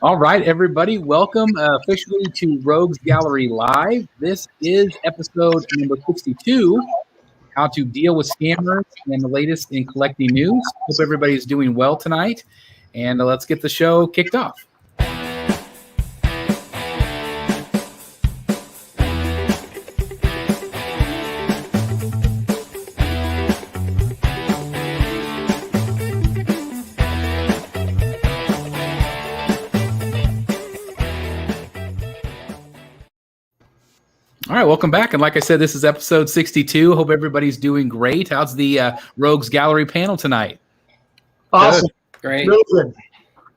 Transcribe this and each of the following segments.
All right, everybody, welcome officially to Rogues Gallery Live. This is episode number 62, how to deal with scammers and the latest in collecting news. Hope everybody's doing well tonight, and let's get the show kicked off. All right, welcome back. And like I said, this is episode 62. Hope everybody's doing great. How's the Rogues Gallery panel tonight? Awesome. Great. Really good.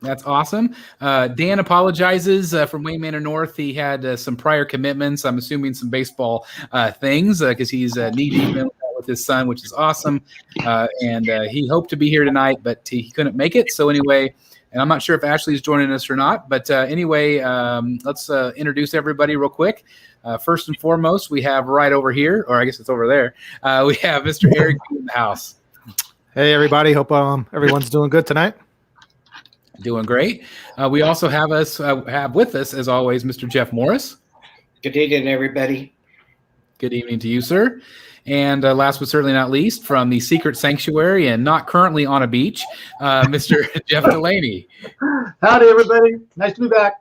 That's awesome. Dan apologizes from Wayne Manor North. He had some prior commitments. I'm assuming some baseball things because he's knee-deep with his son, which is awesome. And he hoped to be here tonight, but he couldn't make it. So anyway, and I'm not sure if Ashley's joining us or not. But anyway, let's introduce everybody real quick. First and foremost, we have right over here, or I guess it's over there, we have Mr. Eric in the house. Hey, everybody. Hope everyone's doing good tonight. Doing great. We also have with us, as always, Mr. Jeff Morris. Good evening, everybody. Good evening to you, sir. And last but certainly not least, from the Secret Sanctuary and not currently on a beach, Mr. Jeff Delaney. Howdy, everybody. Nice to be back.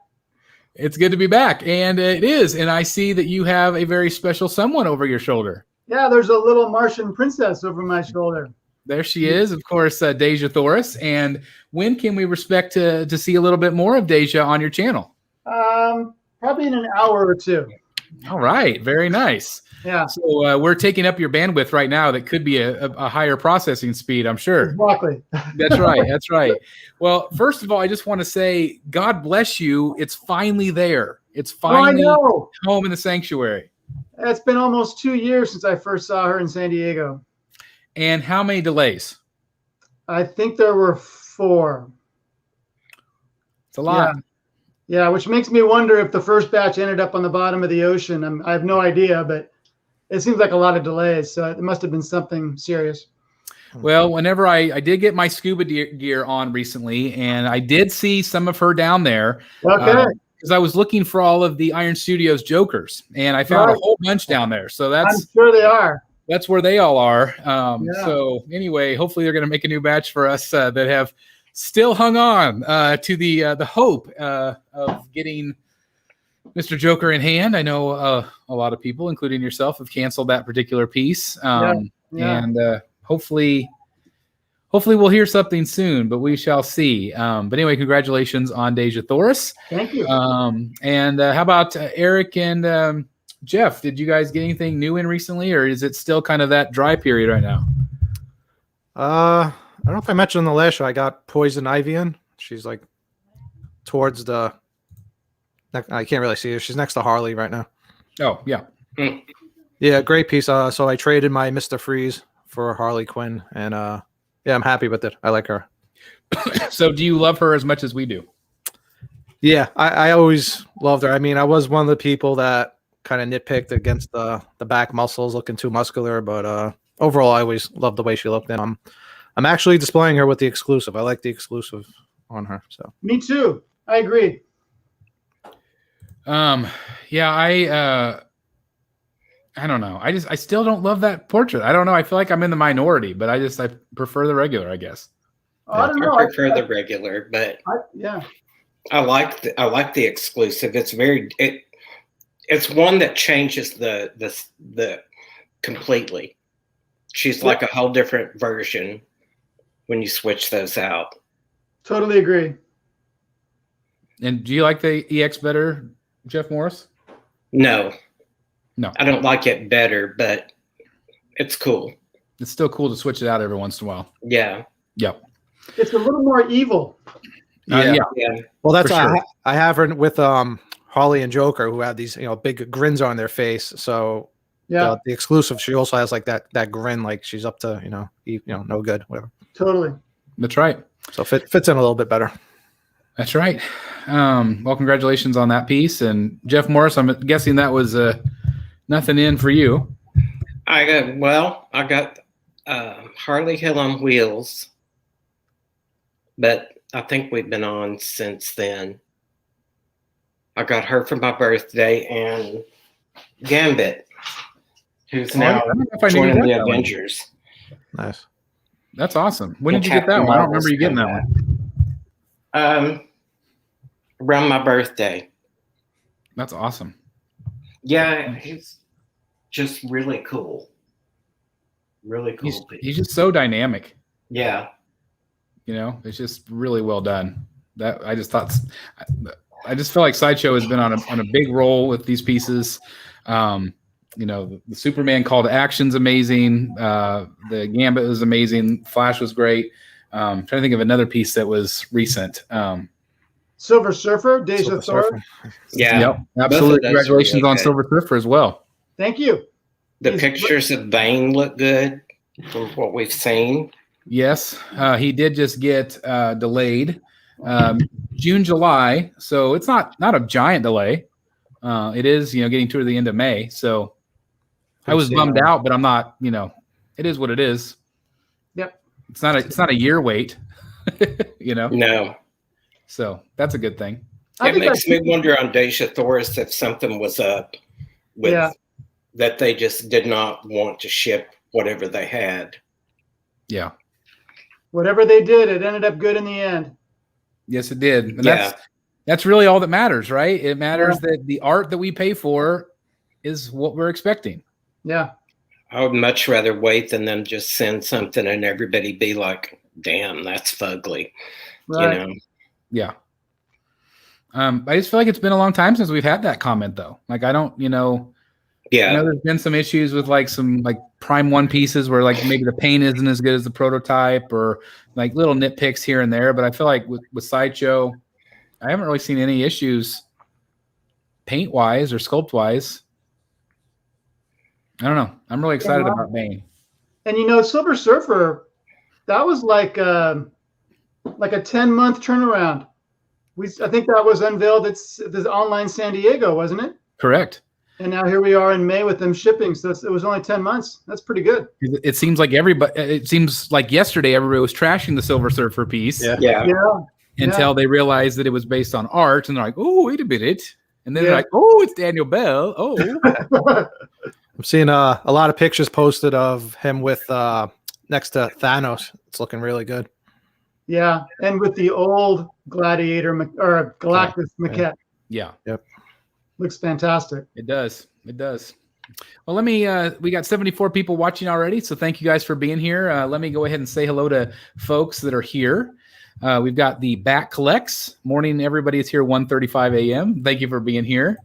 It's good to be back, and it is. And I see that you have a very special someone over your shoulder. Yeah, there's a little Martian princess over my shoulder. There she is, of course, Deja Thoris. And when can we expect to see a little bit more of Deja on your channel? Probably in an hour or two. All right, very nice. Yeah. So we're taking up your bandwidth right now. That could be a higher processing speed, I'm sure. Exactly. That's right. That's right. Well, first of all, I just want to say, God bless you. It's finally there. It's finally home in the sanctuary. It's been almost 2 years since I first saw her in San Diego. And how many delays? I think there were 4. It's a lot. Yeah, which makes me wonder if the first batch ended up on the bottom of the ocean. I have no idea, but it seems like a lot of delays. So it must have been something serious. Well, whenever I did get my scuba gear on recently, and I did see some of her down there. Okay. Because I was looking for all of the Iron Studios Jokers, and I found a whole bunch down there. So I'm sure they are. That's where they all are. So anyway, hopefully they're going to make a new batch for us that have still hung on to the hope of getting Mr. Joker in hand. I know a lot of people, including yourself, have canceled that particular piece. And hopefully we'll hear something soon, but we shall see. But anyway, congratulations on Deja Thoris. Thank you. And how about Eric and Jeff? Did you guys get anything new in recently, or is it still kind of that dry period right now? I don't know if I mentioned in the last show, I got Poison Ivy in. She's like towards the, I can't really see her. She's next to Harley right now. Oh, yeah. Yeah, great piece. So I traded my Mr. Freeze for Harley Quinn, and yeah, I'm happy with it. I like her. So do you love her as much as we do? Yeah, I always loved her. I mean, I was one of the people that kind of nitpicked against the back muscles looking too muscular, but overall, I always loved the way she looked. And I'm actually displaying her with the exclusive. I like the exclusive on her. So Me too. I agree. Yeah, I don't know. I still don't love that portrait. I don't know. I feel like I'm in the minority, but I prefer the regular, I guess. I don't know. I prefer the regular, but I like the exclusive. It's it's one that changes the completely. She's like a whole different version when you switch those out. Totally agree. And do you like the EX better, Jeff Morris? No, I don't like it better, but it's cool. It's still cool to switch it out every once in a while. Yeah. Yep. It's a little more evil. Yeah. Well, that's sure. I have her with Harley and Joker, who have these big grins on their face. So the exclusive, she also has like that grin, like she's up to no good, whatever. Totally. That's right. So fits in a little bit better. That's right. Well, congratulations on that piece. And Jeff Morris, I'm guessing that was nothing in for you. I got Harley Hill on wheels, but I think we've been on since then. I got her for my birthday, and Gambit, who's now joining the Avengers. Nice. That's awesome. When did you get that one? I don't remember you getting that one. Around my birthday. That's awesome. Yeah, he's just really cool. Really cool. He's just so dynamic. Yeah. You know, it's just really well done. That I just feel like Sideshow has been on a big roll with these pieces. You know, the Superman call to action's amazing. The Gambit was amazing. Flash was great. Trying to think of another piece that was recent. Silver Surfer, Deja Thor. Yeah. Yep. Absolutely. Congratulations on Silver Surfer as well. Thank you. The pictures of Bane look good for what we've seen. Yes. He did just get delayed. June, July. So it's not a giant delay. It is, getting toward the end of May. So I was bummed out, but I'm not, it is what it is. Yep. It's not a year wait, No. So that's a good thing. It makes me wonder on Deja Thoris if something was up with that they just did not want to ship whatever they had. Yeah. Whatever they did, it ended up good in the end. Yes, it did. And that's really all that matters, right? It matters that the art that we pay for is what we're expecting. Yeah. I would much rather wait than them just send something and everybody be like, damn, that's fugly. Right. Yeah. I just feel like it's been a long time since we've had that comment though. Like I don't, there's been some issues with like some like Prime 1 pieces where like maybe the paint isn't as good as the prototype or like little nitpicks here and there. But I feel like with Sideshow, I haven't really seen any issues paint wise or sculpt wise. I don't know. I'm really excited about Bane. And Silver Surfer, that was like a 10-month turnaround. I think that was unveiled at the online San Diego, wasn't it? Correct. And now here we are in May with them shipping. So it was only 10 months. That's pretty good. It seems like yesterday everybody was trashing the Silver Surfer piece. Yeah. Until they realized that it was based on art, and they're like, "Oh, wait a minute!" And then they're like, "Oh, it's Daniel Bell." Oh, I'm seeing a lot of pictures posted of him with next to Thanos. It's looking really good. Yeah, and with the old Gladiator or Galactus maquette. Yeah. Yep. Looks fantastic. It does. Well, we got 74 people watching already, so thank you guys for being here. Let me go ahead and say hello to folks that are here. We've got the Back Collects. Morning, everybody is here 1:35 a.m. Thank you for being here.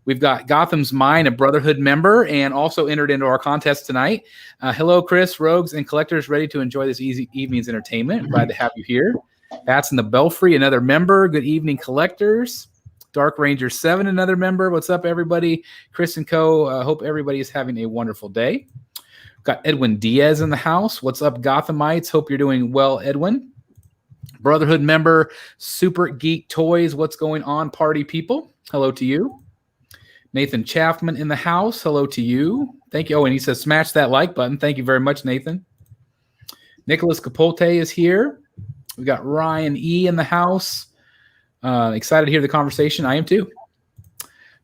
We've got Gotham's Mine, a Brotherhood member, and also entered into our contest tonight. Hello, Chris, Rogues, and Collectors, ready to enjoy this easy evening's entertainment. Glad to have you here. Bats in the Belfry, another member. Good evening, Collectors. Dark Ranger 7, another member. What's up, everybody? Chris and Co. Hope everybody is having a wonderful day. Got Edwin Diaz in the house. What's up, Gothamites? Hope you're doing well, Edwin. Brotherhood member, Super Geek Toys. What's going on, party people? Hello to you. Nathan Chaffman in the house. Hello to you. Thank you. Oh, and he says, smash that like button. Thank you very much, Nathan. Nicholas Capote is here. We got Ryan E in the house. Excited to hear the conversation. I am too.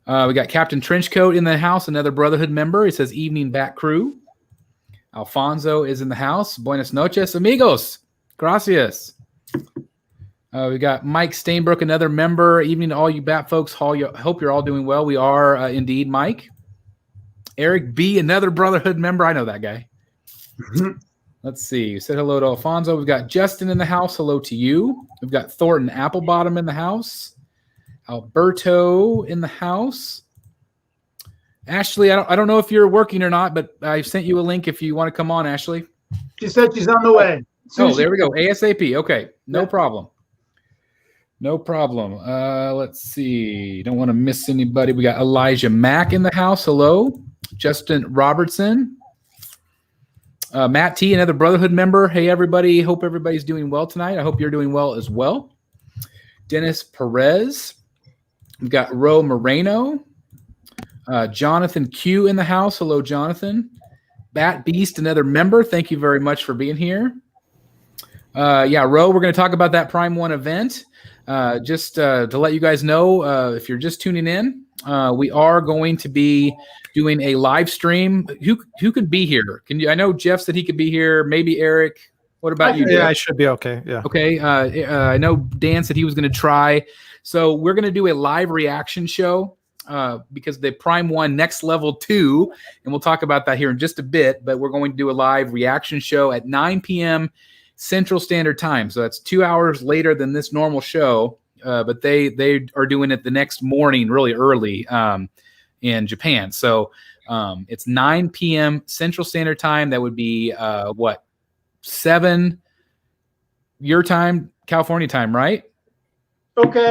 We got Captain Trenchcoat in the house, another Brotherhood member. He says, evening back crew. Alfonso is in the house. Buenas noches, amigos. Gracias. We got Mike Stainbrook, another member. Evening to all you Bat folks. Hope you're all doing well. We are indeed, Mike. Eric B, another Brotherhood member. I know that guy. Let's see. You said hello to Alfonso. We've got Justin in the house. Hello to you. We've got Thornton Applebottom in the house. Alberto in the house. Ashley, I don't know if you're working or not, but I sent you a link if you want to come on, Ashley. She said she's on the way. Oh, there we go. ASAP. Okay. No problem. No problem. Let's see. Don't want to miss anybody. We got Elijah Mack in the house. Hello. Justin Robertson. Matt T, another Brotherhood member. Hey, everybody. Hope everybody's doing well tonight. I hope you're doing well as well. Dennis Perez. We've got Ro Moreno. Jonathan Q in the house. Hello, Jonathan. Bat Beast, another member. Thank you very much for being here. Ro, we're going to talk about that Prime 1 event. just to let you guys know, if you're just tuning in, we are going to be doing a live stream. Who could be here? Can you? I know Jeff said he could be here. Maybe Eric. What about you? Yeah, I should be okay. Yeah. Okay. I know Dan said he was going to try. So we're going to do a live reaction show because the Prime 1 Next Level 2, and we'll talk about that here in just a bit, but we're going to do a live reaction show at 9 p.m. Central Standard Time. So that's 2 hours later than this normal show, but they are doing it the next morning really early in Japan. So it's 9 p.m. Central Standard Time. That would be 7 your time, California time, right? Okay.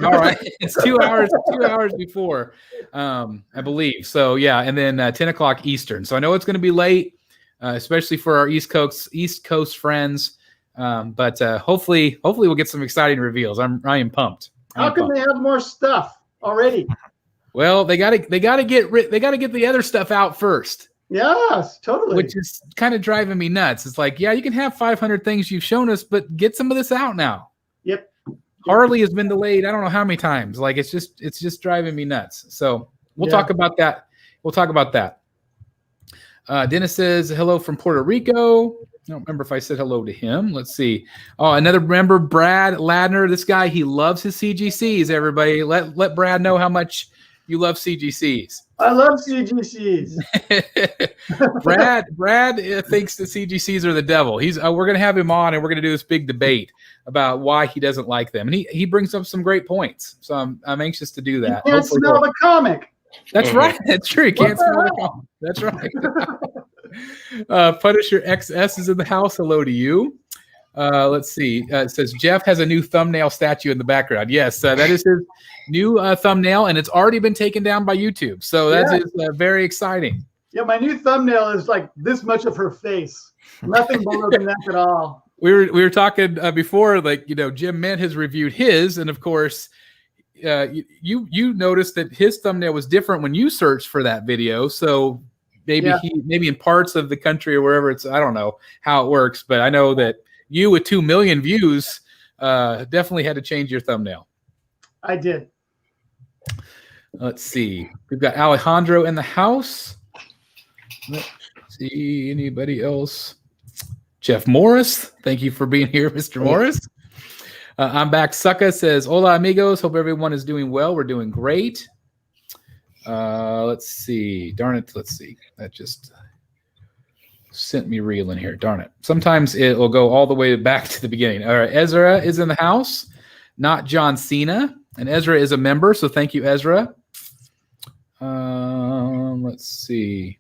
All right. It's 2 hours before, I believe. So yeah, and then 10 o'clock Eastern. So I know it's going to be late, especially for our East Coast friends. But hopefully we'll get some exciting reveals. I am pumped. How can they have more stuff already? Well, they got to get the other stuff out first. Yes, totally. Which is kind of driving me nuts. It's like, yeah, you can have 500 things you've shown us, but get some of this out now. Yep. Harley has been delayed. I don't know how many times. Like it's just driving me nuts. So we'll talk about that. Dennis says hello from Puerto Rico. I don't remember if I said hello to him. Let's see. Oh, another member, Brad Ladner. This guy, he loves his CGCs. Everybody, let Brad know how much you love CGCs. I love CGCs. Brad thinks the CGCs are the devil. We're gonna have him on, and we're gonna do this big debate about why he doesn't like them, and he brings up some great points. So I'm anxious to do that. You can't smell the comic. That's right. That's true. You can't smell the comic. That's right. Punisher XS is in the house. Hello to you. Let's see. It says Jeff has a new thumbnail statue in the background. Yes, that is his new thumbnail, and it's already been taken down by YouTube. So that is very exciting. Yeah, my new thumbnail is like this much of her face. Nothing below the neck at all. We were talking before, like, Jim Mint has reviewed his, and of course, you noticed that his thumbnail was different when you searched for that video. So maybe maybe in parts of the country or wherever I don't know how it works, but I know that you with 2 million views definitely had to change your thumbnail. I did. Let's see. We've got Alejandro in the house. Let's see anybody else. Jeff Morris. Thank you for being here, Mr. Morris. I'm back. Sucka says, hola, amigos. Hope everyone is doing well. We're doing great. Let's see. Darn it. Let's see. That just sent me reeling here. Darn it. Sometimes it will go all the way back to the beginning. All right. Ezra is in the house, not John Cena. And Ezra is a member, so thank you, Ezra. Let's see.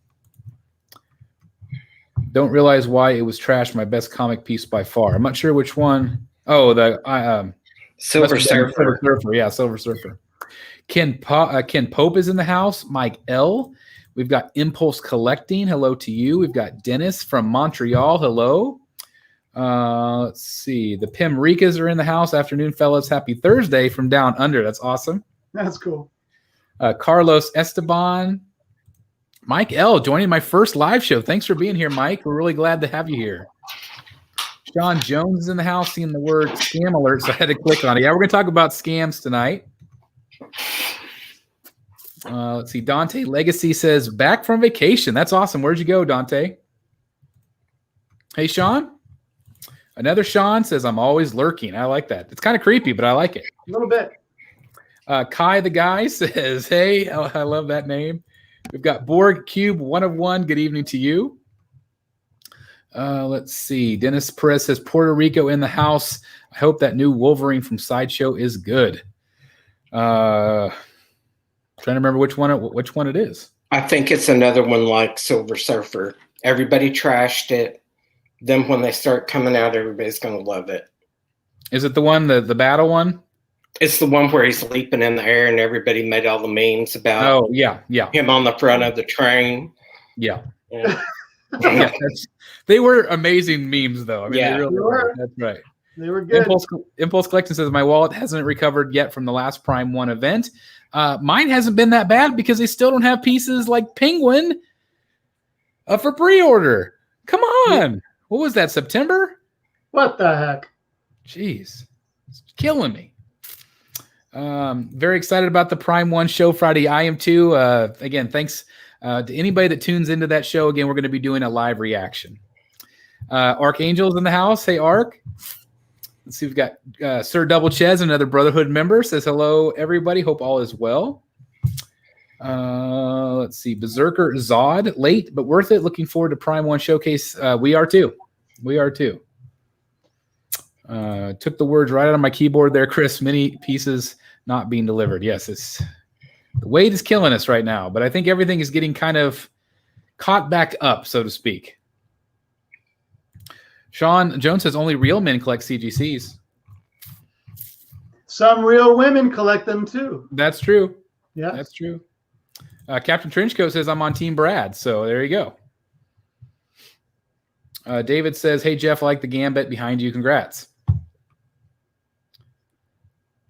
Don't realize why it was trashed. My best comic piece by far. I'm not sure which one. Oh, the Silver Surfer. Silver Surfer. Yeah, Silver Surfer. Ken Pope is in the house. Mike L. We've got Impulse Collecting. Hello to you. We've got Dennis from Montreal. Hello. Let's see. The Pim Ricas are in the house. Afternoon, fellas. Happy Thursday from down under. That's awesome. That's cool. Carlos Esteban. Mike L. joining my first live show. Thanks for being here, Mike. We're really glad to have you here. Sean Jones is in the house, seeing the word scam alert, so I had to click on it. Yeah, we're going to talk about scams tonight. Let's see. Dante Legacy says, back from vacation. That's awesome. Where'd you go, Dante? Hey, Sean. Another Sean says, I'm always lurking. I like that. It's kind of creepy, but I like it. A little bit. Kai the guy says, hey, I love that name. We've got Borg Cube 1 of 1. Good evening to you. Let's see. Dennis Perez says, Puerto Rico in the house. I hope that new Wolverine from Sideshow is good. Trying to remember which one it is. I think it's another one like Silver Surfer. Everybody trashed it. Then when they start coming out, everybody's going to love it. Is it the one, the battle one? It's the one where he's leaping in the air and everybody made all the memes about him on the front of the train. Yeah. They were amazing memes, though. I mean, they really were. That's right. They were good. Impulse Collection says, my wallet hasn't recovered yet from the last Prime 1 event. Mine hasn't been that bad because they still don't have pieces like Penguin for pre-order. Come on. What was that, September? What the heck? Jeez. It's killing me. Very excited about the Prime 1 show Friday. I am too. Again, thanks to anybody that tunes into that show. Again, we're going to be doing a live reaction. Archangel's in the house. Hey, Arc. Let's see. We've got Sir Double Ches, another Brotherhood member, says hello, everybody. Hope all is well. Let's see. Berserker Zod, late but worth it. Looking forward to Prime 1 showcase. We are too. We are too. Took the words right out of my keyboard there, Chris. Many pieces not being delivered. Yes, it's the weight is killing us right now, but I think everything is getting kind of caught back up, so to speak. Sean Jones says only real men collect CGCs. Some real women collect them too. That's true. Yeah, that's true. Captain Trenchcoat says I'm on Team Brad, so there you go. David says, "Hey Jeff, I like the gambit behind you. Congrats."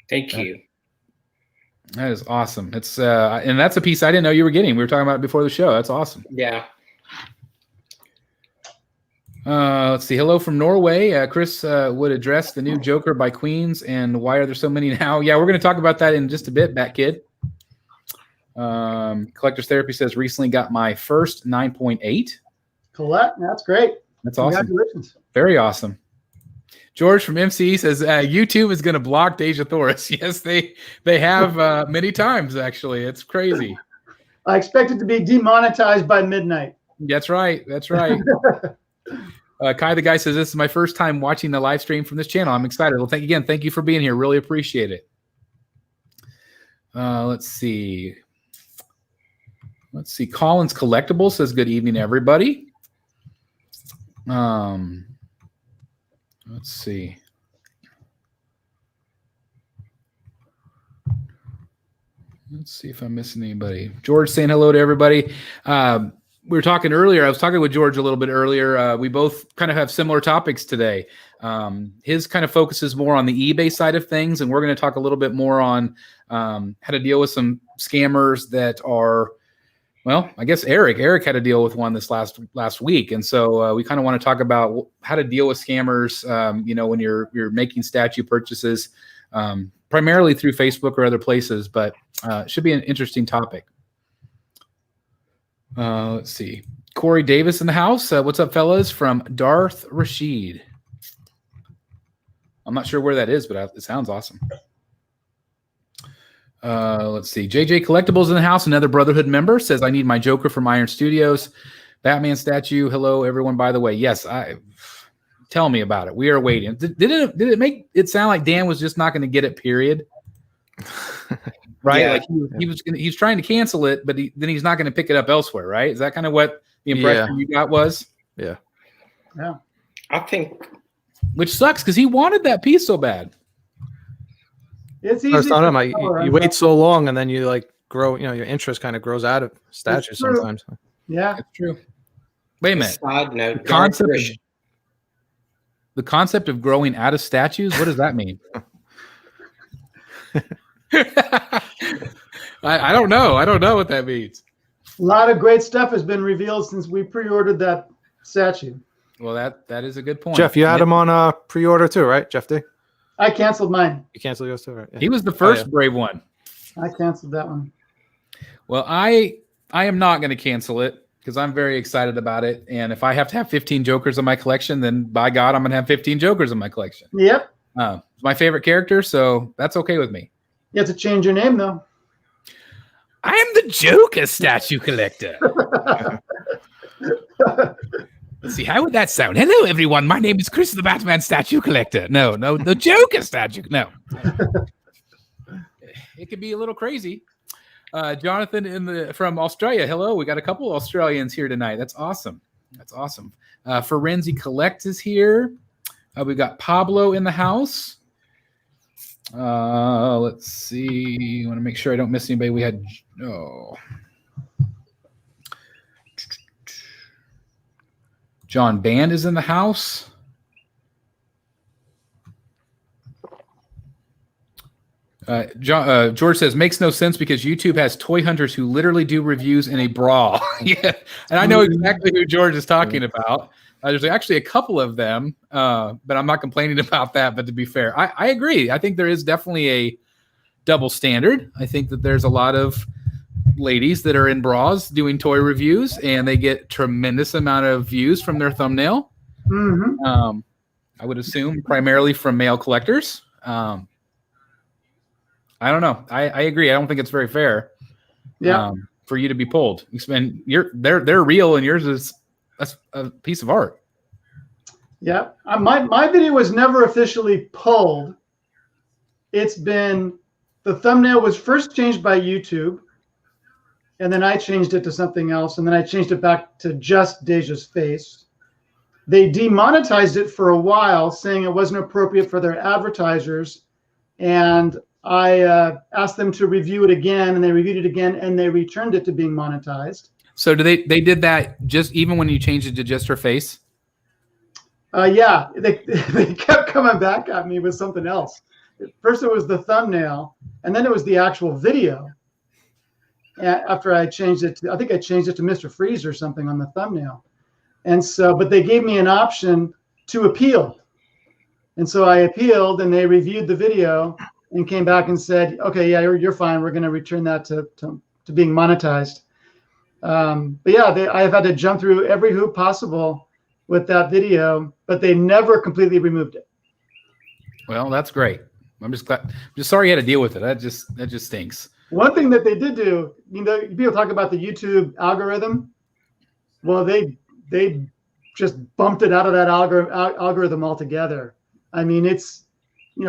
Thank you. That is awesome. It's and that's a piece I didn't know you were getting. We were talking about it before the show. That's awesome. Yeah. Let's see. Hello from Norway. Chris would address the new Joker by Queens and why are there so many now? Yeah, we're going to talk about that in just a bit, Bat Kid. Collector's Therapy says recently got my first 9.8. Colette, that's great. That's awesome. Congratulations. Very awesome. George from MC says YouTube is going to block Deja Thoris. Yes, they have many times, actually. It's crazy. I expect it to be demonetized by midnight. That's right. That's right. Kai the Guy says, this is my first time watching the live stream from this channel. I'm excited. Well, thank you for being here. Really appreciate it. Let's see. Collins Collectibles says, good evening, everybody. Let's see. Let's see if I'm missing anybody. George saying hello to everybody. We were talking earlier. I was talking with George a little bit earlier. We both kind of have similar topics today. His kind of focuses more on the eBay side of things, and we're going to talk a little bit more on how to deal with some scammers that are, well, I guess Eric had to deal with one this last week, and so we kind of want to talk about how to deal with scammers. When you're making statue purchases, primarily through Facebook or other places, but it should be an interesting topic. Let's see. Corey Davis in the house. What's up, fellas? From Darth Rashid. I'm not sure where that is, but it sounds awesome. Let's see. JJ Collectibles in the house. Another Brotherhood member says, I need my Joker from Iron Studios. Batman statue. Hello, everyone, by the way. Yes, tell me about it. We are waiting. Did it make it sound like Dan was just not going to get it, period? Right? Yeah. Like he's trying to cancel it, but then he's not going to pick it up elsewhere, right? Is that kind of what the impression you got was? Yeah. Yeah. I think. Which sucks because he wanted that piece so bad. It's easy. You wait so long and then you like grow, your interest kind of grows out of statues sometimes. Yeah. It's true. Wait a minute. Side note, the concept of growing out of statues, what does that mean? I don't know. I don't know what that means. A lot of great stuff has been revealed since we pre-ordered that statue. Well, that is a good point. Jeff, you had him on pre-order too, right? Jeff D? I canceled mine. You canceled yours too, right? Yeah. He was the first brave one. I canceled that one. Well, I am not going to cancel it because I'm very excited about it. And if I have to have 15 Jokers in my collection, then by God, I'm going to have 15 Jokers in my collection. Yep. It's my favorite character, so that's okay with me. You have to change your name, though. I am the Joker statue collector. Let's see. How would that sound? Hello, everyone. My name is Chris, the Batman statue collector. No, the Joker statue. No. It could be a little crazy. Jonathan from Australia. Hello. We got a couple Australians here tonight. That's awesome. That's awesome. Forensi Collect is here. We've got Pablo in the house. Let's see. I want to make sure I don't miss anybody. We had John Band is in the house. George says makes no sense because YouTube has toy hunters who literally do reviews in a bra. Yeah, and I know exactly who George is talking about. There's actually a couple of them, but I'm not complaining about that. But to be fair, I agree. I think there is definitely double standard. I think that there's a lot of ladies that are in bras doing toy reviews, and they get tremendous amount of views from their thumbnail. Mm-hmm. I would assume primarily from male collectors. I don't know. I agree. I don't think it's very fair. Yeah. For you to be pulled. And they're real, and yours is a piece of art. Yeah. My video was never officially pulled. It's been, the thumbnail was first changed by YouTube, and then I changed it to something else, and then I changed it back to just Deja's face. They demonetized it for a while, saying it wasn't appropriate for their advertisers. And I asked them to review it again, and they reviewed it again, and they returned it to being monetized. So they did that just even when you changed it to just her face? Yeah, they kept coming back at me with something else. First it was the thumbnail, and then it was the actual video. After I changed it to, I think I changed it to Mr. Freeze or something on the thumbnail. And so, but they gave me an option to appeal. And so I appealed, and they reviewed the video and came back and said, okay, yeah, you're fine. We're going to return that to being monetized. But yeah, I've had to jump through every hoop possible with that video, but they never completely removed it. Well, that's great. I'm just sorry you had to deal with it. That just stinks. One thing that they did do, people talk about the YouTube algorithm. Well, they just bumped it out of that algorithm altogether. I mean, it's,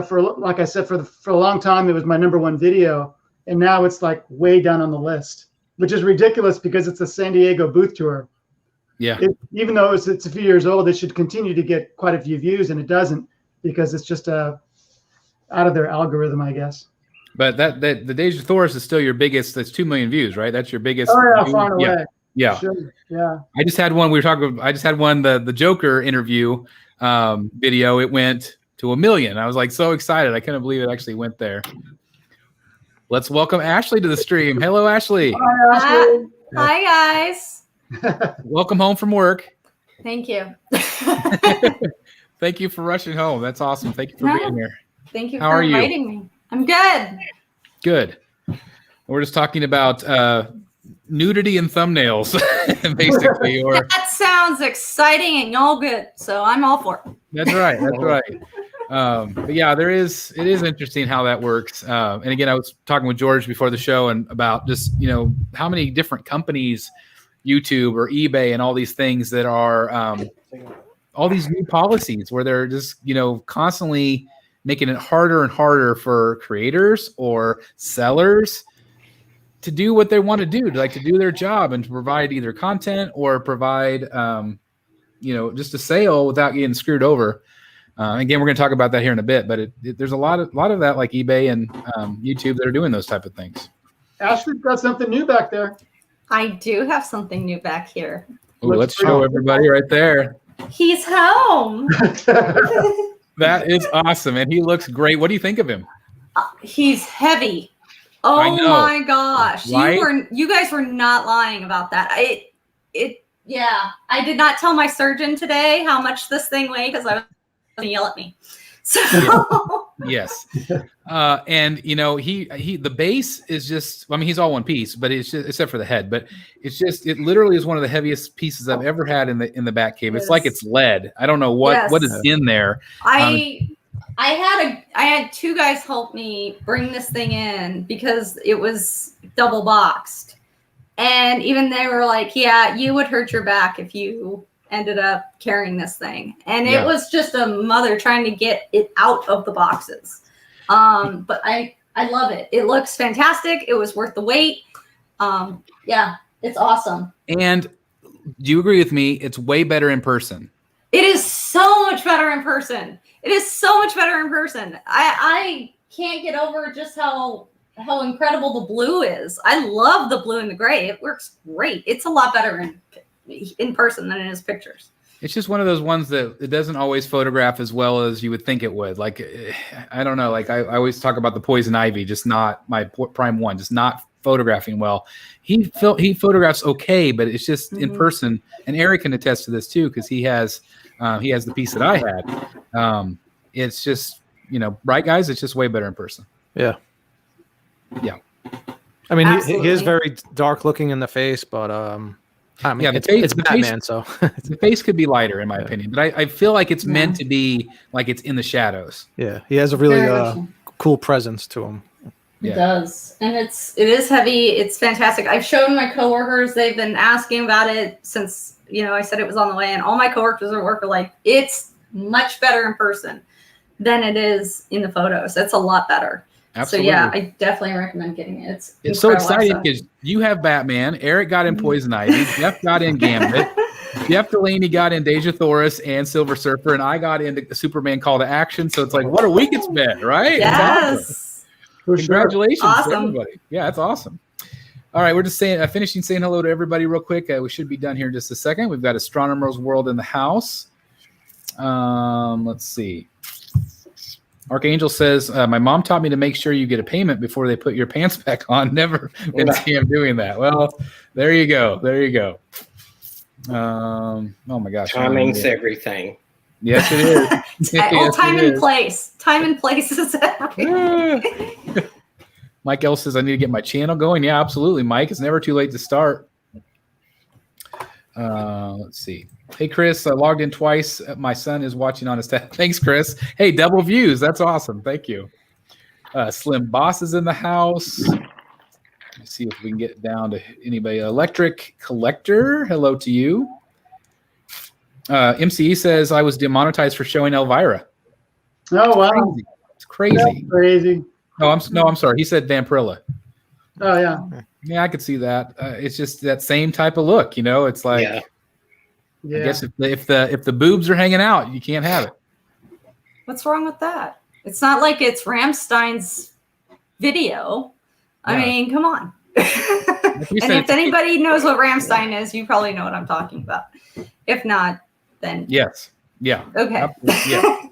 for, like I said, for a long time, it was my #1 video, and now it's like way down on the list, which is ridiculous because it's a San Diego booth tour. Yeah. Even though it's a few years old, it should continue to get quite a few views, and it doesn't because it's just out of their algorithm, I guess. But the Deja Thoris is still your biggest. That's 2 million views, right? That's your biggest. Oh yeah, far and away. Yeah. Sure. Yeah. I just had one. I just had one. The Joker interview video. It went to 1 million. I was like so excited. I couldn't believe it actually went there. Let's welcome Ashley to the stream. Hello, Ashley. Hi, Ashley. Hi guys. Welcome home from work. Thank you. Thank you for rushing home. That's awesome. Thank you for being here. Thank you How for are you? inviting me. I'm good. Good. We're just talking about nudity and thumbnails, basically. Or That sounds exciting and all good. So I'm all for it. That's right. That's right. But yeah, it is interesting how that works. And again, I was talking with George before the show and about just, how many different companies, YouTube or eBay and all these things that are all these new policies where they're just, constantly making it harder and harder for creators or sellers to do what they want to do, to do their job and to provide either content or provide, just a sale without getting screwed over. Again, we're going to talk about that here in a bit, but there's a lot of that, like eBay and YouTube, that are doing those type of things. Ashley's got something new back there. I do have something new back here. Ooh, let's show everybody right there. He's home. That is awesome, and he looks great. What do you think of him? He's heavy. Oh my gosh. Right? You guys were not lying about that. Yeah. I did not tell my surgeon today how much this thing weighed because I was going to yell at me. So yes. And the base is just, he's all one piece, but it's just, except for the head, but it literally is one of the heaviest pieces I've ever had in the back cave. It's like it's lead. I don't know what is in there. I had 2 guys help me bring this thing in because it was double boxed. And even they were like, yeah, you would hurt your back if you ended up carrying this thing. And it was just a mother trying to get it out of the boxes. But I love it. It looks fantastic. It was worth the wait. It's awesome. And do you agree with me? It's way better in person. It is so much better in person. I can't get over just how incredible the blue is. I love the blue and the gray. It works great. It's a lot better in person than it is pictures. It's just one of those ones that it doesn't always photograph as well as you would think it would. Like, I don't know. Like I always talk about the Poison Ivy, just not my Prime 1, just not photographing well. He photographs okay, but it's just in person. And Eric can attest to this too, because he has the piece that I had. It's just, right, guys? It's just way better in person. Yeah. Yeah. I mean, he is Absolutely. very dark looking in the face, but I mean, Yeah, it's Batman, so the face could be lighter in my opinion, but I feel like it's meant to be like it's in the shadows. yeah, he has a really Very much so. cool presence to him. It Yeah. does. And it is heavy. It's fantastic. I've shown my coworkers, they've been asking about it since, I said it was on the way, and all my coworkers at work are like, it's much better in person than it is in the photos. It's a lot better. Absolutely. So yeah, I definitely recommend getting it. It's so incredible exciting stuff. because you have Batman, Eric got in Poison Ivy, Jeff got in Gambit, Jeff Delaney got in Deja Thoris and Silver Surfer, and I got into Superman Call to Action. So it's like, what a week it's been, right? It's awesome. Yes. Congratulations to Awesome. everybody. Yeah, that's awesome. All right, we're just finishing saying hello to everybody real quick. We should be done here in just a second. We've got Astronomer's World in the house. Let's see. Archangel says, my mom taught me to make sure you get a payment before they put your pants back on. Never been scammed doing that. Well, there you go. There you go. Oh my gosh. Timing's everything. Yes, it is. Yes, Time it and is. place. Time and place is everything. Mike L says, I need to get my channel going. Yeah, absolutely, Mike. It's never too late to start. Let's see. Hey, Chris, I logged in twice. My son is watching on his tab. Thanks, Chris. Hey, double views. That's awesome. Thank you. Slim Boss is in the house. Let's see if we can get down to anybody. Electric Collector, hello to you. MCE says, I was demonetized for showing Elvira. Oh, wow. It's crazy. That's crazy. No, I'm sorry. He said Vampirilla. Oh, yeah. Yeah, I could see that. It's just that same type of look, It's like, Yeah. Yeah. I guess if the boobs are hanging out, you can't have it. What's wrong with that? It's not like it's Rammstein's video. I Yeah. mean, come on. Like you And said, if anybody knows what Rammstein is, you probably know what I'm talking about. If not, then yes. Yeah. okay. Absolutely.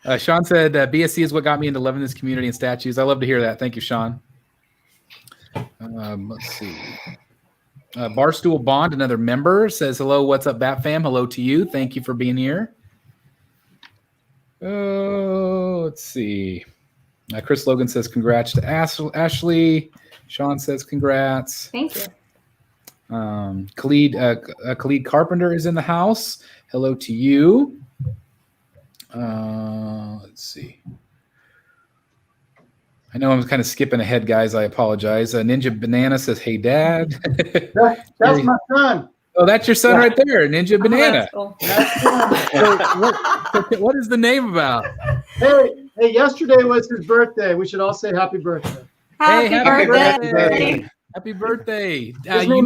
Yeah. Sean said, BSC is what got me into loving this community and statues. I love to hear that. Thank you, Sean. Let's see. Barstool Bond, another member, says, hello, what's up, Bat Fam? Hello to you. Thank you for being here. Let's see. Chris Logan says, congrats to Ashley. Sean says, congrats. Thank you. Khalid Carpenter is in the house. Hello to you. Let's see. I know I'm kind of skipping ahead, guys. I apologize. Ninja Banana says, hey, Dad. That's my son. Oh, that's your son right there, Ninja Banana. Oh, that's cool. So what is the name about? Hey, yesterday was his birthday. We should all say happy birthday. Happy birthday. Happy birthday. His name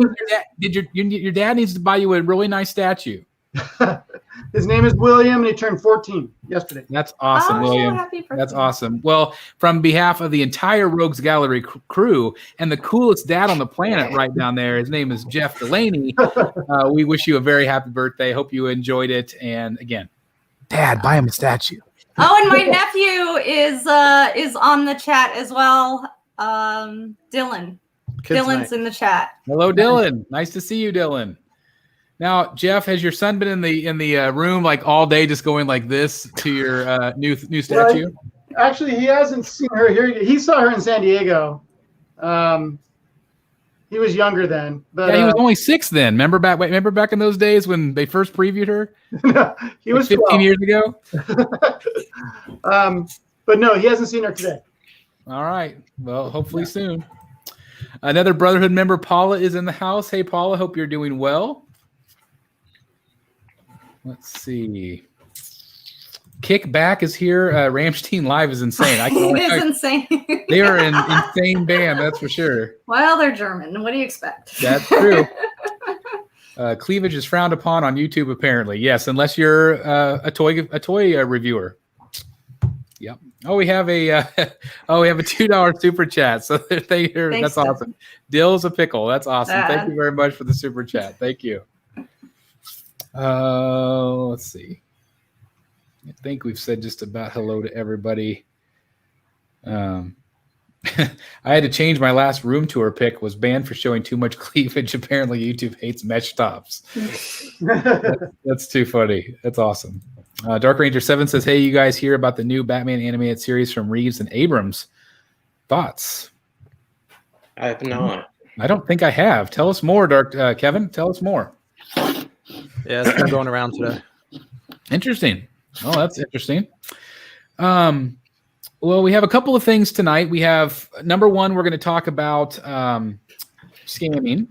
Your dad needs to buy you a really nice statue. His name is William, and he turned 14 yesterday. That's awesome, Oh, William. happy birthday. That's awesome. Well, from behalf of the entire Rogues Gallery crew and the coolest dad on the planet right down there, his name is Jeff Delaney. We wish you a very happy birthday. Hope you enjoyed it. And again, Dad, buy him a statue. Oh, and my nephew is on the chat as well. Dylan. Dylan's in the chat. Hello, Dylan. Nice to see you, Dylan. Now, Jeff, has your son been in the room like all day, just going like this to your new statue? Well, actually, he hasn't seen her here. He saw her in San Diego. He was younger then, but Yeah, he was only 6 then. Remember back in those days when they first previewed her? he was 15 12. years ago. But no, he hasn't seen her today. All right. Well, hopefully soon. Another Brotherhood member, Paula, is in the house. Hey, Paula, hope you're doing well. Let's see. Kickback is here. Ramstein Live is insane. It is insane. They are an insane band, that's for sure. Well, they're German. What do you expect? That's true. Cleavage is frowned upon on YouTube, apparently. Yes, unless you're a toy reviewer. Yep. Oh, we have a $2 super chat. So that's awesome. Dill's a pickle. That's awesome. Thank you very much for the super chat. Thank you. Let's see. I think we've said just about hello to everybody. I had to change my last room tour pick. Was banned for showing too much cleavage. Apparently, YouTube hates mesh tops. That's too funny. That's awesome. Dark Ranger 7 says, "Hey, you guys hear about the new Batman animated series from Reeves and Abrams? Thoughts? I have not. I don't think I have. Tell us more, Kevin. Tell us more. Yeah, it's been going around today. Interesting. Oh, that's interesting. Well, we have a couple of things tonight. We have number one, we're going to talk about scamming.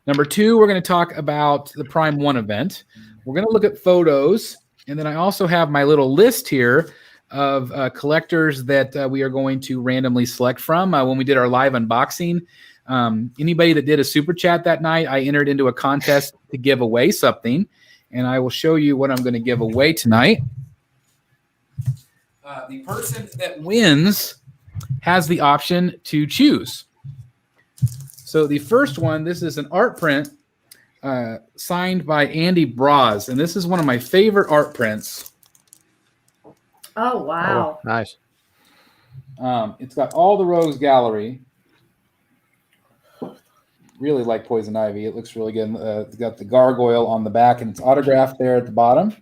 Number two, we're going to talk about the Prime 1 event. We're going to look at photos. And then I also have my little list here of collectors that we are going to randomly select from. When we did our live unboxing, anybody that did a super chat that night, I entered into a contest to give away something. And I will show you what I'm going to give away tonight. The person that wins has the option to choose. So the first one, this is an art print signed by Andy Braz. And this is one of my favorite art prints. Oh, wow. Oh, nice. It's got all the Rogues Gallery. Really like Poison Ivy. It looks really good. It's got the gargoyle on the back, and it's autographed there at the bottom.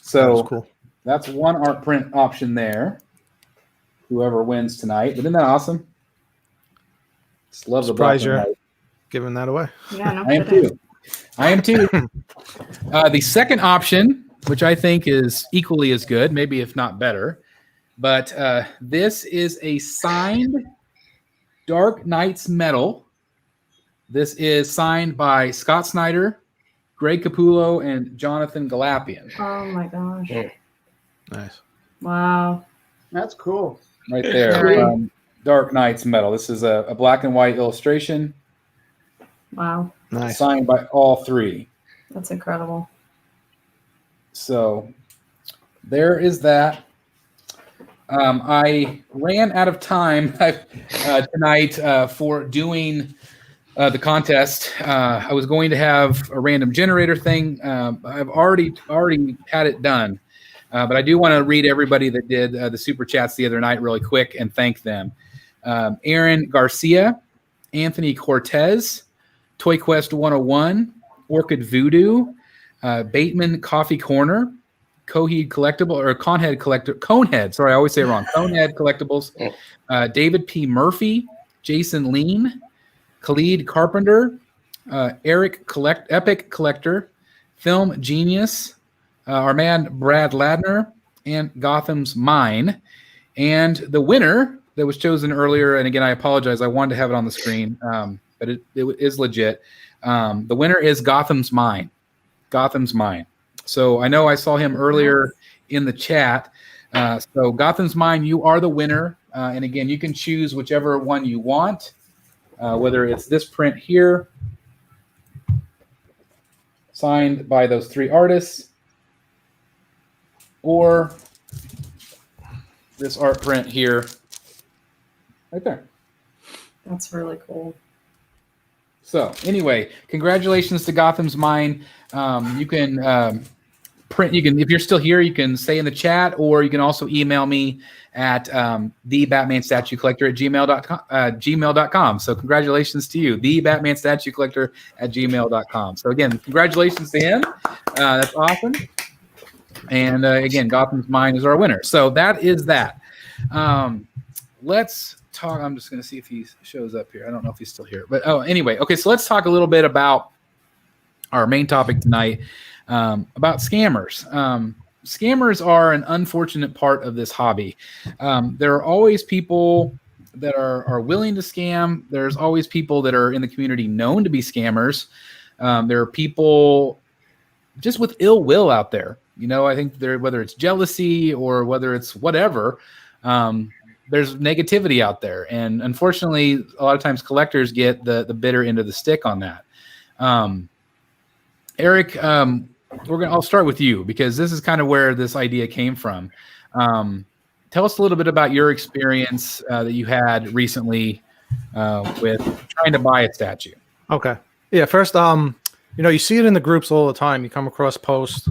So that's cool. That's one art print option there. Whoever wins tonight. But isn't that awesome? Just love the black and white. Giving that away. Yeah, no I am too. I am too. The second option, which I think is equally as good, maybe if not better, but this is a signed Dark Knights medal. This is signed by Scott Snyder, Greg Capullo, and Jonathan Galapian. Oh my gosh. Oh. Nice. Wow. That's cool. Right there. Dark Knights medal. This is a black and white illustration. Wow. Nice. Signed by all three. That's incredible. So there is that. I ran out of time tonight for doing the contest. I was going to have a random generator thing. I've already had it done, but I do want to read everybody that did the super chats the other night really quick and thank them. Aaron Garcia, Anthony Cortez, Toy Quest 101, Orchid Voodoo, Bateman Coffee Corner, KohnHead KohnHead. Sorry, I always say it wrong. KohnHead Collectibles, David P. Murphy, Jason Lean, Khalid Carpenter, Epic Collector, Film Genius, our man Brad Ladner, and Gotham's Mine. And the winner that was chosen earlier, and again, I apologize, I wanted to have it on the screen, but it is legit. The winner is Gotham's Mine. Gotham's Mine. So I know I saw him earlier in the chat. So Gotham's Mine, you are the winner. And again, you can choose whichever one you want. Whether it's this print here, signed by those three artists, or this art print here, right there. That's really cool. So anyway, congratulations to Gotham's Mine. You can print. You can, if you're still here, you can stay in the chat, or you can also email me at thebatmanstatuecollector@gmail.com. So congratulations to you, thebatmanstatuecollector@gmail.com. So again, congratulations to him. That's awesome. And again, Gotham's Mine is our winner. So that is that. Let's talk. I'm just going to see if he shows up here. I don't know if he's still here, but anyway. Okay, so let's talk a little bit about our main topic tonight, about scammers. Scammers are an unfortunate part of this hobby. There are always people that are willing to scam. There's always people that are in the community known to be scammers. There are people just with ill will out there. You know, I think whether it's jealousy or whether it's whatever, there's negativity out there. And unfortunately, a lot of times collectors get the bitter end of the stick on that. Eric, I'll start with you because this is kind of where this idea came from. Tell us a little bit about your experience that you had recently with trying to buy a statue. Okay. Yeah. First, you see it in the groups all the time. You come across posts,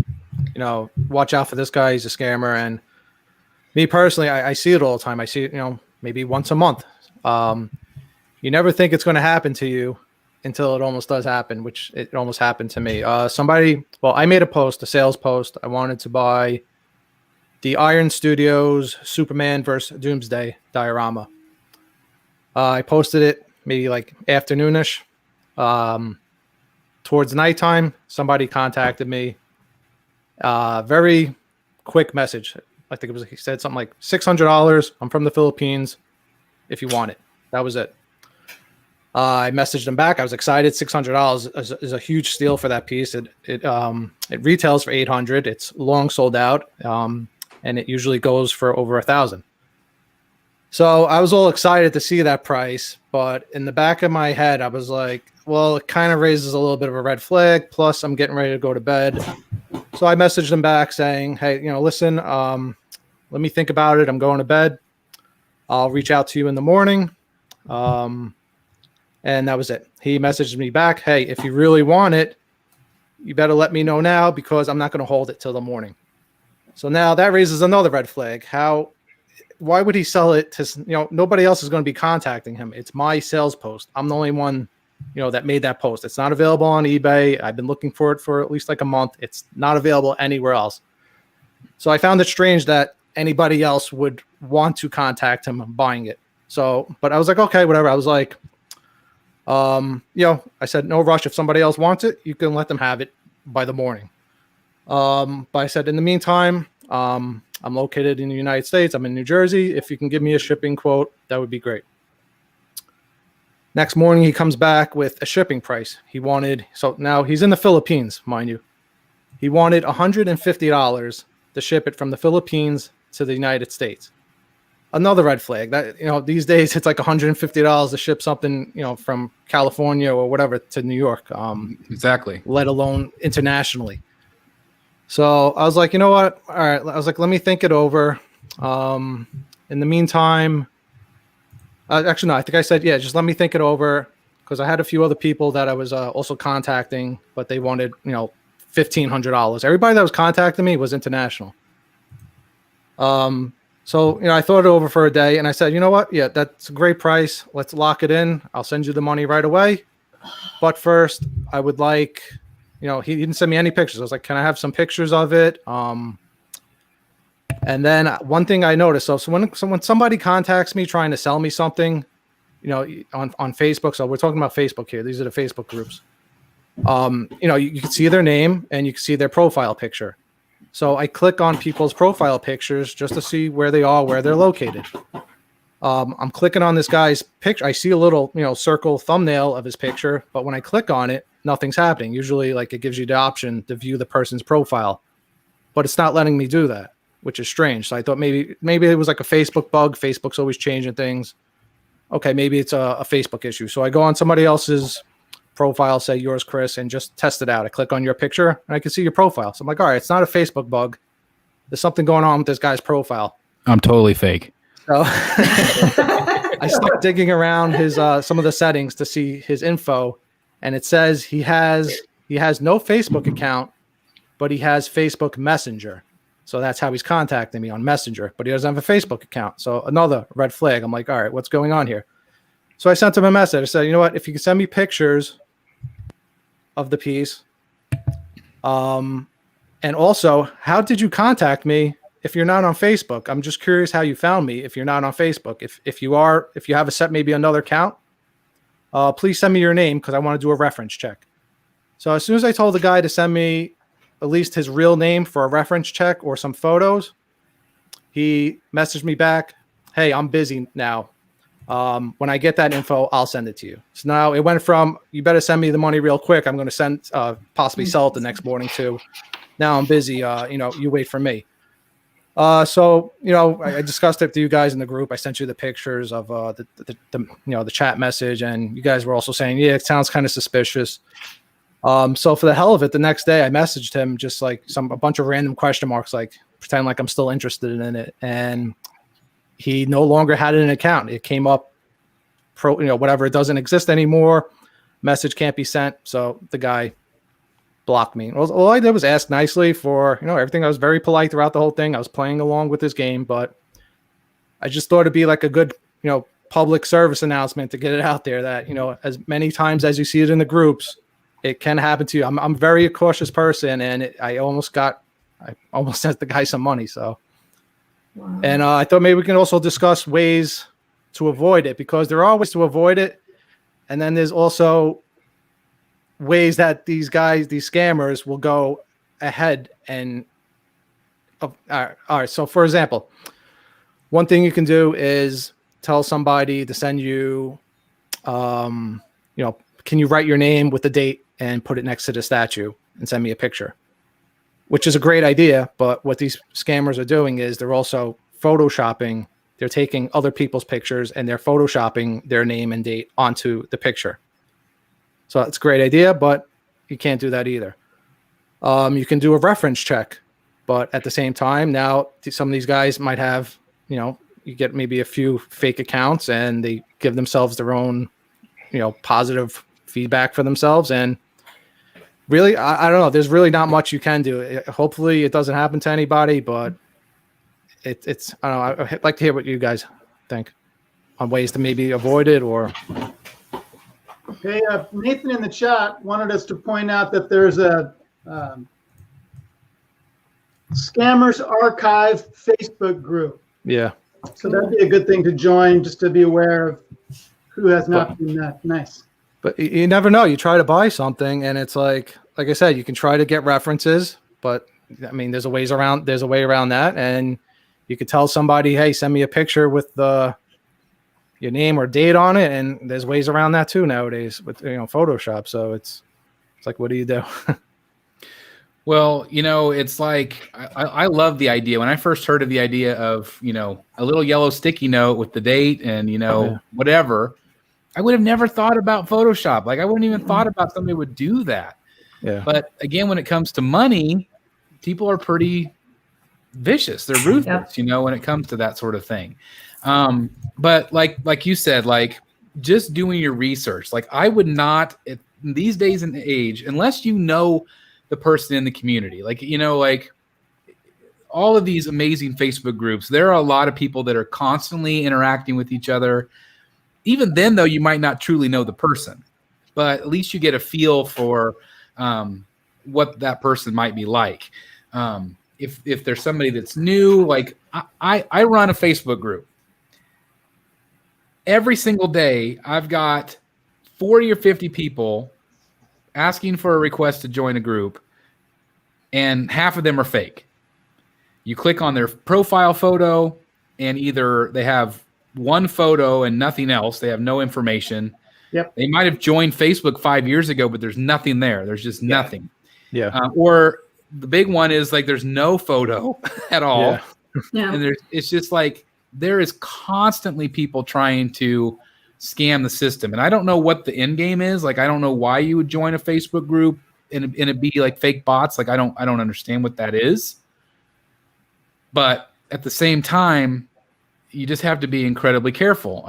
watch out for this guy. He's a scammer. And me personally, I see it all the time. I see it, maybe once a month. You never think it's going to happen to you until it almost does happen, which it almost happened to me. I made a sales post. I wanted to buy the Iron Studios Superman vs. Doomsday diorama. I posted it maybe like afternoonish. Towards nighttime, somebody contacted me. Very quick message. I think he said something like $600. I'm from the Philippines. If you want it, that was it. I messaged him back. I was excited. $600 is a huge steal for that piece. It retails for $800. It's long sold out, and it usually goes for over $1,000. So I was all excited to see that price, but in the back of my head, I was like, well, it kind of raises a little bit of a red flag. Plus, I'm getting ready to go to bed. So I messaged him back saying, hey, listen, let me think about it. I'm going to bed. I'll reach out to you in the morning. And that was it. He messaged me back, hey, if you really want it, you better let me know now because I'm not going to hold it till the morning. So now that raises another red flag. Why would he sell it to, nobody else is going to be contacting him. It's my sales post. I'm the only one, that made that post. It's not available on eBay. I've been looking for it for at least like a month. It's not available anywhere else. So I found it strange that anybody else would want to contact him buying it. So, but I was like, okay, whatever. I was like, I said, no rush. If somebody else wants it, you can let them have it by the morning. But I said, in the meantime, I'm located in the United States. I'm in New Jersey. If you can give me a shipping quote, that would be great. Next morning, he comes back with a shipping price. So now he's in the Philippines, mind you. He wanted $150 to ship it from the Philippines to the United States. Another red flag that, these days it's like $150 to ship something, from California or whatever to New York. Exactly. Let alone internationally. So I was like, you know what? All right. I was like, let me think it over. In the meantime, actually, no, I think I said, yeah, just let me think it over because I had a few other people that I was also contacting, but they wanted, $1,500. Everybody that was contacting me was international. So, I thought it over for a day and I said, you know what? Yeah, that's a great price. Let's lock it in. I'll send you the money right away. But first, I would like, he didn't send me any pictures. I was like, can I have some pictures of it? And then one thing I noticed, so when somebody contacts me trying to sell me something, on Facebook, so we're talking about Facebook here. These are the Facebook groups. You can see their name and you can see their profile picture. So I click on people's profile pictures just to see where they are, where they're located. I'm clicking on this guy's picture. I see a little, circle thumbnail of his picture, but when I click on it, nothing's happening. Usually, it gives you the option to view the person's profile, but it's not letting me do that, which is strange. So I thought maybe it was like a Facebook bug. Facebook's always changing things. Okay, maybe it's a Facebook issue. So I go on somebody else's profile, say yours, Chris, and just test it out. I click on your picture and I can see your profile. So I'm like, all right, it's not a Facebook bug. There's something going on with this guy's profile. I'm totally fake. So I start digging around his some of the settings to see his info, and it says he has no Facebook account, but he has Facebook Messenger. So that's how he's contacting me on Messenger, but he doesn't have a Facebook account. So another red flag. I'm like, all right, what's going on here? So I sent him a message. I said, you know what? If you can send me pictures of the piece, and also, how did you contact me if you're not on Facebook? I'm just curious how you found me if you're not on Facebook. If you have maybe another account, please send me your name because I want to do a reference check. So as soon as I told the guy to send me at least his real name for a reference check or some photos, he messaged me back, hey, I'm busy now. When I get that info, I'll send it to you. So now it went from, you better send me the money real quick. I'm going to possibly sell it the next morning too. Now I'm busy. You wait for me. So I discussed it to you guys in the group. I sent you the pictures of the chat message, and you guys were also saying, yeah, it sounds kind of suspicious. So for the hell of it, the next day I messaged him just like a bunch of random question marks, like pretend like I'm still interested in it. And he no longer had an account. It came up, whatever. It doesn't exist anymore. Message can't be sent. So the guy blocked me. All I did was ask nicely for, everything. I was very polite throughout the whole thing. I was playing along with this game, but I just thought it'd be like a good, public service announcement to get it out there that, as many times as you see it in the groups, it can happen to you. I'm very cautious person, and I almost sent the guy some money. So, wow. And I thought maybe we can also discuss ways to avoid it, because there are ways to avoid it. And then there's also ways that these scammers will go ahead and all right. So for example, one thing you can do is tell somebody to send you, can you write your name with the date and put it next to the statue and send me a picture, which is a great idea. But what these scammers are doing is they're also photoshopping. They're taking other people's pictures and they're photoshopping their name and date onto the picture. So it's a great idea, but you can't do that either. You can do a reference check, but at the same time, now some of these guys might have, you get maybe a few fake accounts and they give themselves their own, positive feedback for themselves. And really, I don't know, there's really not much you can do. Hopefully it doesn't happen to anybody, but it's, I don't know, I'd like to hear what you guys think on ways to maybe avoid it or... Okay, Nathan in the chat wanted us to point out that there's a Scammers Archive Facebook group. Yeah. So that'd be a good thing to join, just to be aware of who has not been that nice. But you never know. You try to buy something, and it's like I said, you can try to get references, but I mean, there's a way around that, and you could tell somebody, hey, send me a picture with your name or date on it, and there's ways around that too nowadays with Photoshop. So it's like, what do you do? Well, it's like I love the idea. When I first heard of the idea of a little yellow sticky note with the date and whatever, I would have never thought about Photoshop. Like I wouldn't even thought about somebody would do that. Yeah. But again, when it comes to money, people are pretty vicious. They're ruthless, when it comes to that sort of thing. But like you said, like just doing your research, like I would not in these days and age, unless the person in the community, like all of these amazing Facebook groups, there are a lot of people that are constantly interacting with each other. Even then, though, you might not truly know the person, but at least you get a feel for what that person might be like. If there's somebody that's new, like I run a Facebook group. Every single day, I've got 40 or 50 people asking for a request to join a group, and half of them are fake. You click on their profile photo, and either they have one photo and nothing else. They have no information. Yep. They might have joined Facebook 5 years ago, but there's nothing there. There's just nothing. Yeah. Or the big one is like there's no photo at all. Yeah. And it's just like there is constantly people trying to scam the system. And I don't know what the end game is. Like, I don't know why you would join a Facebook group and it be like fake bots. Like, I don't understand what that is. But at the same time, you just have to be incredibly careful.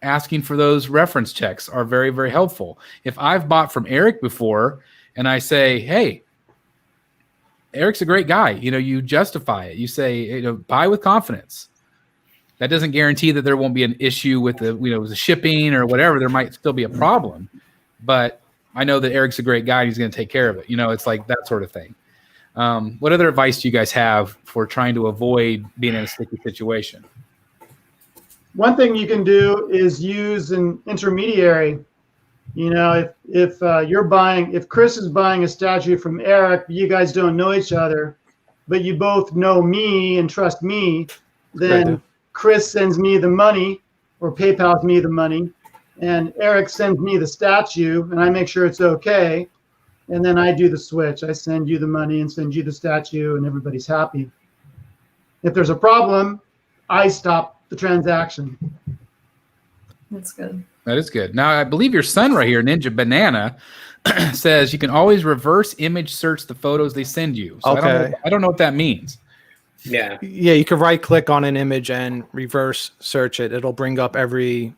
Asking for those reference checks are very, very helpful. If I've bought from Eric before and I say, hey, Eric's a great guy, you justify it. You say, buy with confidence. That doesn't guarantee that there won't be an issue with the shipping or whatever. There might still be a problem, but I know that Eric's a great guy. He's going to take care of it. It's like that sort of thing. What other advice do you guys have for trying to avoid being in a sticky situation? One thing you can do is use an intermediary. If Chris is buying a statue from Eric, you guys don't know each other, but you both know me and trust me, then Chris sends me the money or PayPal's me the money, and Eric sends me the statue, and I make sure it's okay. And then I do the switch. I send you the money and send you the statue, and everybody's happy. If there's a problem, I stop the transaction. That's good. That is good. Now, I believe your son right here, Ninja Banana, says you can always reverse image search the photos they send you. So okay. I don't know what that means. Yeah. Yeah, you can right click on an image and reverse search it. It'll bring up every,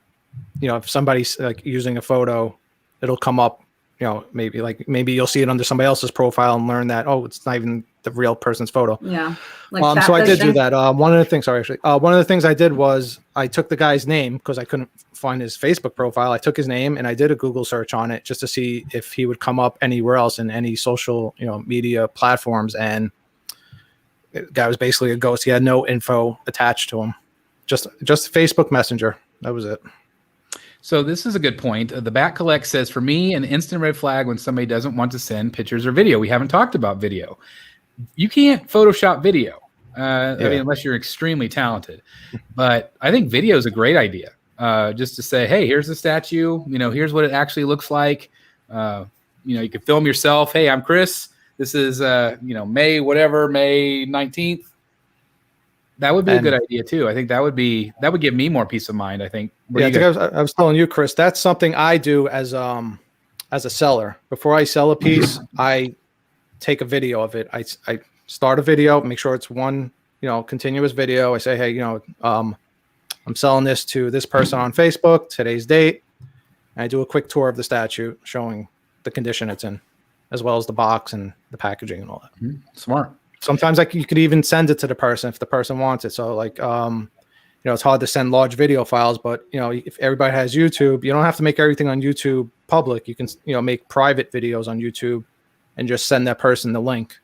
if somebody's like using a photo, it'll come up, maybe you'll see it under somebody else's profile and learn that, it's not even the real person's photo. Yeah. So I did do that. One of the things I did was I took the guy's name because I couldn't find his Facebook profile. I took his name and I did a Google search on it just to see if he would come up anywhere else in any social, media platforms. And the guy was basically a ghost. He had no info attached to him. just Facebook Messenger. That was it. So this is a good point. The Bat Collect says, for me, an instant red flag when somebody doesn't want to send pictures or video. We haven't talked about video. You can't Photoshop video, I mean, unless you're extremely talented. But I think video is a great idea. Just to say, hey, here's the statue. Here's what it actually looks like. You can film yourself. Hey, I'm Chris. This is May 19th. That would be a good idea too. I think that would give me more peace of mind. I think. I was telling you, Chris, that's something I do as a seller. Before I sell a piece, I take a video of it. I start a video, make sure it's one continuous video. I say, hey, I'm selling this to this person on Facebook. Today's date. And I do a quick tour of the statue, showing the condition it's in, as well as the box and the packaging and all that. Mm-hmm. Smart. Sometimes you could even send it to the person if the person wants it. So it's hard to send large video files, but if everybody has YouTube, you don't have to make everything on YouTube public. You can, make private videos on YouTube and just send that person the link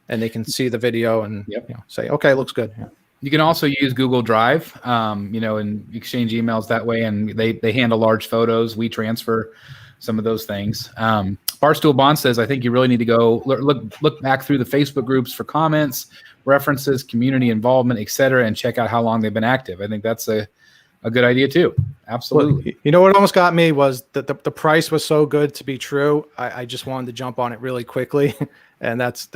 and they can see the video and say, okay, it looks good. Yeah. You can also use Google Drive, and exchange emails that way. And they handle large photos. We transfer some of those things. Barstool Bond says, I think you really need to go look back through the Facebook groups for comments, references, community involvement, etc., and check out how long they've been active. I think that's a good idea too. Absolutely. Well, what almost got me was that the price was so good to be true. I just wanted to jump on it really quickly, and that's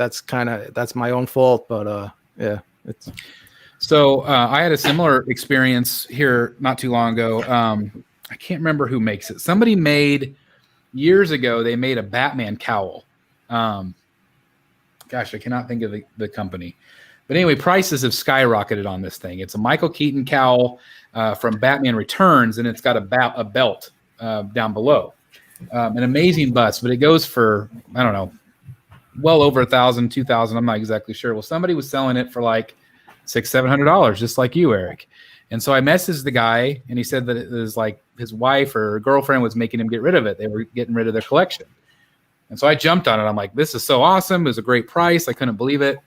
my own fault. But it's. So I had a similar experience here not too long ago. I can't remember who makes it. Somebody made. Years ago, they made a Batman cowl. Gosh, I cannot think of the company. But anyway, prices have skyrocketed on this thing. It's a Michael Keaton cowl from Batman Returns, and it's got a belt down below. An amazing bust, but it goes for, I don't know, well over $1,000, $2,000. I'm not exactly sure. Well, somebody was selling it for like $600-$700, just like you, Eric. And so I messaged the guy, and he said that it was like his wife or girlfriend was making him get rid of it. They were getting rid of their collection. And so I jumped on it. I'm like, this is so awesome. It was a great price. I couldn't believe it.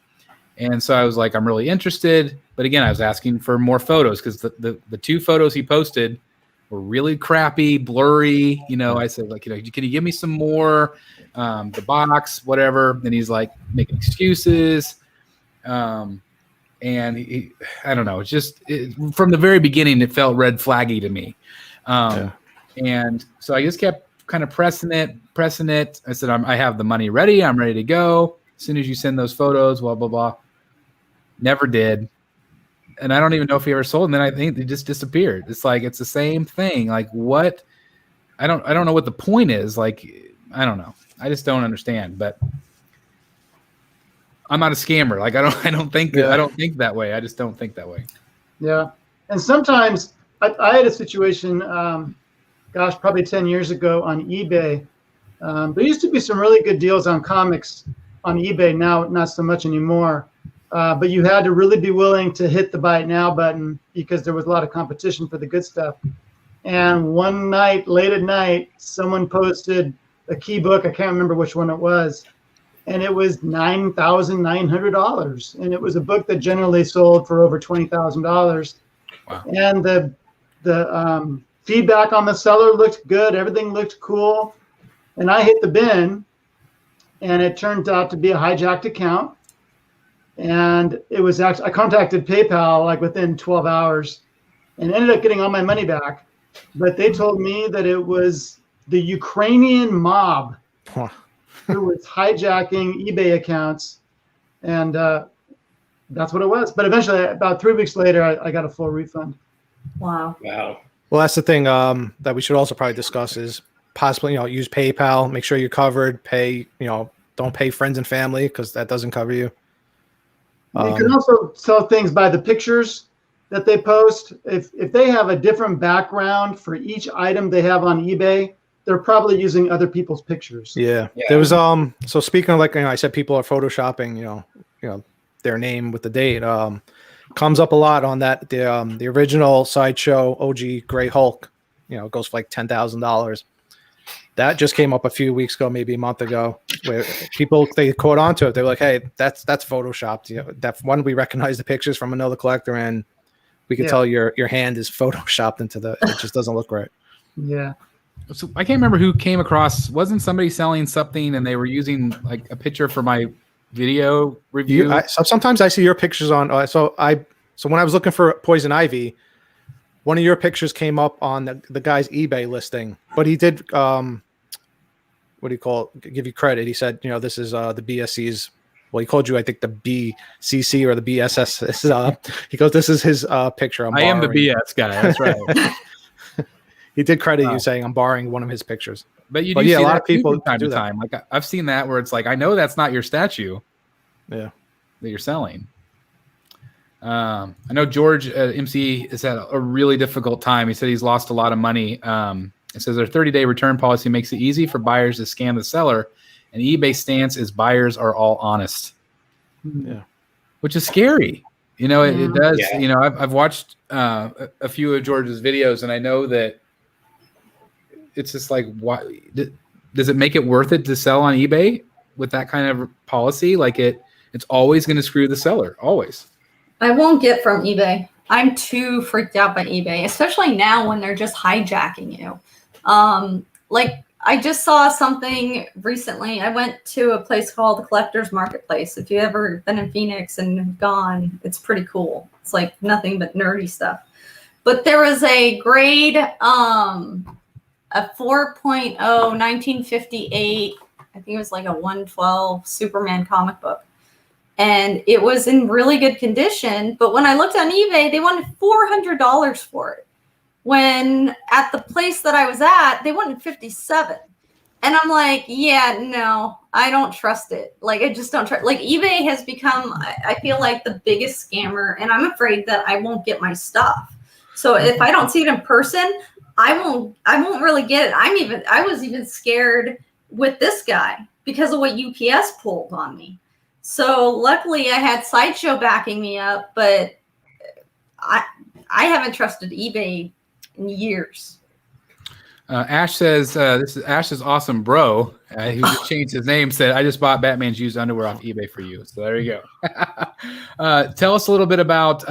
And so I was like, I'm really interested. But again, I was asking for more photos because the two photos he posted were really crappy, blurry. I said, like, can you give me some more? The box, whatever. And he's like making excuses. And I don't know. It's just from the very beginning, it felt red flaggy to me. And so I just kept kind of pressing it. I said, I have the money ready. I'm ready to go. As soon as you send those photos, blah, blah, blah. Never did. And I don't even know if he ever sold. And then I think they just disappeared. It's like, it's the same thing. Like what? I don't know what the point is. Like, I don't know. I just don't understand, but I'm not a scammer. Like I don't think that way. I just don't think that way. Yeah. And sometimes I had a situation, probably 10 years ago on eBay. There used to be some really good deals on comics on eBay. Now, not so much anymore. But you had to really be willing to hit the buy it now button because there was a lot of competition for the good stuff. And one night, late at night, someone posted a key book. I can't remember which one it was. And it was $9,900. And it was a book that generally sold for over $20,000. Wow. And the feedback on the seller looked good. Everything looked cool. And I hit the bin, and it turned out to be a hijacked account. And it was actually, I contacted PayPal like within 12 hours and ended up getting all my money back. But they told me that it was the Ukrainian mob who was hijacking eBay accounts. And that's what it was. But eventually, about 3 weeks later, I got a full refund. Wow. Wow. Well, that's the thing that we should also probably discuss is possibly, use PayPal, make sure you're covered, pay, don't pay friends and family because that doesn't cover you. You can also sell things by the pictures that they post. If they have a different background for each item they have on eBay, they're probably using other people's pictures. Yeah. There was so speaking of, like, I said people are photoshopping, their name with the date. Comes up a lot on that. The original Sideshow OG Gray Hulk, goes for like $10,000. That just came up a few weeks ago, maybe a month ago, where they caught on to it. They were like, "Hey, that's photoshopped." That one, we recognize the pictures from another collector, and we can tell your hand is photoshopped into it just doesn't look right. Yeah. So I can't remember who came across. Wasn't somebody selling something and they were using like a picture for my video review? So sometimes I see your pictures on. So when I was looking for Poison Ivy, one of your pictures came up on the guy's eBay listing, but he did what do you call it? Give you credit. He said, this is the BSC's. Well, he called you, I think, the BCC or the BSS. He goes, this is his picture. I am the BS guy. That's right. He did credit you saying I'm borrowing one of his pictures. But you do see a lot of people from time to time. Like I've seen that where it's like, I know that's not your statue. Yeah. That you're selling. I know George at MC has had a really difficult time. He said he's lost a lot of money. It says their 30-day return policy makes it easy for buyers to scam the seller. And eBay stance is buyers are all honest. Yeah. Which is scary. It does. Yeah. I've watched a few of George's videos, and I know that it's just like, why does it make it worth it to sell on eBay with that kind of policy? Like it's always going to screw the seller. Always. I won't get from eBay. I'm too freaked out by eBay, especially now when they're just hijacking you. Like I just saw something recently. I went to a place called the Collectors Marketplace. If you've ever been in Phoenix and have gone, it's pretty cool. It's like nothing but nerdy stuff. But there was a grade, a 4.0, 1958, I think it was like a 112 Superman comic book. And it was in really good condition. But when I looked on eBay, they wanted $400 for it. When at the place that I was at, they wanted $57. And I'm like, yeah, no, I don't trust it. Like, I just don't trust. Like, eBay has become, I feel like, the biggest scammer. And I'm afraid that I won't get my stuff. So if I don't see it in person, I won't really get it. I was even scared with this guy because of what UPS pulled on me. So luckily I had Sideshow backing me up, but I haven't trusted eBay in years. Ash says, this is Ash's awesome bro, who just changed his name, said, I just bought Batman's used underwear off eBay for you. So there you go. Tell us a little bit about,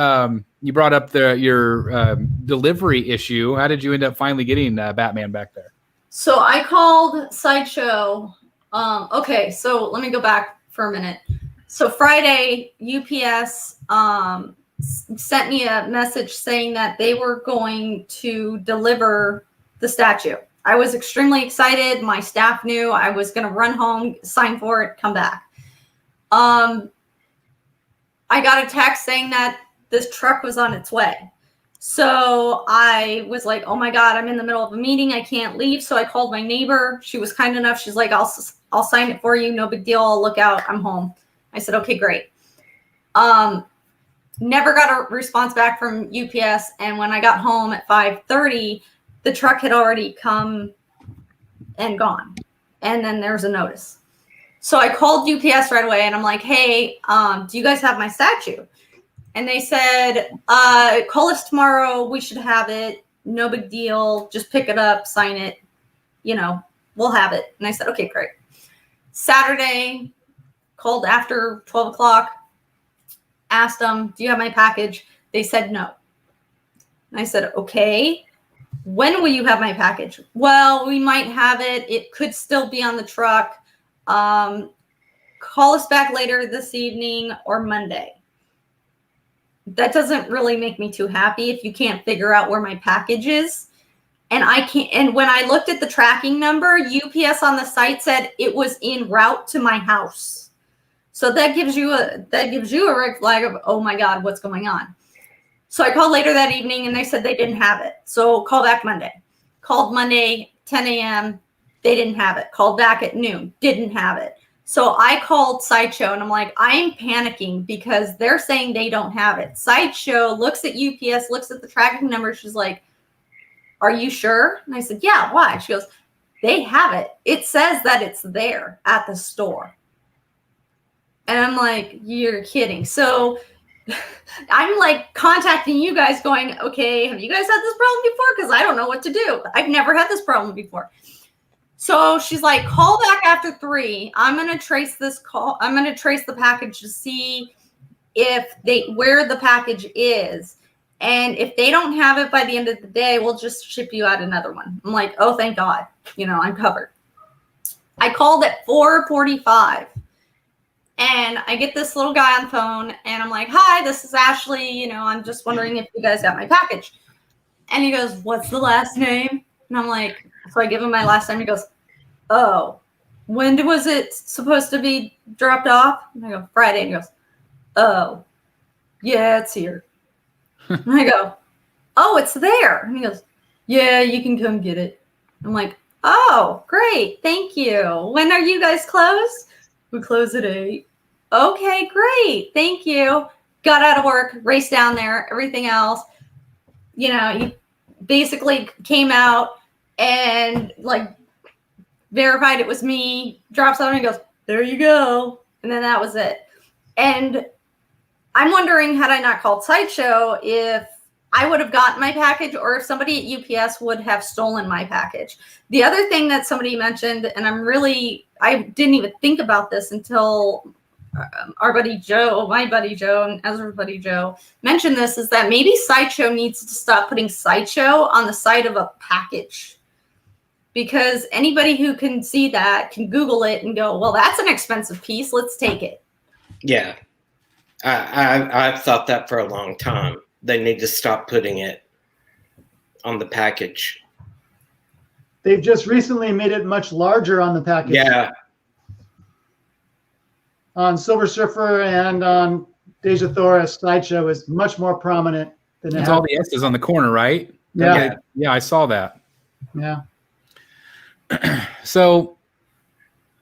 you brought up your delivery issue. How did you end up finally getting Batman back there? So I called Sideshow. Okay, so let me go back for a minute. So Friday, UPS sent me a message saying that they were going to deliver the statue. I was extremely excited. My staff knew I was going to run home, sign for it, come back. I got a text saying that this truck was on its way. So I was like, oh my God, I'm in the middle of a meeting. I can't leave. So I called my neighbor. She was kind enough. She's like, I'll sign it for you. No big deal. I'll look out. I'm home. I said, okay, great. Never got a response back from UPS. And when I got home at 5:30, the truck had already come and gone. And then there's a notice. So I called UPS right away and I'm like, hey, do you guys have my statue? And they said, call us tomorrow. We should have it. No big deal. Just pick it up, sign it. We'll have it. And I said, okay, great. Saturday, called after 12 o'clock, asked them, do you have my package? They said no. And I said, okay, when will you have my package? Well, we might have it. It could still be on the truck. Call us back later this evening or Monday. That doesn't really make me too happy if you can't figure out where my package is. And I can't. And when I looked at the tracking number, UPS on the site said it was en route to my house. So that gives you a red flag of, oh my God, what's going on? So I called later that evening and they said they didn't have it. So call back Monday. Called Monday, 10 a.m. They didn't have it. Called back at noon. Didn't have it. So I called Sideshow and I'm like, I'm panicking because they're saying they don't have it. Sideshow looks at UPS, looks at the tracking number. She's like, are you sure? And I said, yeah, why? She goes, they have it. It says that it's there at the store. And I'm like, you're kidding. So I'm like contacting you guys going, okay, have you guys had this problem before? Because I don't know what to do. I've never had this problem before. So she's like, call back after 3. I'm going to trace this call. I'm going to trace the package to see where the package is. And if they don't have it by the end of the day, we'll just ship you out another one. I'm like, oh, thank God. I'm covered. I called at 4:45 and I get this little guy on the phone and I'm like, hi, this is Ashley. I'm just wondering if you guys got my package. And he goes, what's the last name? And I'm like, so I give him my last name. He goes, oh, when was it supposed to be dropped off? And I go, Friday. And he goes, oh, yeah, it's here. And I go, oh, it's there. And he goes, yeah, you can come get it. I'm like, oh, great. Thank you. When are you guys closed? We close at 8. Okay, great. Thank you. Got out of work, raced down there, everything else. He basically came out and verified it was me, drops on and goes, there you go. And then that was it. And I'm wondering, had I not called Sideshow, if I would have gotten my package or if somebody at UPS would have stolen my package. The other thing that somebody mentioned, and I didn't even think about this until my buddy Joe and Ezra's buddy Joe mentioned this, is that maybe Sideshow needs to stop putting Sideshow on the side of a package. Because anybody who can see that can Google it and go, well, that's an expensive piece. Let's take it. Yeah. I've thought that for a long time. They need to stop putting it on the package. They've just recently made it much larger on the package. Yeah. On Silver Surfer and on Deja Thoris, Sideshow is much more prominent than it's all the S's on the corner, right? Yeah. Yeah, I saw that. Yeah. So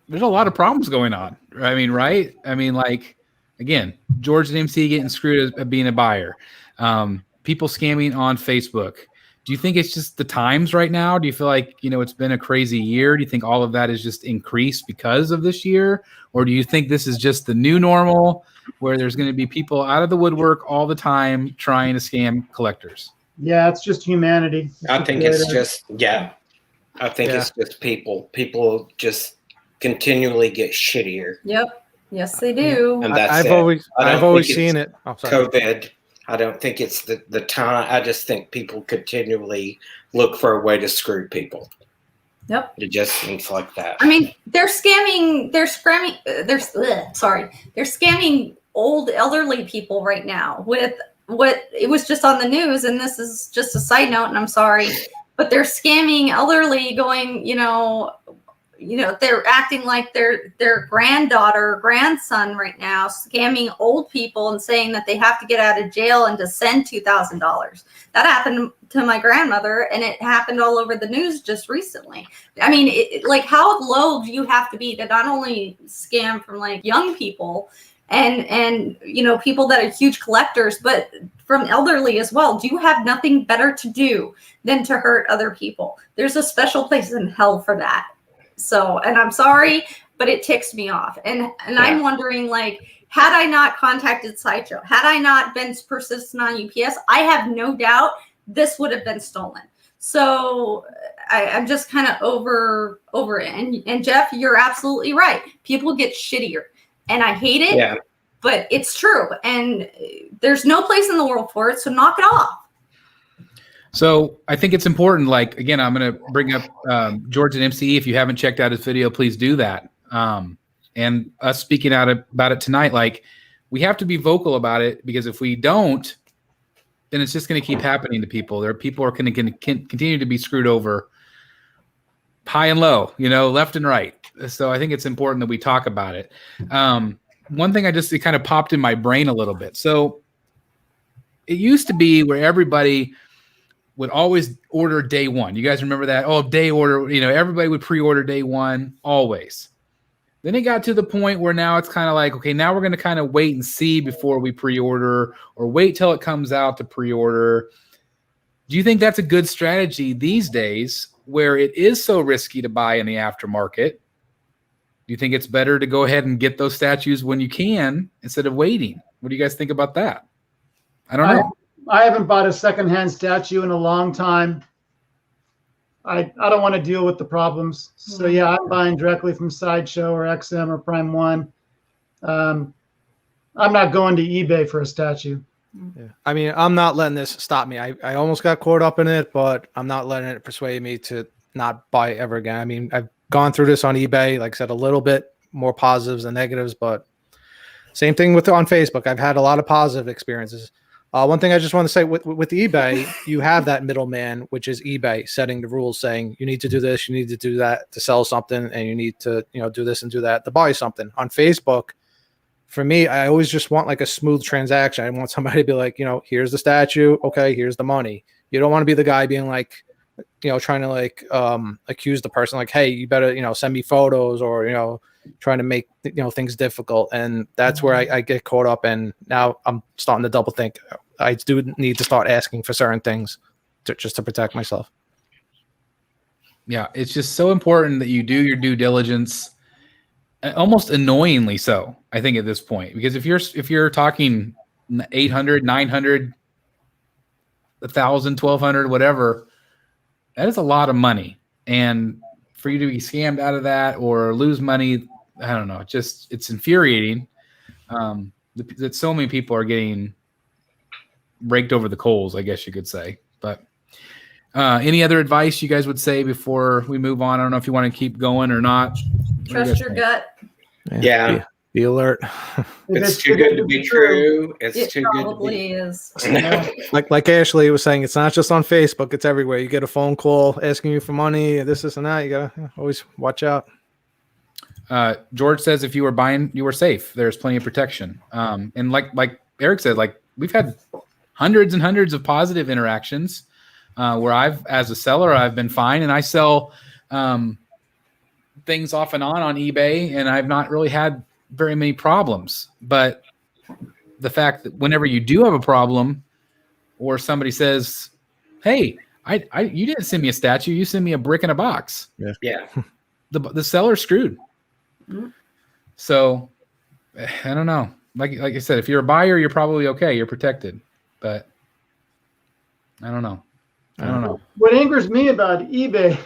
there's a lot of problems going on. Right? Again, George and MC getting screwed at being a buyer. People scamming on Facebook. Do you think it's just the times right now? Do you feel like, it's been a crazy year? Do you think all of that is just increased because of this year? Or do you think this is just the new normal where there's going to be people out of the woodwork all the time trying to scam collectors? Yeah, it's just humanity. I think it's just people. People just continually get shittier. Yep. Yes, they do. And that's I've always seen it. Oh, sorry. COVID. I don't think it's the time. I just think people continually look for a way to screw people. Yep. It just seems like that. They're scamming. They're scamming old elderly people right now with what it was just on the news. And this is just a side note, and I'm sorry, but they're scamming elderly going, they're acting like their granddaughter or grandson right now, scamming old people and saying that they have to get out of jail and to send $2,000. That happened to my grandmother, and it happened all over the news just recently. How low do you have to be to not only scam from young people and people that are huge collectors, but from elderly as well? Do you have nothing better to do than to hurt other people? There's a special place in hell for that. So, and I'm sorry, but it ticks me off. And I'm wondering, had I not contacted Sideshow, had I not been persistent on UPS, I have no doubt this would have been stolen. So I'm just kind of over it. And Jeff, you're absolutely right. People get shittier, and I hate it, but it's true. And there's no place in the world for it. So knock it off. So I think it's important, again, I'm going to bring up George and MC. If you haven't checked out his video, please do that. And us speaking out about it tonight, we have to be vocal about it, because if we don't, then it's just going to keep happening to people. People are going to continue to be screwed over high and low, left and right. So I think it's important that we talk about it. One thing it kind of popped in my brain a little bit. So it used to be where everybody would always order day one. You guys remember that? Oh, day order, everybody would pre-order day one, always. Then it got to the point where now it's kind of okay, now we're going to kind of wait and see before we pre-order, or wait till it comes out to pre-order. Do you think that's a good strategy these days where it is so risky to buy in the aftermarket? Do you think it's better to go ahead and get those statues when you can instead of waiting? What do you guys think about that? I don't know. I haven't bought a secondhand statue in a long time. I don't want to deal with the problems. So I'm buying directly from Sideshow or XM or Prime One. I'm not going to eBay for a statue. Yeah. I mean, I'm not letting this stop me. I almost got caught up in it, but I'm not letting it persuade me to not buy ever again. I mean, I've gone through this on eBay, like I said, a little bit more positives than negatives, but same thing with on Facebook. I've had a lot of positive experiences. One thing I just want to say with eBay, you have that middleman, which is eBay setting the rules, saying you need to do this, you need to do that to sell something, and you need to, do this and do that to buy something. On Facebook, for me, I always just want like a smooth transaction. I want somebody to be like, here's the statue, okay, here's the money. You don't want to be the guy being like, trying to like accuse the person, like, hey, you better, send me photos, or trying to make things difficult. And that's where I get caught up. And now I'm starting to double think. I do need to start asking for certain things just to protect myself. Yeah, it's just so important that you do your due diligence, almost annoyingly so, I think, at this point. Because if you're talking 800, 900, 1,000, 1,200, whatever, that is a lot of money. And for you to be scammed out of that or lose money, I don't know, it's infuriating that so many people are getting raked over the coals, I guess you could say. But any other advice you guys would say before we move on? I don't know if you want to keep going or not. Trust your gut. Yeah. Be alert. It's too good to be true. It's too good to be. Probably is. like Ashley was saying, it's not just on Facebook, it's everywhere. You get a phone call asking you for money, this and that. You gotta always watch out. George says if you were buying, you were safe. There's plenty of protection. And like Eric said, like we've had hundreds and hundreds of positive interactions where as a seller, I've been fine, and I sell things off and on eBay, and I've not really had very many problems. But the fact that whenever you do have a problem, or somebody says, "Hey, you didn't send me a statue, you sent me a brick in a box," Yeah, the seller's screwed. Mm-hmm. So I don't know. Like I said, if you're a buyer, you're probably okay. You're protected. But I don't know. What angers me about eBay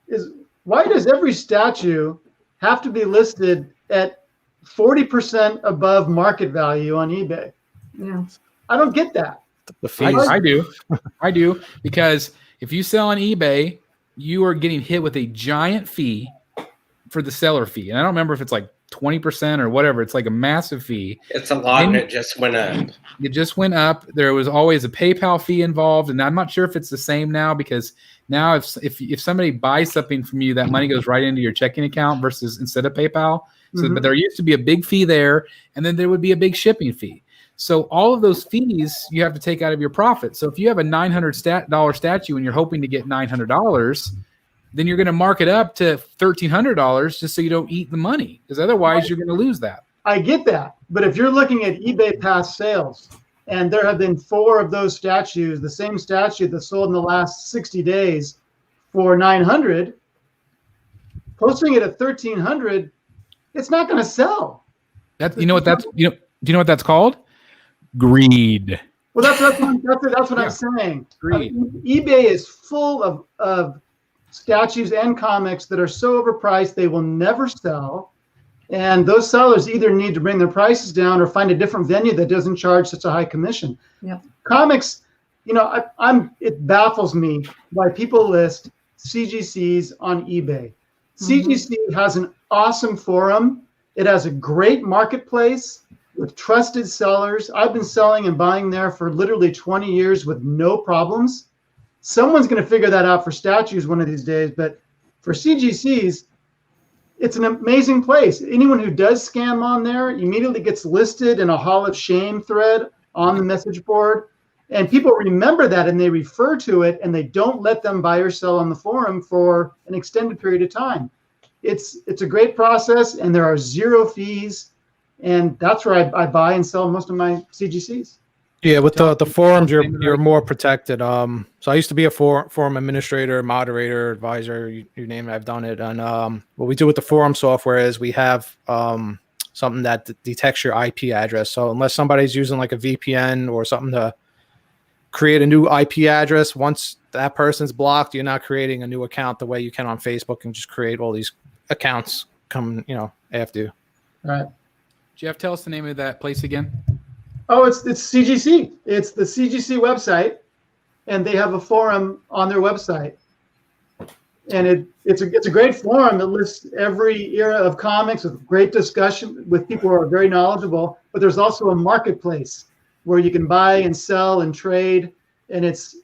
is, why does every statue have to be listed at 40% above market value on eBay? Yeah, I don't get that. The fees. I do, because if you sell on eBay, you are getting hit with a giant fee for the seller fee, and I don't remember if it's like 20% or whatever. It's like a massive fee. It's a lot, and it just went up. It just went up. There was always a PayPal fee involved, and I'm not sure if it's the same now, because now if somebody buys something from you, that money goes right into your checking account versus instead of PayPal. So, but there used to be a big fee there, and then there would be a big shipping fee. So all of those fees you have to take out of your profit. So if you have a $900 statue and you're hoping to get $900, then you're going to mark it up to $1,300 just so you don't eat the money, because otherwise you're going to lose that. I get that. But if you're looking at eBay past sales, and there have been 4 of those statues, the same statue that sold in the last 60 days for $900, posting it at $1,300, it's not going to sell. Do you know what that's called? Greed. Well, that's what I'm saying. Greed. eBay is full of statues and comics that are so overpriced they will never sell, and those sellers either need to bring their prices down or find a different venue that doesn't charge such a high commission. Yeah. Comics, it baffles me why people list CGCs on eBay. CGC has an awesome forum. It has a great marketplace with trusted sellers. I've been selling and buying there for literally 20 years with no problems. Someone's going to figure that out for statues one of these days, but for CGCs, it's an amazing place. Anyone who does scam on there immediately gets listed in a Hall of Shame thread on the message board, and people remember that and they refer to it, and they don't let them buy or sell on the forum for an extended period of time. It's a great process, and there are 0 fees, and that's where I buy and sell most of my CGCs. Yeah, with the forums, you're more protected. So I used to be a forum administrator, moderator, advisor, you name it, I've done it. And what we do with the forum software is we have something that detects your IP address. So unless somebody's using like a VPN or something to create a new IP address, once that person's blocked, you're not creating a new account the way you can on Facebook and just create all these accounts after you. All right. Jeff, tell us the name of that place again. Oh, it's CGC. It's the CGC website, and they have a forum on their website. And it's a great forum that lists every era of comics with great discussion with people who are very knowledgeable. But there's also a marketplace where you can buy and sell and trade, and it's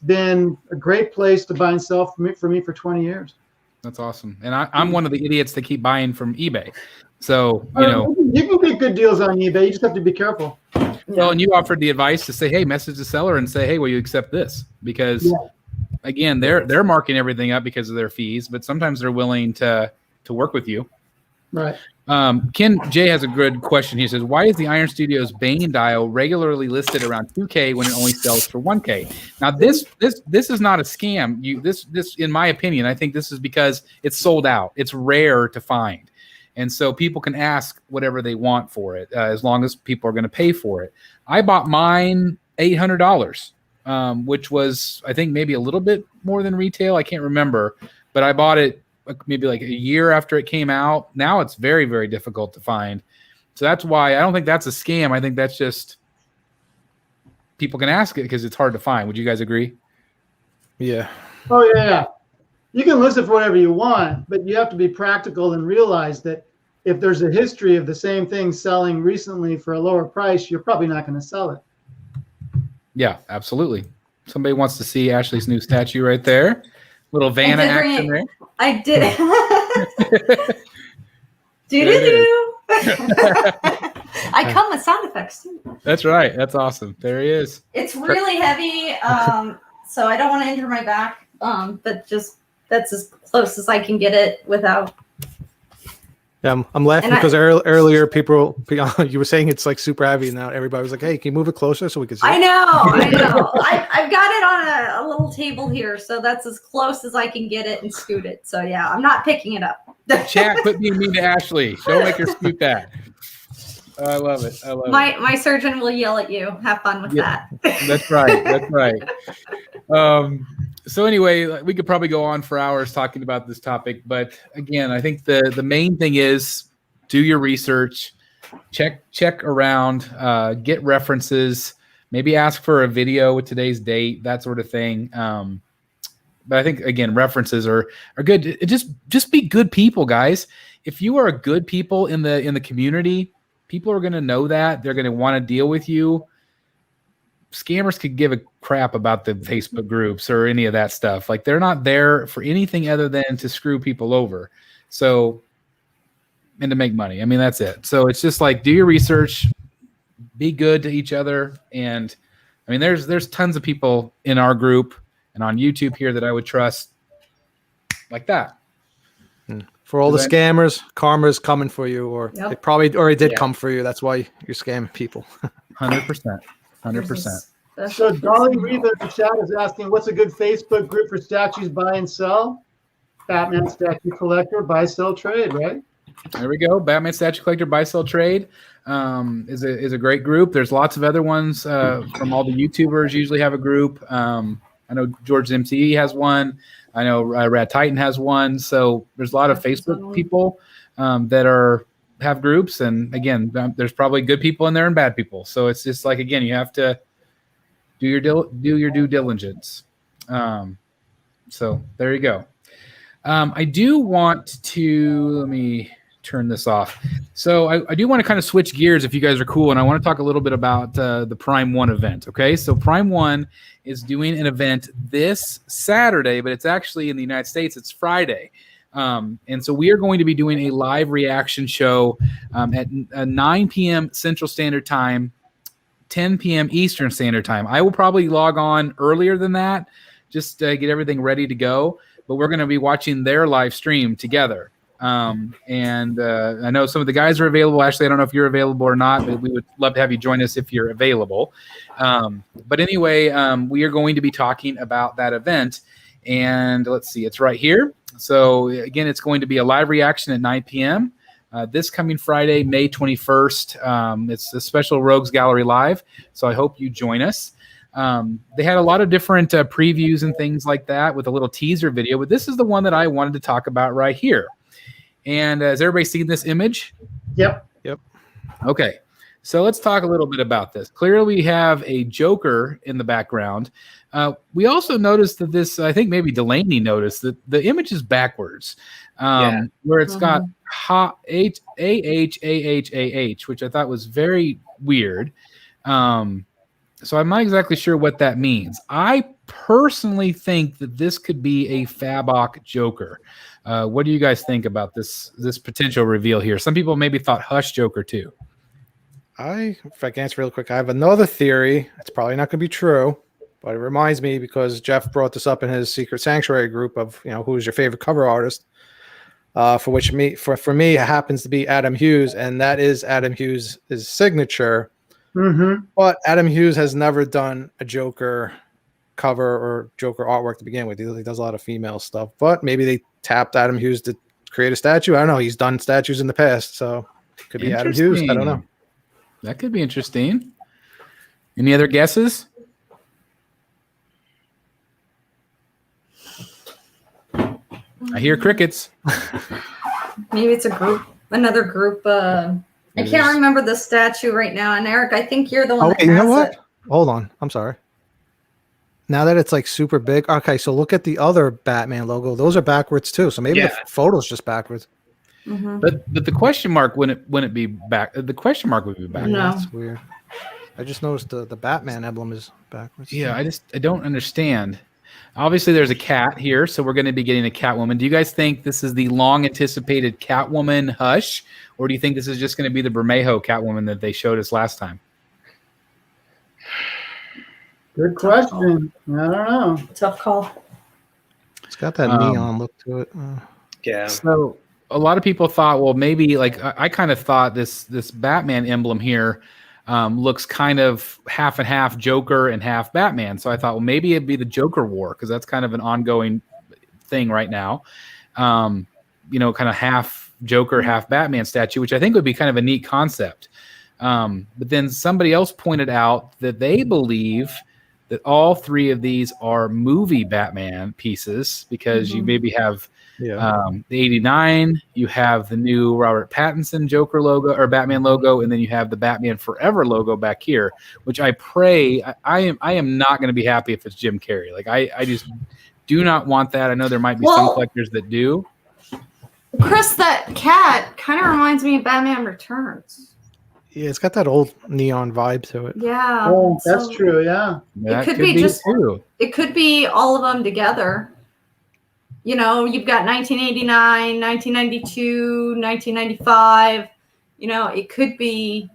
been a great place to buy and sell for me for 20 years. That's awesome. And I'm one of the idiots that keep buying from eBay. So, you can get good deals on eBay. You just have to be careful. Well, and you offered the advice to say, hey, message the seller and say, hey, will you accept this? Because again, they're marking everything up because of their fees, but sometimes they're willing to work with you. Right. Ken J has a good question. He says, why is the Iron Studios Bane dial regularly listed around 2K when it only sells for 1K? Now, this is not a scam. This, in my opinion, I think this is because it's sold out. It's rare to find. And so people can ask whatever they want for it, as long as people are going to pay for it. I bought mine $800, which was, I think, maybe a little bit more than retail. I can't remember, but I bought it maybe like a year after it came out. Now it's very, very difficult to find. So that's why I don't think that's a scam. I think that's just people can ask it because it's hard to find. Would you guys agree? Yeah. Oh, yeah. You can list it for whatever you want, but you have to be practical and realize that if there's a history of the same thing selling recently for a lower price, you're probably not going to sell it. Yeah, absolutely. Somebody wants to see Ashley's new statue right there. Little Vanna action there. I did. Do. I come with sound effects too. That's right. That's awesome. There he is. It's really heavy, so I don't want to injure my back. But just that's as close as I can get it without. Yeah, I'm laughing because earlier people you were saying it's like super heavy. Now everybody was like, "Hey, can you move it closer so we can see?" I know. I've got it on a little table here, so that's as close as I can get it and scoot it. So yeah, I'm not picking it up. Chat, put me to Ashley. Don't make her scoot that. I love it. My surgeon will yell at you. Have fun with that. That's right. That's right. So anyway, we could probably go on for hours talking about this topic, but again, I think the main thing is do your research, check around, get references, maybe ask for a video with today's date, that sort of thing. But I think again, references are good. Just be good people, guys. If you are a good people in the community, people are going to know that. They're going to want to deal with you. Scammers could give a crap about the Facebook groups or any of that stuff. Like they're not there for anything other than to screw people over. So, and to make money. I mean, that's it. So it's just like, do your research, be good to each other. And I mean, there's tons of people in our group and on YouTube here that I would trust like that. For all the scammers, karma's coming for you, or it probably already did come for you. That's why you're scamming people. 100%. 100%. So Dolly Reva in the chat is asking, what's a good Facebook group for statues buy and sell? Batman Statue Collector, buy, sell, trade, right? There we go. Batman Statue Collector, buy, sell, trade is a great group. There's lots of other ones from all the YouTubers usually have a group. I know George MCE has one. I know Rad Titan has one. So there's a lot of Facebook people that have groups. And again, there's probably good people in there and bad people. So it's just like, again, you have to do your due diligence. So there you go. I do want to, let me turn this off. So I do want to kind of switch gears if you guys are cool. And I want to talk a little bit about the Prime 1 event. Okay. So Prime 1 is doing an event this Saturday, but it's actually in the United States. It's Friday. And so we are going to be doing a live reaction show at 9 p.m. Central Standard Time, 10 p.m. Eastern Standard Time. I will probably log on earlier than that, just to get everything ready to go. But we're going to be watching their live stream together. And I know some of the guys are available. Ashley, I don't know if you're available or not, but we would love to have you join us if you're available. But anyway, we are going to be talking about that event. And let's see, it's right here. So again, it's going to be a live reaction at 9 p.m. This coming Friday, May 21st. It's a special Rogues Gallery Live. So I hope you join us. They had a lot of different previews and things like that with a little teaser video, but this is the one that I wanted to talk about right here. And has everybody seen this image? Yep. Okay. So let's talk a little bit about this. Clearly, we have a Joker in the background. We also noticed that this, I think maybe Delaney noticed that the image is backwards, where it's got AH, which I thought was very weird. So I'm not exactly sure what that means. I personally think that this could be a Fabok Joker. What do you guys think about this potential reveal here? Some people maybe thought Hush Joker too. If I can answer real quick, I have another theory. It's probably not going to be true, but it reminds me because Jeff brought this up in his Secret Sanctuary group of, who's your favorite cover artist. For me, it happens to be Adam Hughes, and that is Adam Hughes' signature. Mm-hmm. But Adam Hughes has never done a Joker cover or Joker artwork to begin with. He does a lot of female stuff, but maybe they tapped Adam Hughes to create a statue. I don't know. He's done statues in the past, so it could be Adam Hughes. I don't know. That could be interesting. Any other guesses? I hear crickets. Maybe it's another group. I can't remember the statue right now. And Eric, I think you're the one that has you know what? it. Hold on. I'm sorry. Now that it's like super big. Okay, so look at the other Batman logo. Those are backwards too. So maybe the photo's just backwards. Mm-hmm. But the question mark wouldn't be back. The question mark would be backwards. No. That's weird. I just noticed the Batman emblem is backwards. Yeah, I don't understand. Obviously, there's a cat here, so we're going to be getting a Catwoman. Do you guys think this is the long-anticipated Catwoman Hush, or do you think this is just going to be the Bermejo Catwoman that they showed us last time? Good question. I don't know. Tough call. It's got that neon look to it. Yeah. So a lot of people thought, well, maybe like I kind of thought this Batman emblem here looks kind of half and half Joker and half Batman. So I thought, well, maybe it'd be the Joker War because that's kind of an ongoing thing right now. Kind of half Joker, half Batman statue, which I think would be kind of a neat concept. But then somebody else pointed out that they believe that all three of these are movie Batman pieces because you maybe have the 89, you have the new Robert Pattinson Joker logo or Batman logo, and then you have the Batman Forever logo back here, which I pray I am not going to be happy if it's Jim Carrey. Like I just do not want that. I know there might be some collectors that do. Chris, that cat kind of reminds me of Batman Returns. Yeah, it's got that old neon vibe to it. Yeah. Oh, that's true. Yeah. It could be just true. It could be all of them together. You've got 1989, 1992, 1995. It could be.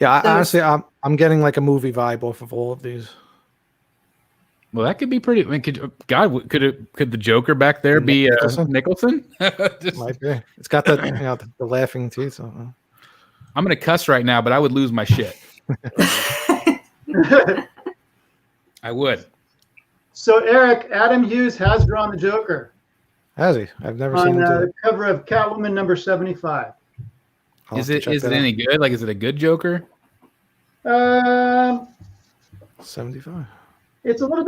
Yeah, honestly, I'm getting like a movie vibe off of all of these. Well, that could be pretty. I mean, could the Joker back there be Nicholson? Might be. It's got that the laughing teeth. I'm going to cuss right now, but I would lose my shit. I would. So, Eric, Adam Hughes has drawn the Joker. Has he? I've never seen him do the cover of Catwoman number 75. Is it any good? Like, is it a good Joker? 75. It's a little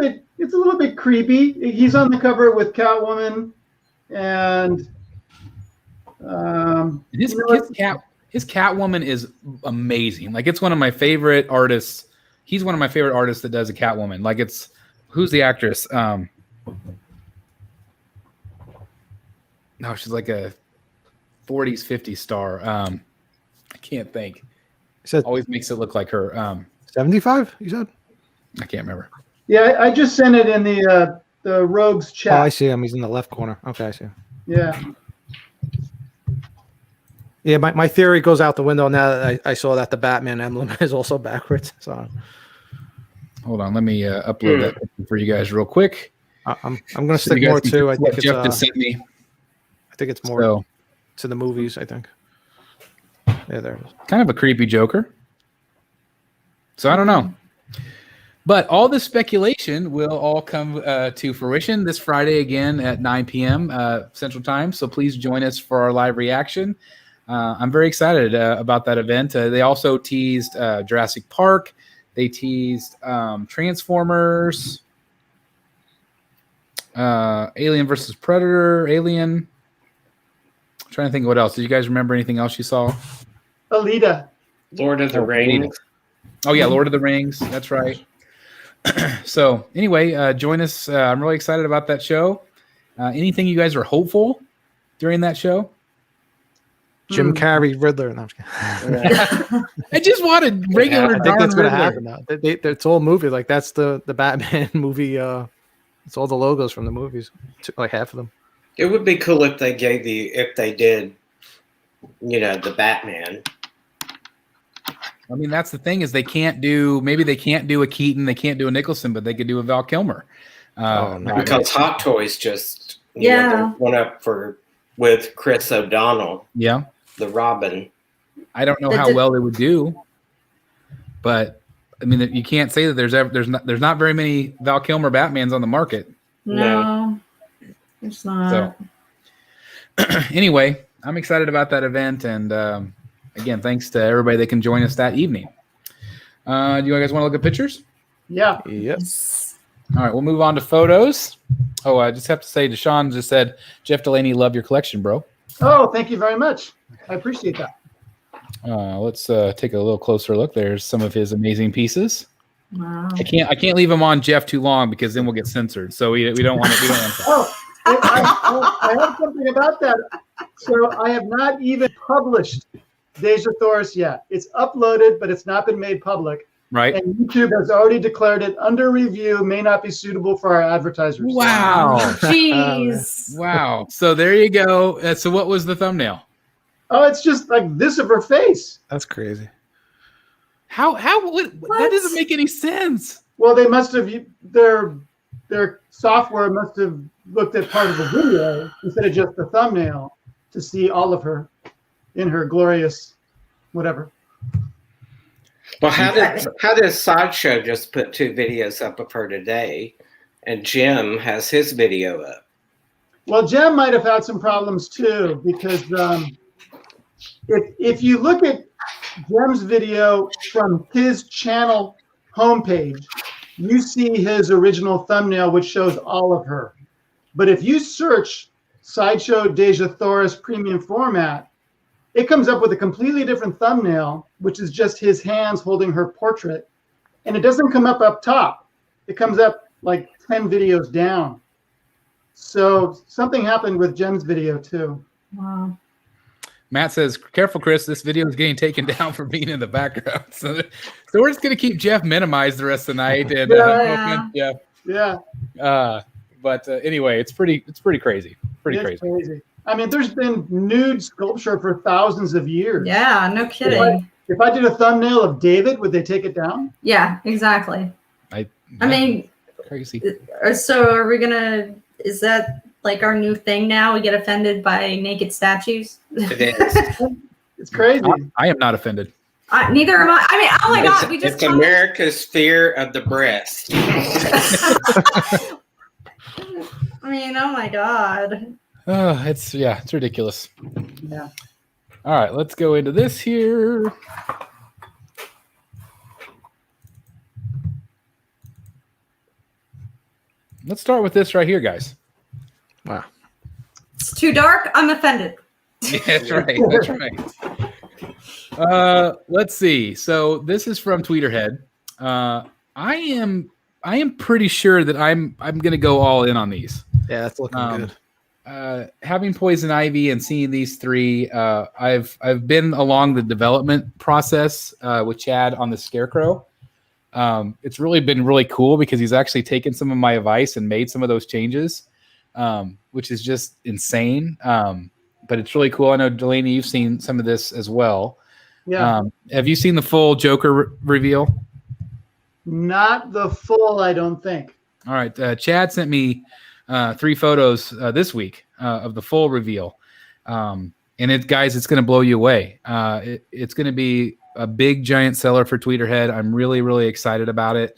bit creepy. He's on the cover with Catwoman, and his Catwoman is amazing. Like, it's one of my favorite artists. He's one of my favorite artists that does a Catwoman. Like, who's the actress? No, she's like a 40s, 50s star. I can't think. Always makes it look like her. 75, you said? I can't remember. Yeah, I just sent it in the Rogues chat. Oh, I see him. He's in the left corner. Okay, I see him. Yeah. Yeah, my theory goes out the window now that I saw that the Batman emblem is also backwards. So, hold on, let me upload that for you guys real quick. I'm going to stick more to. I think it's Jeff just sent me. I think it's more to the movies. I think. Yeah, there it is. Kind of a creepy Joker. So I don't know. But all this speculation will all come to fruition this Friday again at 9 p.m. Central Time. So please join us for our live reaction. I'm very excited about that event. They also teased Jurassic Park. They teased Transformers, Alien versus Predator, Alien. I'm trying to think of what else. Did you guys remember anything else you saw? Alita. Lord of the Rings. Oh yeah, Lord of the Rings. That's right. So anyway, join us. I'm really excited about that show. Anything you guys are hopeful during that show? Jim Carrey Riddler. No, I'm just kidding. I just wanted regular. I think that's gonna happen now. It's all movie. Like that's the Batman movie. It's all the logos from the movies. Like half of them. It would be cool if they did, the Batman. I mean, that's the thing is they can't do a Keaton, they can't do a Nicholson, but they could do a Val Kilmer. Because Hot Toys just went up with Chris O'Donnell. Yeah, the Robin. I don't know how well they would do, but I mean, you can't say that there's not very many Val Kilmer Batmans on the market. No, it's not. So, anyway, I'm excited about that event, and again, thanks to everybody that can join us that evening. Do you guys want to look at pictures? Yeah. Yes. All right, we'll move on to photos. Oh, I just have to say, Deshaun just said, Jeff Delaney, love your collection, bro. Oh, thank you very much. I appreciate that. Let's take a little closer look. There's some of his amazing pieces. Wow. I can't leave them on Jeff too long because then we'll get censored. So we don't want to. Oh, I have something about that. So I have not even published Deja Thoris yet. It's uploaded, but it's not been made public. Right. And YouTube has already declared it under review, may not be suitable for our advertisers. Wow. Jeez. Wow. So there you go. So what was the thumbnail? Oh, it's just like this of her face. That's crazy. How that doesn't make any sense. Well, they must have their software must have looked at part of the video instead of just the thumbnail to see all of her in her glorious whatever. Well, how did Sideshow just put 2 videos up of her today, and Jim has his video up? Well, Jim might have had some problems too, because if you look at Jim's video from his channel homepage, you see his original thumbnail, which shows all of her. But if you search Sideshow Deja Thoris premium format, it comes up with a completely different thumbnail, which is just his hands holding her portrait. And it doesn't come up top. It comes up like 10 videos down. So something happened with Jem's video too. Wow. Matt says, careful, Chris, this video is getting taken down for being in the background. So we're just going to keep Jeff minimized the rest of the night. And But anyway, it's pretty crazy. Pretty crazy. I mean, there's been nude sculpture for thousands of years. Yeah, no kidding. If I did a thumbnail of David, would they take it down? Yeah, exactly. I mean, crazy. So are we gonna? Is that like our new thing now? We get offended by naked statues. It is. It's crazy. I am not offended. Neither am I. I mean, oh my God, we just. It's America's fear of the breast. I mean, oh my God. It's ridiculous. Yeah. All right, let's go into this here. Let's start with this right here, guys. Wow. It's too dark. I'm offended. Yeah, that's right. That's right. Let's see. So this is from Tweeterhead. I am pretty sure that I'm going to go all in on these. Yeah, that's looking good. Having Poison Ivy and seeing these 3, I've been along the development process with Chad on the Scarecrow. It's really been really cool because he's actually taken some of my advice and made some of those changes, which is just insane. But it's really cool. I know, Delaney, you've seen some of this as well. Yeah. Have you seen the full Joker reveal? Not the full, I don't think. All right. Chad sent me 3 photos this week of the full reveal. And it's going to blow you away. It's going to be a big, giant seller for Tweeterhead. I'm really, really excited about it.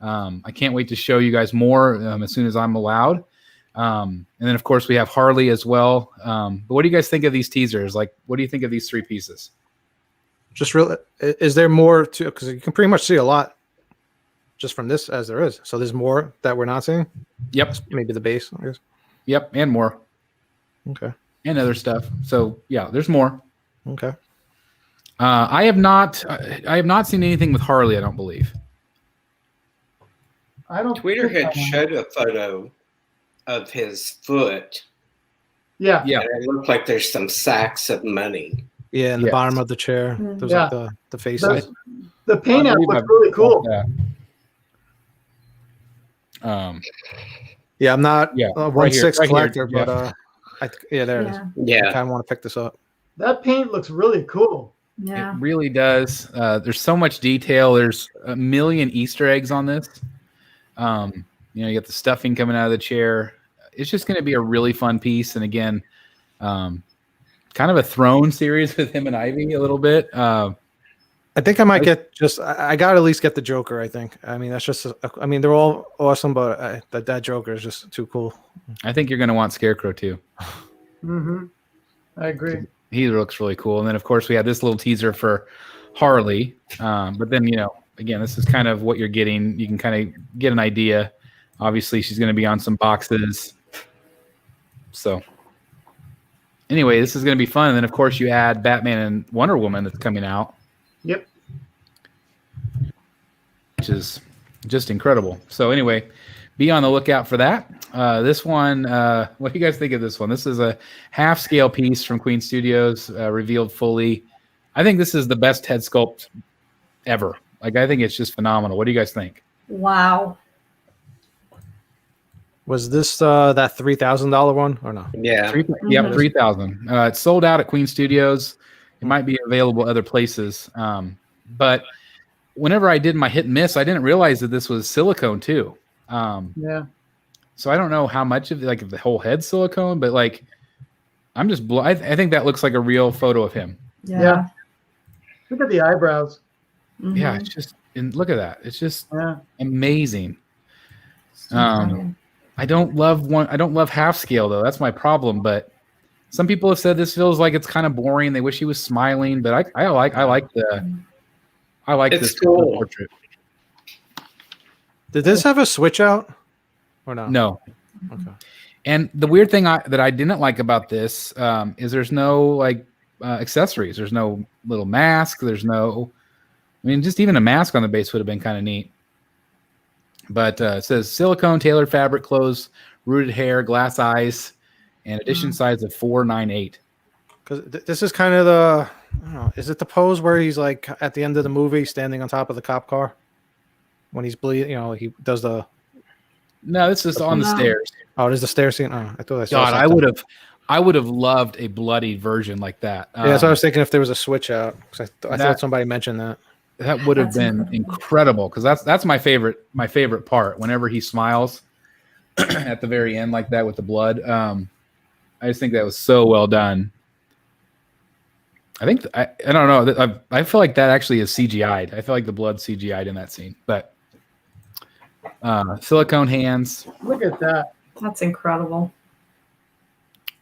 I can't wait to show you guys more as soon as I'm allowed. And then, of course, we have Harley as well. But what do you guys think of these teasers? Like, what do you think of these 3 pieces? Just really, is there more to, because you can pretty much see a lot just from this as there is. So there's more that we're not seeing? Yep. Maybe the base, I guess. Yep, and more. Okay. And other stuff. So, yeah, there's more. Okay. I have not seen anything with Harley. I don't believe. I don't. Twitter had showed a photo of his foot. Yeah. Yeah. And it looked like there's some sacks of money. Yeah, in the bottom of the chair. There's Yeah. like the faces. The paint app looks really cool. Yeah, I'm not a 1/6 collector, here. but there it is. Yeah. I kind of want to pick this up. That paint looks really cool. Yeah. It really does. There's so much detail. There's a million Easter eggs on this. You get the stuffing coming out of the chair. It's just going to be a really fun piece. And again, kind of a throne series with him and Ivy a little bit. I think I might I got to at least get the Joker, I think. I mean, that's just, they're all awesome, but that Joker is just too cool. I think you're going to want Scarecrow too. Mm-hmm. I agree. He looks really cool. And then, of course, we had this little teaser for Harley. But then, again, this is kind of what you're getting. You can kind of get an idea. Obviously, she's going to be on some boxes. So, anyway, this is going to be fun. And then, of course, you add Batman and Wonder Woman that's coming out. Yep. Which is just incredible. So, anyway, be on the lookout for that. This one, what do you guys think of this one? This is a half-scale piece from Queen Studios, revealed fully. I think this is the best head sculpt ever. Like, I think it's just phenomenal. What do you guys think? Wow. Was this that $3,000 one or no? Yeah. Yep, $3,000. It's sold out at Queen Studios. It might be available other places. But whenever I did my hit and miss, I didn't realize that this was silicone too. Yeah. So I don't know how much of if the whole head's silicone, but like, I'm just I think that looks like a real photo of him. Yeah. Look at the eyebrows. Mm-hmm. Yeah, it's just, and look at that. It's just amazing. I don't love half scale though. That's my problem. But some people have said this feels like it's kind of boring. They wish he was smiling, but I like this cool portrait. Did this have a switch out or no? No. Okay. And the weird thing that I didn't like about this is there's no accessories. There's no little mask. There's no, just even a mask on the base would have been kind of neat. But it says silicone tailored fabric clothes, rooted hair, glass eyes, and edition size of 498. Because this is kind of I don't know, is it the pose where he's like at the end of the movie standing on top of the cop car when he's bleeding? He does the. No, this is on the stairs. Oh, it is the stair scene. Oh, I thought I saw. God, I would have loved a bloodied version like that. Yeah, that's what I was thinking. If there was a switch out, because I thought somebody mentioned that. That would have been incredible because that's my favorite part. Whenever he smiles at the very end like that with the blood, I just think that was so well done. I think I don't know. I feel like that actually is CGI'd. I feel like the blood CGI'd in that scene. But silicone hands. Look at that. That's incredible.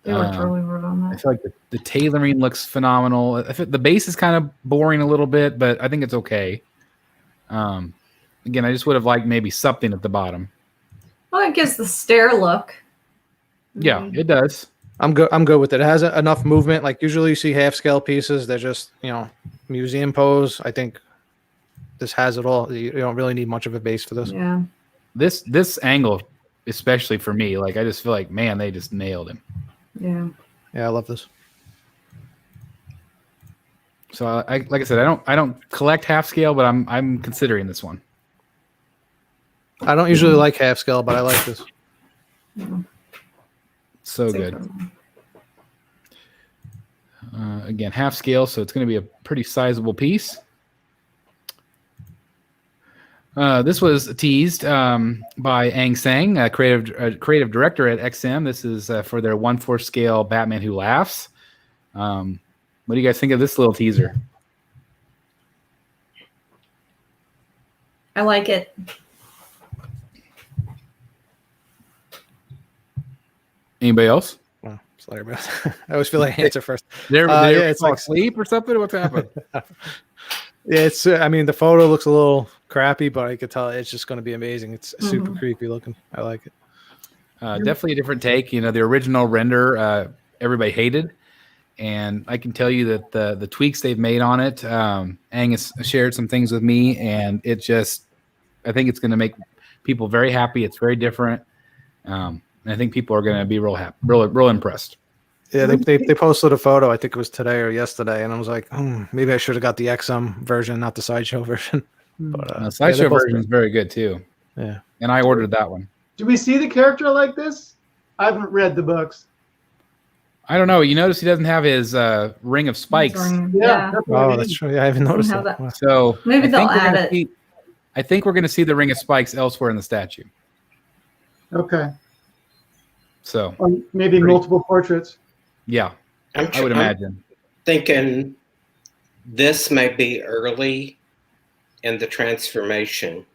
They worked really hard on that. I feel like the tailoring looks phenomenal. I feel the base is kind of boring a little bit, but I think it's okay. Again, I just would have liked maybe something at the bottom. Well, it gives the stair look. Yeah, it does. I'm good with it. It has enough movement. Like usually you see half scale pieces, they're just museum pose. I think this has it all. You don't really need much of a base for this. Yeah. This angle, especially for me, like I just feel like, man, they just nailed him. Yeah. Yeah, I love this. So like I said, I don't collect half scale, but I'm considering this one. I don't usually like half scale, but I like this. So good. Again, half scale, so it's going to be a pretty sizable piece. This was teased by Ang Sang, creative director at XM. This is for their 1/4 scale Batman Who Laughs. What do you guys think of this little teaser? I like it. Anybody else? Well, sorry about that. I always feel like I answer first. It's like sleep or something. What's happening? Yeah, it's. The photo looks a little crappy, but I could tell it's just going to be amazing. It's super creepy looking. I like it. Definitely a different take. The original render, everybody hated, and I can tell you that the tweaks they've made on it, Angus shared some things with me, and it just, I think it's going to make people very happy. It's very different. And I think people are going to be real happy, real impressed. Yeah, they posted a photo, I think it was today or yesterday, and I was like, maybe I should have got the XM version, not the Sideshow version. But the Sideshow version is very good too. Yeah. And I ordered that one. Do we see the character like this? I haven't read the books. I don't know. You notice he doesn't have his ring of spikes. Yeah. Oh, that's true. Yeah, I haven't noticed that. Wow. So maybe they'll add it. I think we're going to see the ring of spikes elsewhere in the statue. Okay. So or maybe multiple portraits. Yeah, I would imagine. Thinking this may be early in the transformation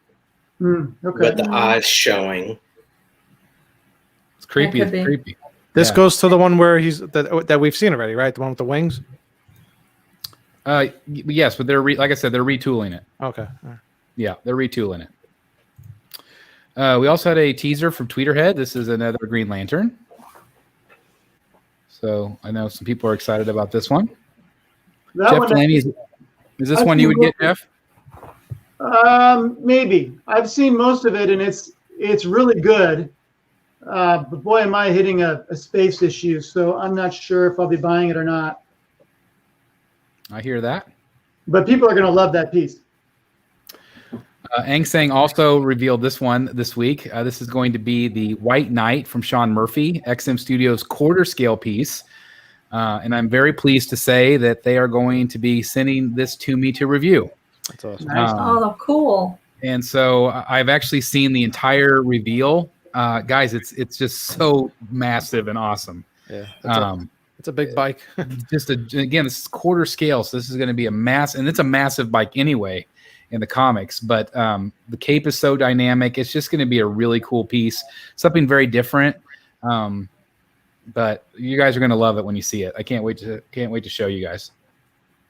Okay. with the eyes showing. It's creepy. It's creepy. This goes to the one where he's that we've seen already, right? The one with the wings. Yes, but they're like I said, they're retooling it. Okay. Yeah, they're retooling it. We also had a teaser from Tweeterhead. This is another Green Lantern. So I know some people are excited about this one. Jeff Delaney, is this one you would get, Jeff? Maybe. I've seen most of it, and it's really good. But boy, am I hitting a space issue, so I'm not sure if I'll be buying it or not. I hear that. But people are going to love that piece. Ang Sang also revealed this one this week. This is going to be the White Knight from Sean Murphy, XM Studios quarter scale piece. And I'm very pleased to say that they are going to be sending this to me to review. That's awesome. Nice. Oh, cool. And so I've actually seen the entire reveal. Guys, it's just so massive and awesome. Yeah. It's a big bike. Again, this is quarter scale, so this is going to be and it's a massive bike anyway in the comics, but the cape is so dynamic. It's just going to be a really cool piece, something very different. But you guys are going to love it when you see it. I can't wait to show you guys.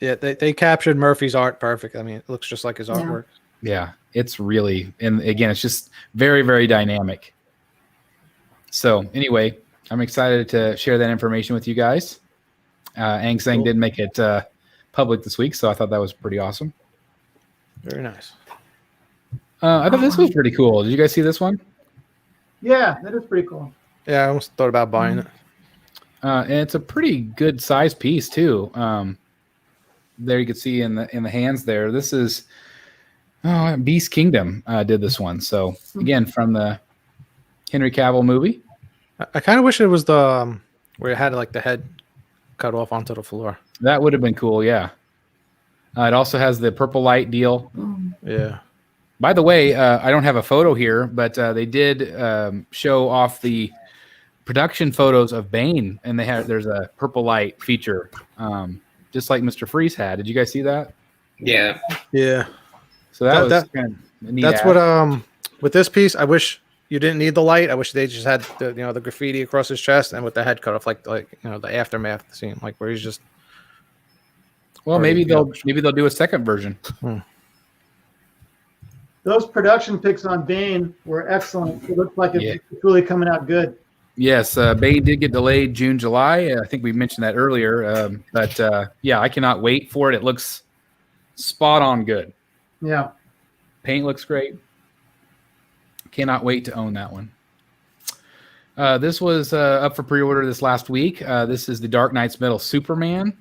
Yeah, they captured Murphy's art perfect. I mean, it looks just like his artwork. Yeah, it's really, and again, it's just very, very dynamic. So anyway, I'm excited to share that information with you guys. Ang Sang did make it public this week, so I thought that was pretty awesome. Very nice. I thought this was pretty cool. Did you guys see this one? Yeah, that is pretty cool. Yeah, I almost thought about buying it. And it's a pretty good size piece too. There you can see in the hands there. This is Beast Kingdom did this one. So again, from the Henry Cavill movie. I kind of wish it was the where it had like the head cut off onto the floor. That would have been cool. Yeah. It also has the purple light deal. Yeah. By the way, I don't have a photo here, but they did show off the production photos of Bane, and there's a purple light feature, just like Mr. Freeze had. Did you guys see that? Yeah. Yeah. So that was kind of neat. That's what with this piece, I wish you didn't need the light. I wish they just had the graffiti across his chest and with the head cut off, like the aftermath scene, like where he's just. Well, maybe they'll do a second version. Those production pics on Bane were excellent. It looked like it's really coming out good. Yes, Bane did get delayed June, July. I think we mentioned that earlier. But I cannot wait for it. It looks spot on good. Yeah. Paint looks great. Cannot wait to own that one. This was up for pre-order this last week. This is the Dark Knight's Metal Superman.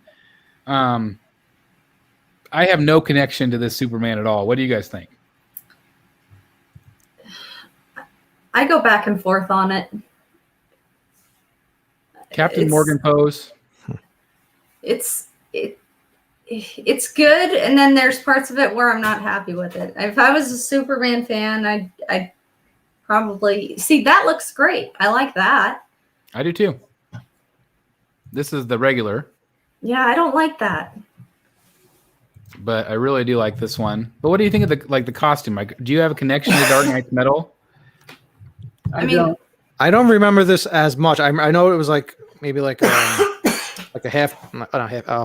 I have no connection to this Superman at all. What do you guys think? I go back and forth on it. Captain Morgan pose. It's good, and then there's parts of it where I'm not happy with it. If I was a Superman fan, I'd probably see that looks great. I like that. I do too. This is the regular. Yeah, I don't like that. But I really do like this one. But what do you think of the costume? Like, do you have a connection to Dark Knight's Metal? I don't remember this as much. I know it was like maybe like a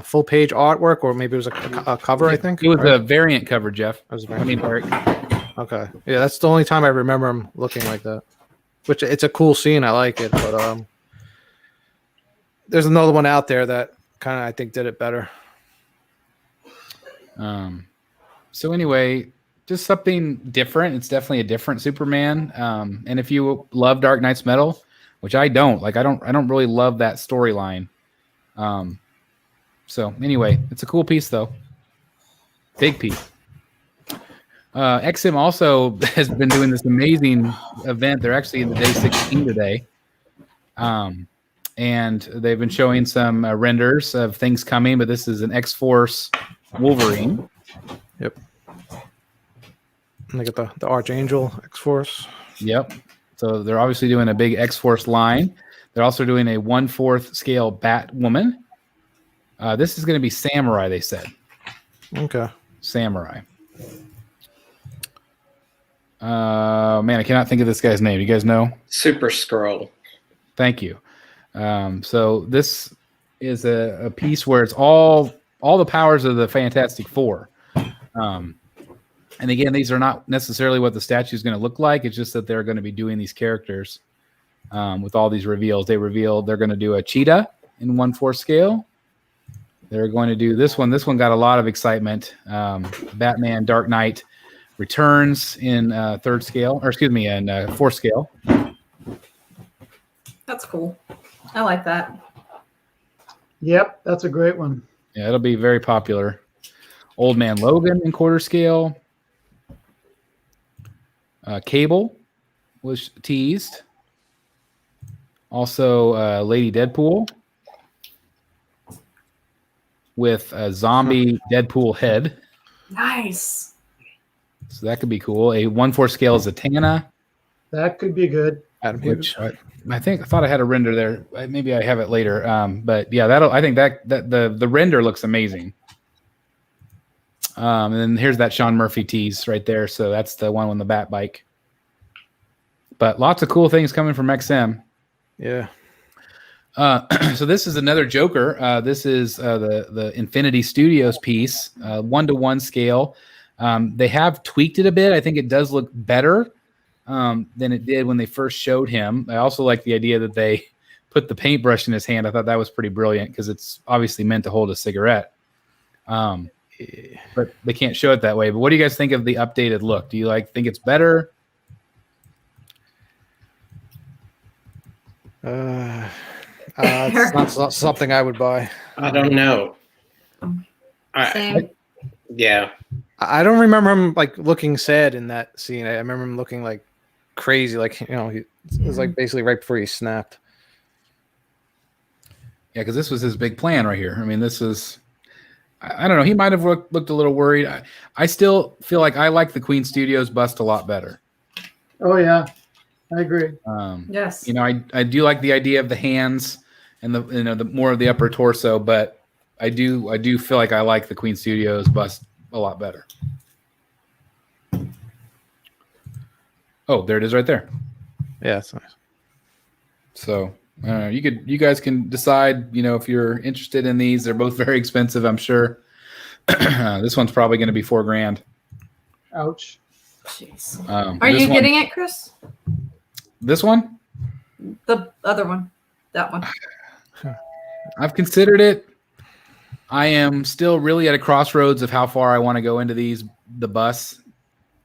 full page artwork, or maybe it was a cover. I think it was a variant cover, Jeff. Eric. Okay, yeah, that's the only time I remember him looking like that. Which it's a cool scene. I like it, but there's another one out there that kind of, I think, did it better. So anyway, just something different. It's definitely a different Superman. And if you love Dark Knight's Metal, which I don't, I don't really love that storyline. So anyway, it's a cool piece though. Big piece. XM also has been doing this amazing event. They're actually in the day 16 today. And they've been showing some renders of things coming, but this is an X-Force Wolverine. Yep. And they got the Archangel X-Force. Yep. So they're obviously doing a big X-Force line. They're also doing a 1/4 scale Batwoman. This is going to be Samurai, they said. Okay. Samurai. Man, I cannot think of this guy's name. You guys know? Super Skrull. Thank you. So this is a piece where it's all the powers of the Fantastic Four. And again, these are not necessarily what the statue is going to look like. It's just that they're going to be doing these characters with all these reveals. They revealed they're going to do a cheetah in 1/4 scale. They're going to do this one. This one got a lot of excitement. Batman Dark Knight Returns in 3rd scale, or excuse me, in 4th scale. That's cool. I like that. Yep, that's a great one. Yeah, it'll be very popular. Old Man Logan in 1/4 scale. Cable was teased. Also, Lady Deadpool with a zombie Deadpool head. Nice. So that could be cool. A 1/4 scale Zatanna. That could be good. Which I thought I had a render there. Maybe I have it later. But yeah, I think that the render looks amazing. And then here's that Sean Murphy tease right there. So that's the one on the Bat bike. But lots of cool things coming from XM. Yeah. So this is another Joker. This is the Infinity Studios piece, 1-to-1 scale. They have tweaked it a bit. I think it does look better than it did when they first showed him. I also like the idea that they put the paintbrush in his hand. I thought that was pretty brilliant because it's obviously meant to hold a cigarette. But they can't show it that way. But what do you guys think of the updated look? Do you think it's better? It's not something I would buy. I don't know. Same. Yeah. I don't remember him looking sad in that scene. I remember him looking crazy, it was basically right before he snapped. Yeah, because this was his big plan right here. I mean, this is, I don't know. He might have looked a little worried. I still feel like I like the Queen Studios bust a lot better. Oh yeah, I agree. Yes. I do like the idea of the hands and the more of the upper torso, but I do feel like I like the Queen Studios bust a lot better. Oh, there it is right there. Yeah, that's nice. So you guys can decide, if you're interested in these. They're both very expensive, I'm sure. This one's probably going to be $4,000. Ouch. Jeez. Are you getting it, Chris? This one? The other one. That one. I've considered it. I am still really at a crossroads of how far I want to go into the bus.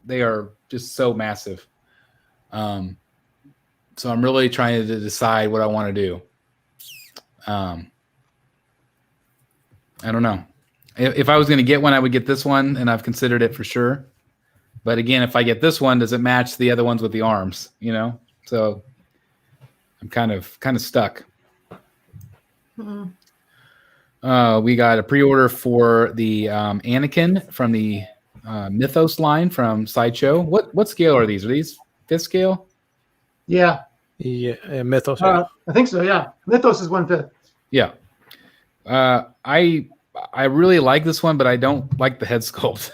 They are just so massive. So I'm really trying to decide what I want to do. I don't know. If I was going to get one, I would get this one, and I've considered it for sure. But again, if I get this one, does it match the other ones with the arms? So I'm kind of stuck. We got a pre-order for the Anakin from the Mythos line from Sideshow. What scale are these? Are these 5th scale? Yeah. Yeah, Mythos. I think so. Yeah, Mythos is 1/5. Yeah. I really like this one, but I don't like the head sculpt.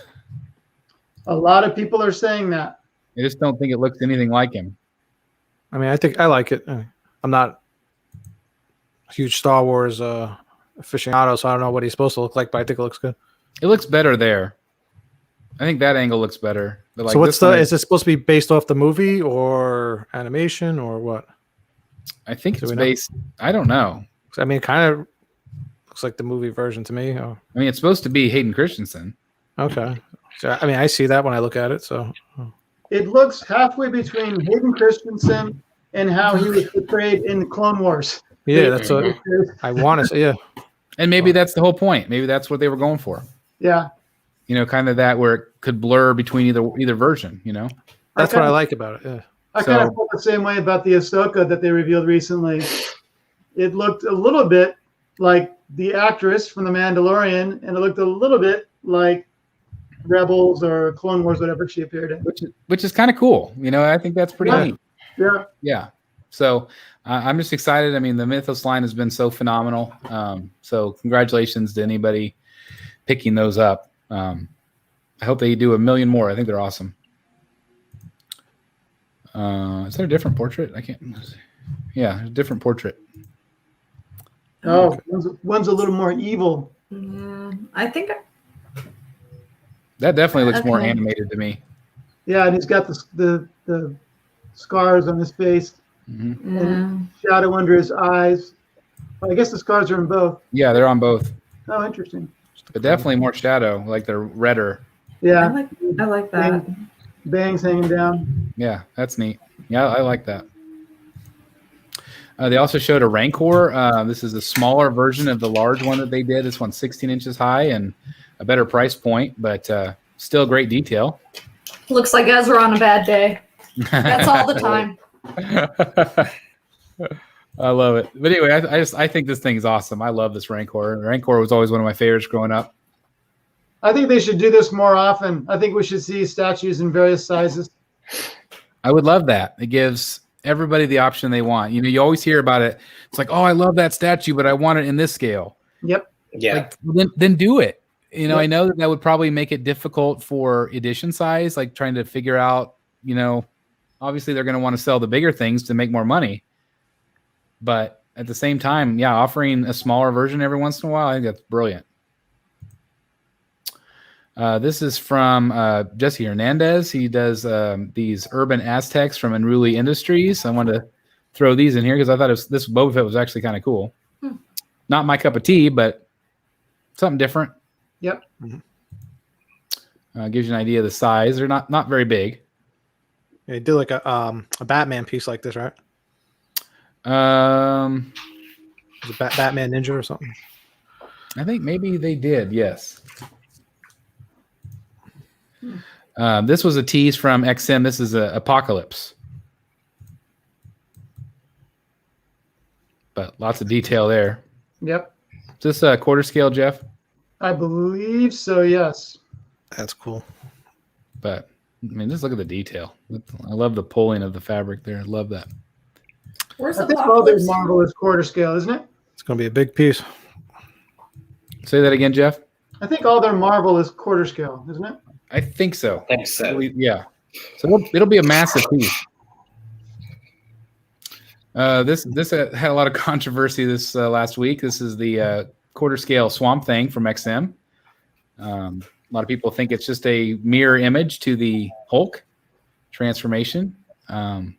A lot of people are saying that. I just don't think it looks anything like him. I mean, I think I like it. I'm not a huge Star Wars aficionado, so I don't know what he's supposed to look like, but I think it looks good. It looks better there. I think that angle looks better. But So is it supposed to be based off the movie or animation or what? I think it's based. I don't know. I mean, it kind of looks like the movie version to me. Oh. I mean, it's supposed to be Hayden Christensen. Okay. So, I mean, I see that when I look at it. So It looks halfway between Hayden Christensen and how he was portrayed in Clone Wars. yeah, that's what I want to say. Yeah. And maybe that's the whole point. Maybe that's what they were going for. Yeah. You know, kind of that where it could blur between either version, you know? That's what I like about it. Yeah. I kind of felt the same way about the Ahsoka that they revealed recently. It looked a little bit like the actress from The Mandalorian, and it looked a little bit like Rebels or Clone Wars, whatever she appeared in. Which is kind of cool. You know, I think that's pretty neat. Yeah. Yeah. So I'm just excited. I mean, the Mythos line has been so phenomenal. So congratulations to anybody picking those up. I hope they do a million more. I think they're awesome. Is there a different portrait? I can't. Yeah, a different portrait. Oh, one's a little more evil. Yeah, I think that definitely looks more animated to me. Yeah, and he's got the scars on his face, and shadow under his eyes. I guess the scars are in both. Yeah, they're on both. Oh, interesting. But definitely more shadow, like they're redder. Yeah, I like that. Bangs hanging down. Yeah, that's neat. Yeah, I like that. They also showed a Rancor. This is a smaller version of the large one that they did. This one's 16 inches high and a better price point, but still great detail. Looks like Ezra on a bad day. That's all the time. I love it. But anyway, I think this thing is awesome. I love this Rancor. Rancor was always one of my favorites growing up. I think they should do this more often. I think we should see statues in various sizes. I would love that. It gives everybody the option they want. You know, you always hear about it. It's like, oh, I love that statue, but I want it in this scale. Yep. Yeah. Like, then do it. You know, I know that would probably make it difficult for edition size, like trying to figure out, you know, obviously they're going to want to sell the bigger things to make more money. But at the same time, yeah, offering a smaller version every once in a while, I think that's brilliant. This is from Jesse Hernandez. He does these urban Aztecs from Unruly Industries. I wanted to throw these in here because I thought this Boba Fett was actually kind of cool. Not my cup of tea, but something different. Yep. Gives you an idea of the size. They're not very big. Yeah, you did like a Batman piece like this, right? Is it Batman Ninja or something? I think maybe they did. Yes. This was a tease from XM. This is a Apocalypse, but lots of detail there. Yep. Is this a quarter scale, Jeff? I believe so. Yes. That's cool. But I mean, just look at the detail. I love the pulling of the fabric there. I love that. Where's I think all their Marvel is quarter scale, isn't it? It's going to be a big piece. Say that again, Jeff. I think all their Marvel is quarter scale, isn't it? I think so. I think so. Yeah. So it'll be a massive piece. This had a lot of controversy this last week. This is the quarter scale Swamp Thing from XM. A lot of people think it's just a mirror image to the Hulk transformation. Aang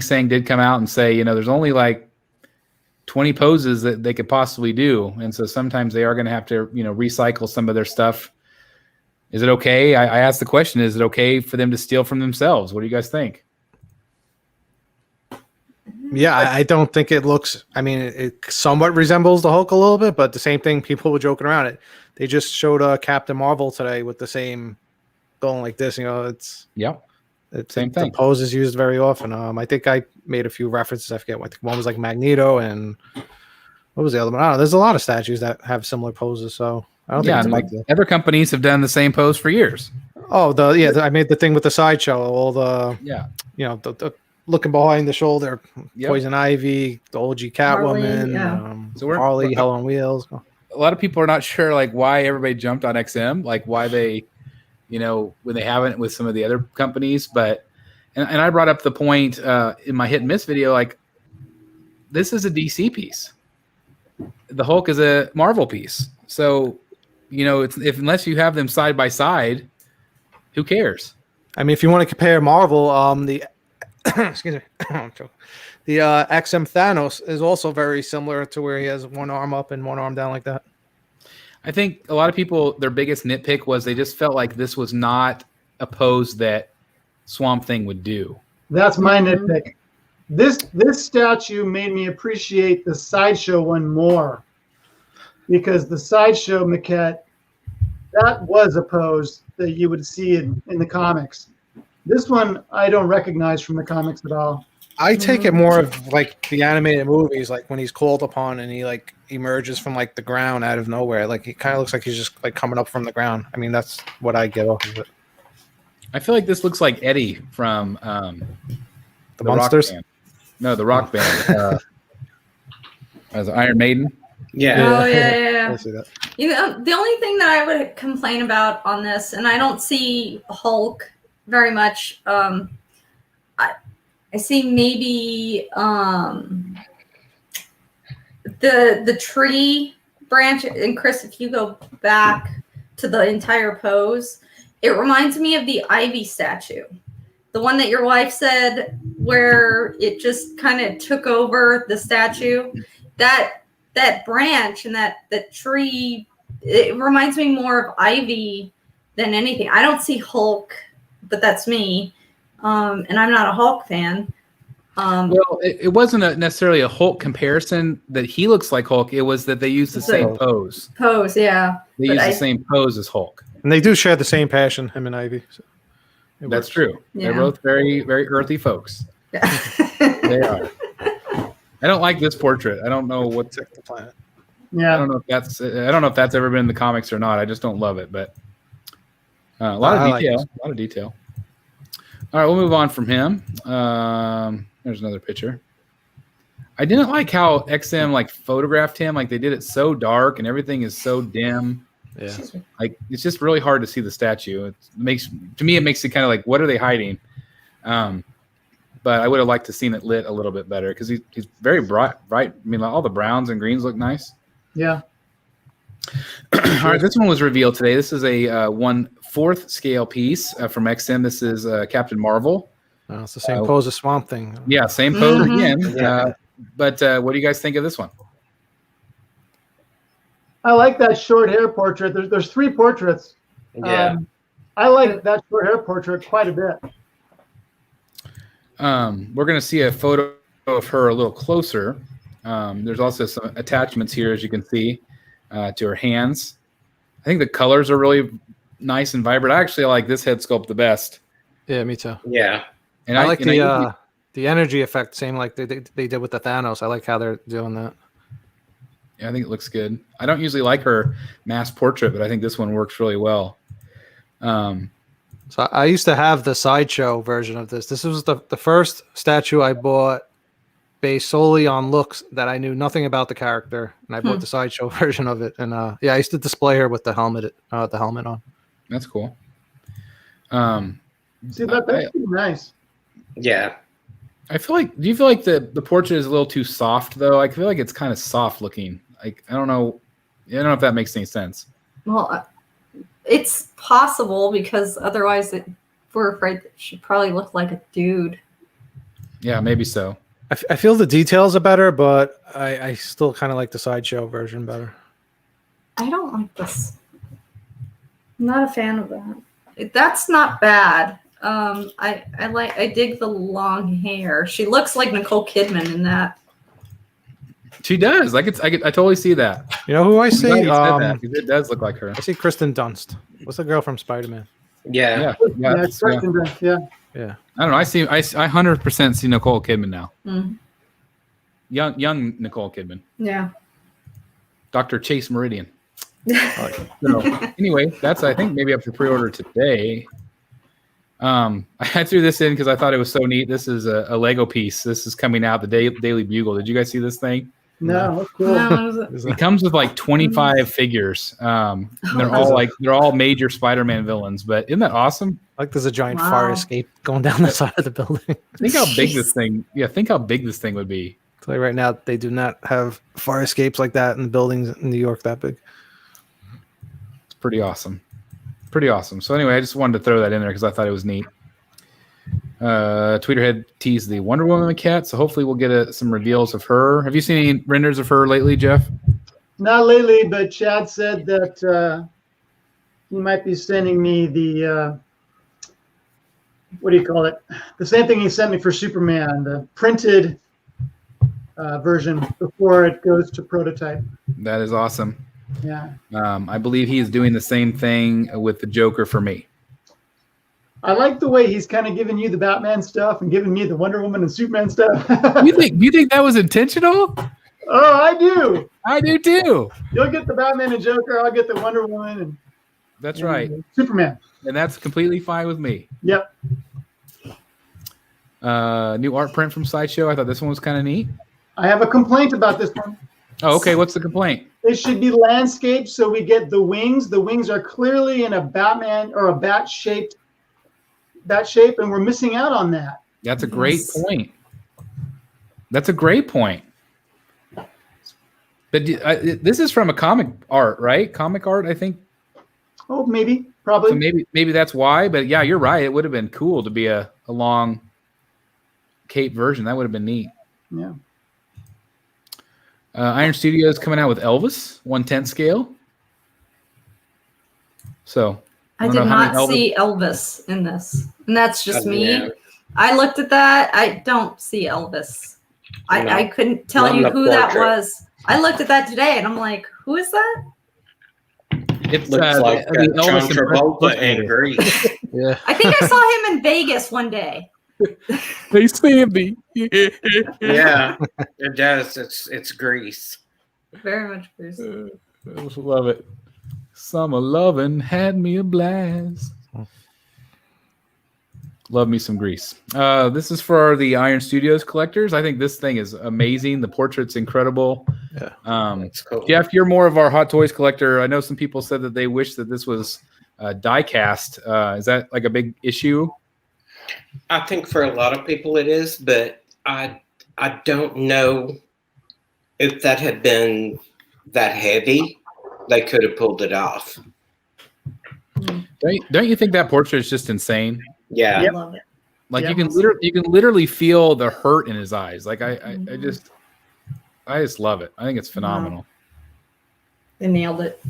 Sang did come out and say, you know, there's only like 20 poses that they could possibly do. And so sometimes they are going to have to, you know, recycle some of their stuff. Is it okay? I asked the question, is it okay for them to steal from themselves? What do you guys think? Yeah, I don't think it looks, I mean, it somewhat resembles the Hulk a little bit, but the same thing, people were joking around it. They just showed Captain Marvel today with the same going like this, you know, it's same thing. The pose is used very often. I think I made a few references. I forget what one was, like Magneto, and what was the other one? I don't know. There's a lot of statues that have similar poses, so I don't think it's like other companies have done the same pose for years. Oh, I made the thing with the sideshow, all the you know, the looking behind the shoulder, Poison Ivy, the OG Catwoman, Harley, Hell on Wheels. A lot of people are not sure like why everybody jumped on XM, like why they, you know, when they haven't with some of the other companies. But and I brought up the point in my hit and miss video, like this is a DC piece. The Hulk is a Marvel piece. So, you know, unless you have them side by side, who cares? I mean, if you want to compare Marvel, excuse me, The XM Thanos is also very similar to where he has one arm up and one arm down like that. I think a lot of people, their biggest nitpick was they just felt like this was not a pose that Swamp Thing would do. That's my nitpick. This statue made me appreciate the Sideshow one more, because the Sideshow maquette, that was a pose that you would see in the comics. This one I don't recognize from the comics at all. I take it more of like the animated movies, like when he's called upon and he like emerges from like the ground out of nowhere. Like he kind of looks like he's just like coming up from the ground. I mean, that's what I get off of it. I feel like this looks like Eddie from The Monsters? Rock Band. No, the Rock Band. As Iron Maiden. Yeah. Oh yeah. I see that. You know, the only thing that I would complain about on this, and I don't see Hulk very much. I see maybe the tree branch. And Chris, if you go back to the entire pose, it reminds me of the Ivy statue, the one that your wife said where it just kind of took over the statue. That branch and that tree, it reminds me more of Ivy than anything. I don't see Hulk, but that's me. And I'm not a Hulk fan. Well, it wasn't necessarily a Hulk comparison that he looks like Hulk. It was that they used the same pose. Yeah. They use the same pose as Hulk. And they do share the same passion, him and Ivy. So That's true. Yeah. They're both very, very earthy folks. They are. I don't like this portrait. I don't know what's the planet. Yeah. I don't know if that's ever been in the comics or not. I just don't love it, but a lot of detail. A lot of detail. All right, we'll move on from him. There's another picture. I didn't like how XM like photographed him. Like they did it so dark and everything is so dim. Yeah. Like it's just really hard to see the statue. It makes it kind of like, what are they hiding? But I would have liked to seen it lit a little bit better because he's very bright. I mean, all the browns and greens look nice. Yeah. All right, this one was revealed today. This is a 1/4 scale piece from XM. This is Captain Marvel. Oh, it's the same pose as Swamp Thing. Yeah, same pose again. Yeah. But what do you guys think of this one? I like that short hair portrait. There's 3 portraits. Yeah. I like that short hair portrait quite a bit. We're going to see a photo of her a little closer. There's also some attachments here, as you can see, to her hands. I think the colors are really nice and vibrant. I actually like this head sculpt the best. Yeah, me too. Yeah. And I like the energy effect, same like they did with the Thanos. I like how they're doing that. Yeah, I think it looks good. I don't usually like her mass portrait, but I think this one works really well. So I used to have the Sideshow version of this. This was the first statue I bought based solely on looks that I knew nothing about the character, and I bought the Sideshow version of it. And yeah, I used to display her with the helmet on. That's cool. See, that's pretty nice. Yeah. I feel like. Do you feel like the portrait is a little too soft though? I feel like it's kind of soft looking. Like I don't know if that makes any sense. Well, it's possible because otherwise we're afraid that she probably looked like a dude. Yeah, maybe so. I feel the details are better, but I still kind of like the Sideshow version better. I don't like this. I'm not a fan of that. That's not bad. I dig the long hair. She looks like Nicole Kidman in that. She does. I totally see that. You know who I see? It does look like her. I see Kristen Dunst. What's the girl from Spider-Man? Yeah. Yeah, I don't know. I 100% see Nicole Kidman now. Mm. Young Nicole Kidman. Yeah. Dr. Chase Meridian. So anyway, that's I think maybe up for pre-order today. I threw this in because I thought it was so neat. This is a Lego piece. This is coming out the Daily Bugle. Did you guys see this thing? No, that's cool. No, It comes with like 25 figures. They're all major Spider-Man villains. But isn't that awesome? Like there's a giant fire escape going down the side of the building. Think how big this thing. Yeah, think how big this thing would be. I'll tell you right now, they do not have fire escapes like that in the buildings in New York that big. It's pretty awesome. Pretty awesome. So anyway, I just wanted to throw that in there because I thought it was neat. Tweeter had teased the Wonder Woman maquette, so hopefully we'll get some reveals of her. Have you seen any renders of her lately, Jeff? Not lately, but Chad said that he might be sending me the what do you call it? The same thing he sent me for Superman, the printed version before it goes to prototype. That is awesome. Yeah. I believe he is doing the same thing with the Joker for me. I like the way he's kind of giving you the Batman stuff and giving me the Wonder Woman and Superman stuff. You think that was intentional? Oh, I do. I do too. You'll get the Batman and Joker. I'll get the Wonder Woman and that's right. Superman. And that's completely fine with me. Yep. New art print from Sideshow. I thought this one was kind of neat. I have a complaint about this one. Oh, okay. What's the complaint? It should be landscape, so we get the wings. The wings are clearly in a Batman or a bat shape, and we're missing out on that. That's a great point. That's a great point. But this is from a comic art, right? Comic art, I think. Oh, maybe, probably. So maybe that's why. But yeah, you're right. It would have been cool to be a long cape version. That would have been neat. Yeah. Iron Studios coming out with Elvis 1/10 scale. So I did not see Elvis in this, and that's just me. Yeah. I looked at that. I don't see Elvis. I couldn't tell you who that was. I looked at that today, and I'm like, who is that? It looks like John Travolta and Grease. Yeah. I think I saw him in Vegas one day. They see me. Yeah, it does. It's Grease. Very much Grease. I just love it. Summer lovin' had me a blast. Love me some Grease. This is for the Iron Studios collectors. I think this thing is amazing. The portrait's incredible. Yeah, That's cool. Jeff, you're more of our Hot Toys collector. I know some people said that they wish that this was die cast. Is that like a big issue? I think for a lot of people it is, but I don't know if that had been that heavy, they could have pulled it off. Don't you think that portrait is just insane? Yeah. I love it. Like Yeah. you can literally feel the hurt in his eyes. Like I just love it. I think it's phenomenal. They nailed it.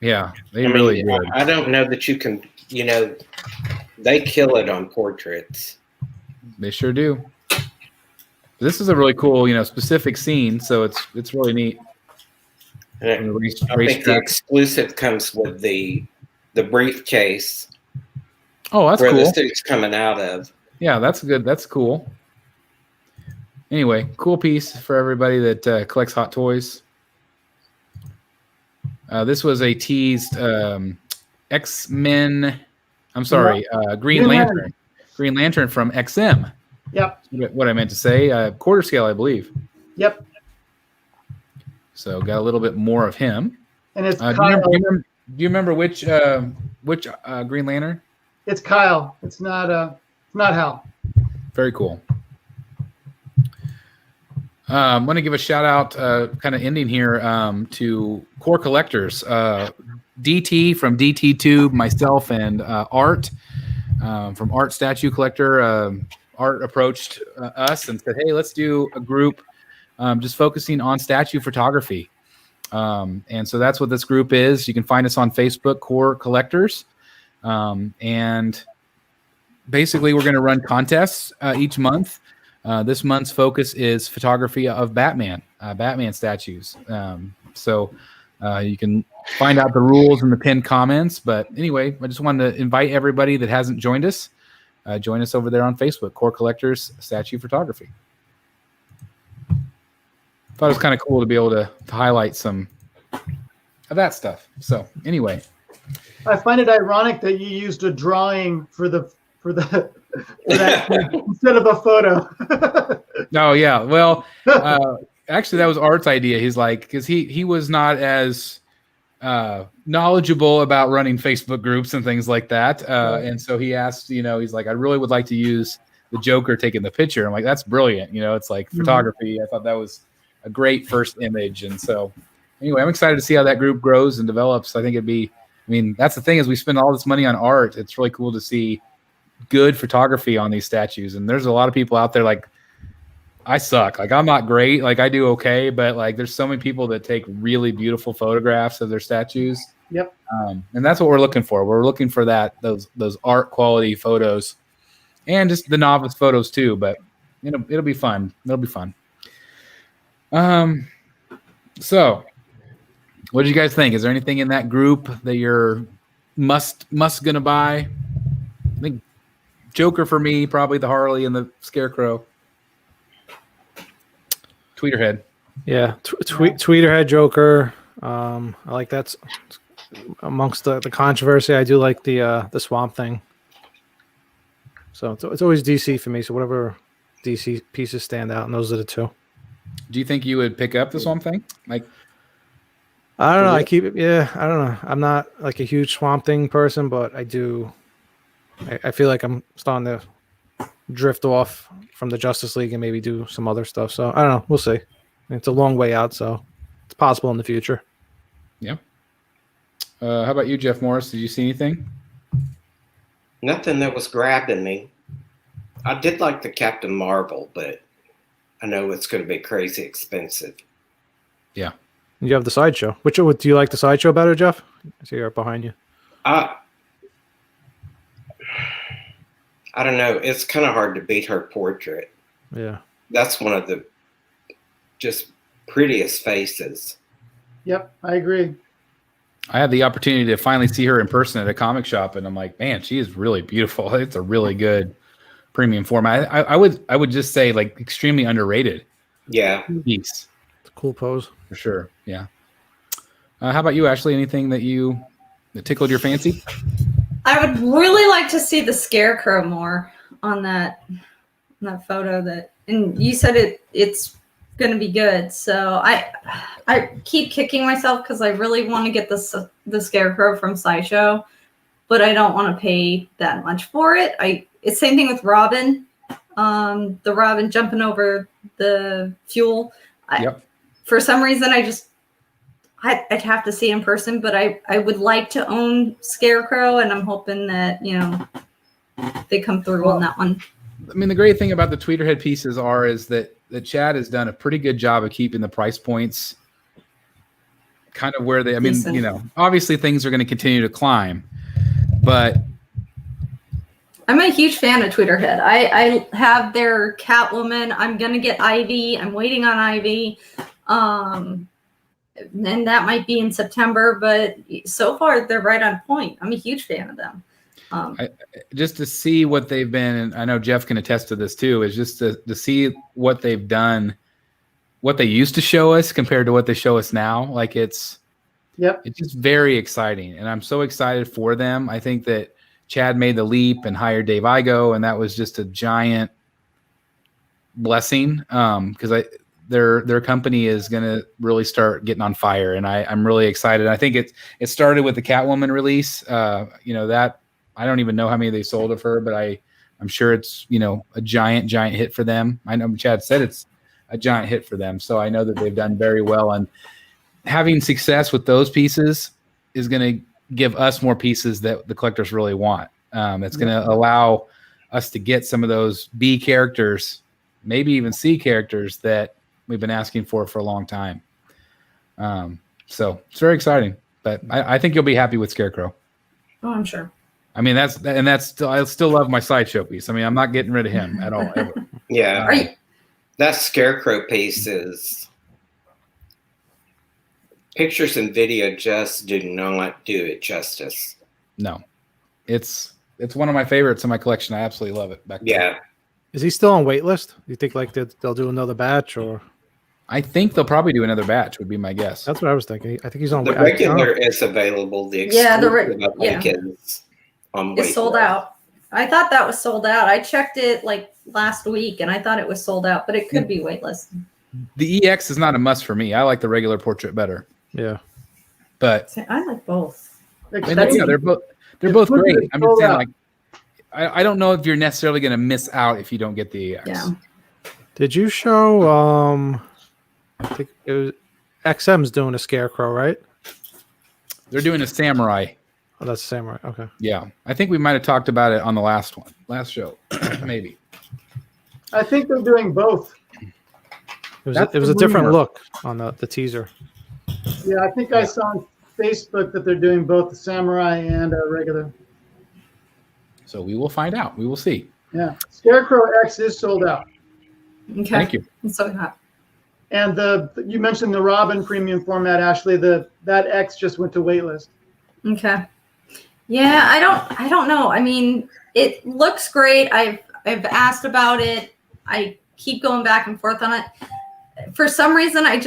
Yeah, they I mean, really did. I don't know that you can, they kill it on portraits. They sure do. This is a really cool, specific scene, so it's really neat. And I think the exclusive comes with the briefcase. Oh, that's where cool. the suit's coming out of. Yeah, that's good. That's cool. Anyway, cool piece for everybody that collects Hot Toys. This was a teased X-Men. I'm sorry, Green Lantern. Green Lantern from XM. Yep. What I meant to say, quarter scale, I believe. Yep. So got a little bit more of him. And it's Do Kyle. you remember which Green Lantern? It's Kyle. It's not Hal. Very cool. I'm going to give a shout out, kind of ending here, to core collectors. DT from DT Tube, myself, and Art from Art Statue Collector. Art approached us and said, "Hey, let's do a group just focusing on statue photography." And so that's what this group is. You can find us on Facebook, Core Collectors. And basically, we're going to run contests each month. This month's focus is photography of Batman statues. So you can find out the rules in the pinned comments. But anyway, I just wanted to invite everybody that hasn't joined us. Join us over there on Facebook, Core Collectors Statue Photography. Thought it was kind of cool to be able to highlight some of that stuff. So anyway. I find it ironic that you used a drawing for that instead of a photo. Oh yeah, well, actually that was Art's idea. He's like, because he was not as knowledgeable about running Facebook groups and things like that, and so he asked, he's like, I really would like to use the Joker taking the picture. I'm like, that's brilliant. It's like photography. I thought that was a great first image, and so anyway, I'm excited to see how that group grows and develops. I think it'd be. I mean, that's the thing is we spend all this money on art. It's really cool to see good photography on these statues, and there's a lot of people out there like I suck. Like I'm not great. Like I do okay, but like there's so many people that take really beautiful photographs of their statues. Yep. And that's what we're looking for. We're looking for those art quality photos, and just the novice photos too. But it'll be fun. It'll be fun. So what did you guys think? Is there anything in that group that you're must gonna buy? I think Joker for me, probably the Harley and the Scarecrow. Tweeterhead. Yeah, Tweeterhead Joker. I like that's amongst the controversy. I do like the Swamp Thing. So it's always DC for me. So whatever DC pieces stand out, and those are the two. Do you think you would pick up the Swamp Thing? Like, I don't know. I keep it. Yeah, I don't know. I'm not like a huge Swamp Thing person, but I do. I feel like I'm starting to drift off from the Justice League and maybe do some other stuff. So I don't know. We'll see. It's a long way out, so it's possible in the future. Yeah. How about you, Jeff Morris? Did you see anything? Nothing that was grabbing me. I did like the Captain Marvel, but I know it's going to be crazy expensive. Yeah. You have the Sideshow. Do you like the Sideshow better, Jeff? I see right behind you. I don't know. It's kind of hard to beat her portrait. Yeah. That's one of the just prettiest faces. Yep, I agree. I had the opportunity to finally see her in person at a comic shop, and I'm like, man, she is really beautiful. It's a really good premium format. I would just say like extremely underrated. Yeah. Piece. It's a cool pose. For sure. Yeah. How about you, Ashley? Anything that tickled your fancy? I would really like to see the Scarecrow more on that photo. And you said it's going to be good. So I keep kicking myself because I really want to get the Scarecrow from Sideshow, but I don't want to pay that much for it. It's same thing with Robin. The Robin jumping over the fuel. Yep. For some reason, I'd have to see in person, but I would like to own Scarecrow, and I'm hoping that, they come through on that one. I mean, the great thing about the Tweeterhead pieces is that Chad has done a pretty good job of keeping the price points kind of where obviously things are going to continue to climb, but I'm a huge fan of Tweeterhead. I have their Catwoman. I'm going to get Ivy. I'm waiting on Ivy. And that might be in September, but so far they're right on point. I'm a huge fan of them. Just to see what they've been, and I know Jeff can attest to this too, is just to see what they've done, what they used to show us compared to what they show us now. Like it's just very exciting, and I'm so excited for them. I think that Chad made the leap and hired Dave Igo, and that was just a giant blessing because their company is going to really start getting on fire, and I'm really excited. I think it started with the Catwoman release. That I don't even know how many they sold of her, but I'm sure it's a giant hit for them. I know Chad said it's a giant hit for them, so I know that they've done very well. And having success with those pieces is going to give us more pieces that the collectors really want. It's going to allow us to get some of those B characters, maybe even C characters that we've been asking for a long time. So it's very exciting, but I think you'll be happy with Scarecrow. Oh, I'm sure. I mean, that's still, I still love my Sideshow piece. I mean, I'm not getting rid of him at all. Ever. Yeah. That Scarecrow piece is pictures and video just do not do it justice. No, it's one of my favorites in my collection. I absolutely love it. Yeah. Is he still on wait list? Do you think like they'll do another batch, or? I think they'll probably do another batch. Would be my guess. That's what I was thinking. I think he's on. The regular is available. The exclusive is on wait. It's sold out. I thought that was sold out. I checked it like last week, and I thought it was sold out, but it could be waitlist. The EX is not a must for me. I like the regular portrait better. Yeah, but I like both. They're both great. I'm just saying, like, I don't know if you're necessarily going to miss out if you don't get the EX. Yeah. Did you show? I think it was XM's doing a Scarecrow, right? They're doing a Samurai. Oh, that's the Samurai. Okay. Yeah, I think we might have talked about it on the last show, maybe. I think they're doing both. It was a different look on the teaser. Yeah, I think I saw on Facebook that they're doing both the Samurai and regular. So we will find out. We will see. Yeah, Scarecrow X is sold out. Okay. Thank you. So hot. And you mentioned the Robin premium format, Ashley. That X just went to waitlist. Okay. Yeah, I don't know. I mean, it looks great. I've asked about it. I keep going back and forth on it. For some reason, I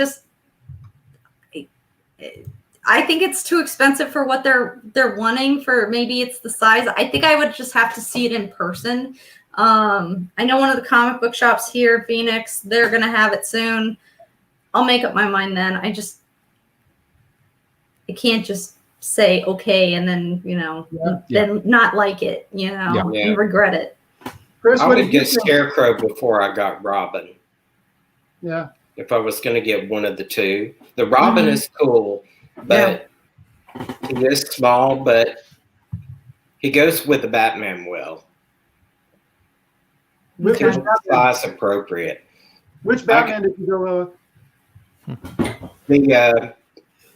think it's too expensive for what they're wanting. For maybe it's the size. I think I would just have to see it in person. I know one of the comic book shops here, Phoenix, they're gonna have it soon. I'll make up my mind then. I can't just say okay and then then not like it, and regret it. Chris, I would get Scarecrow before I got Robin. Yeah. If I was going to get one of the two, the Robin is cool, but he is small, but he goes with the Batman well. Which size appropriate. Which Batman did you go with?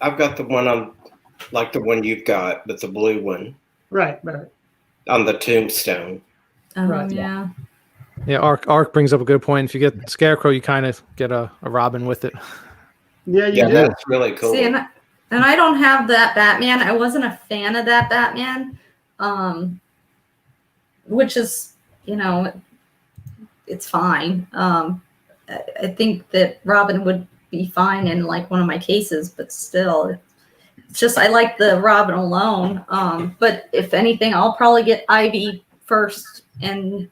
I've got the one on, like the one you've got, but the blue one. Right. On the tombstone. Right. Yeah. Yeah, Ark brings up a good point. If you get Scarecrow, you kind of get a Robin with it. Yeah, you do. That's really cool. See, and I don't have that Batman. I wasn't a fan of that Batman, which is, it's fine. I think that Robin would be fine in like one of my cases, but still, it's just I like the Robin alone. But if anything, I'll probably get Ivy first, and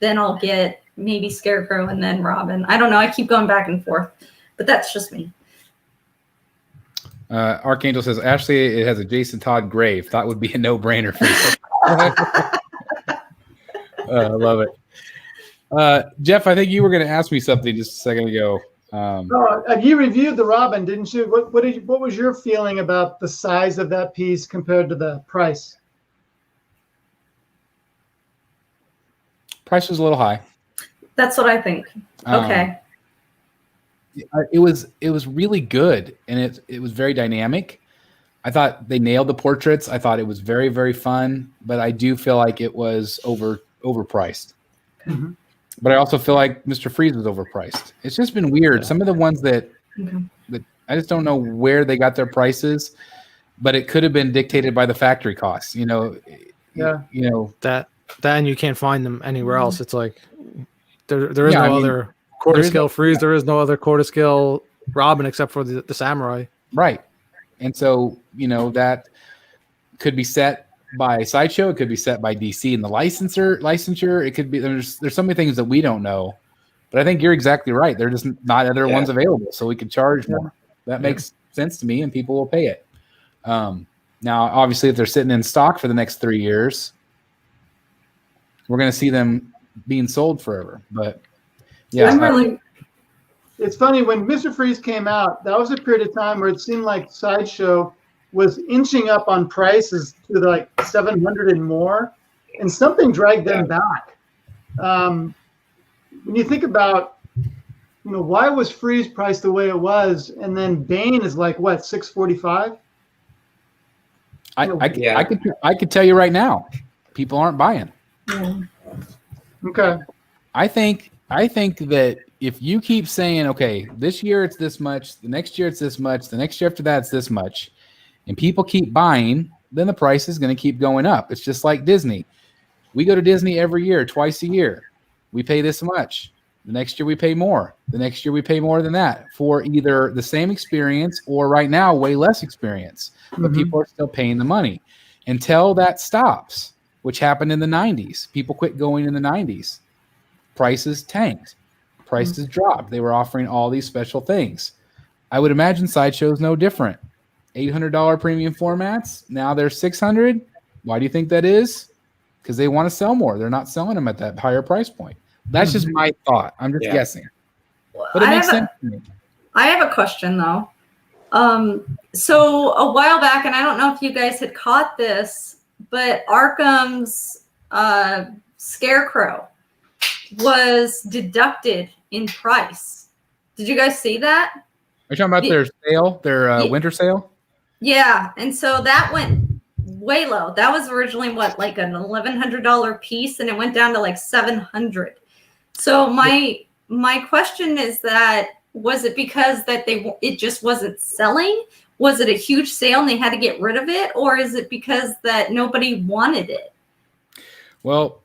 then I'll get maybe Scarecrow and then Robin. I don't know. I keep going back and forth, but that's just me. Archangel says, Ashley, it has a Jason Todd grave. Thought would be a no-brainer for you. I love it. Jeff, I think you were going to ask me something just a second ago. You reviewed the Robin, didn't you? What was your feeling about the size of that piece compared to the price? Price was a little high. That's what I think. Okay. It was really good, and it was very dynamic. I thought they nailed the portraits. I thought it was very, very fun, but I do feel like it was overpriced. Mm-hmm. But I also feel like Mr. Freeze was overpriced. It's just been weird. Some of the ones that I just don't know where they got their prices, but it could have been dictated by the factory costs. That and you can't find them anywhere else. It's like there is no other quarter scale Freeze. There is no other quarter scale Robin except for the Samurai. Right. And so, that could be set by Sideshow. It could be set by DC and the licensure. It could be, there's so many things that we don't know, but I think you're exactly right. There are just not other ones available. So we could charge more. That makes sense to me, and people will pay it. Now, obviously if they're sitting in stock for the next 3 years, we're going to see them being sold forever. But it's funny, when Mr. Freeze came out, that was a period of time where it seemed like Sideshow was inching up on prices to like 700 and more, and something dragged them back. When you think about, why was Freeze priced the way it was, and then Bane is like what, 645? I could tell you right now, people aren't buying. Yeah. Okay. I think that if you keep saying, okay, this year it's this much, the next year it's this much, the next year after that it's this much, and people keep buying, then the price is going to keep going up. It's just like Disney. We go to Disney every year, twice a year. We pay this much. The next year we pay more. The next year we pay more than that for either the same experience or right now way less experience. But people are still paying the money until that stops, which happened in the 90s. People quit going in the 90s. Prices tanked. Prices dropped. They were offering all these special things. I would imagine Sideshow is no different. $800 premium formats. Now they're $600. Why do you think that is? Because they want to sell more. They're not selling them at that higher price point. That's just my thought. I'm just guessing. But it makes sense to me. I have a question though. So a while back, and I don't know if you guys had caught this, but Arkham's Scarecrow was deducted in price. Did you guys see that? Are you talking about their sale, their winter sale? Yeah, and so that went way low. That was originally what, like an $1,100 piece, and it went down to like $700. So my question is that, was it because that it just wasn't selling? Was it a huge sale and they had to get rid of it, or is it because that nobody wanted it? Well,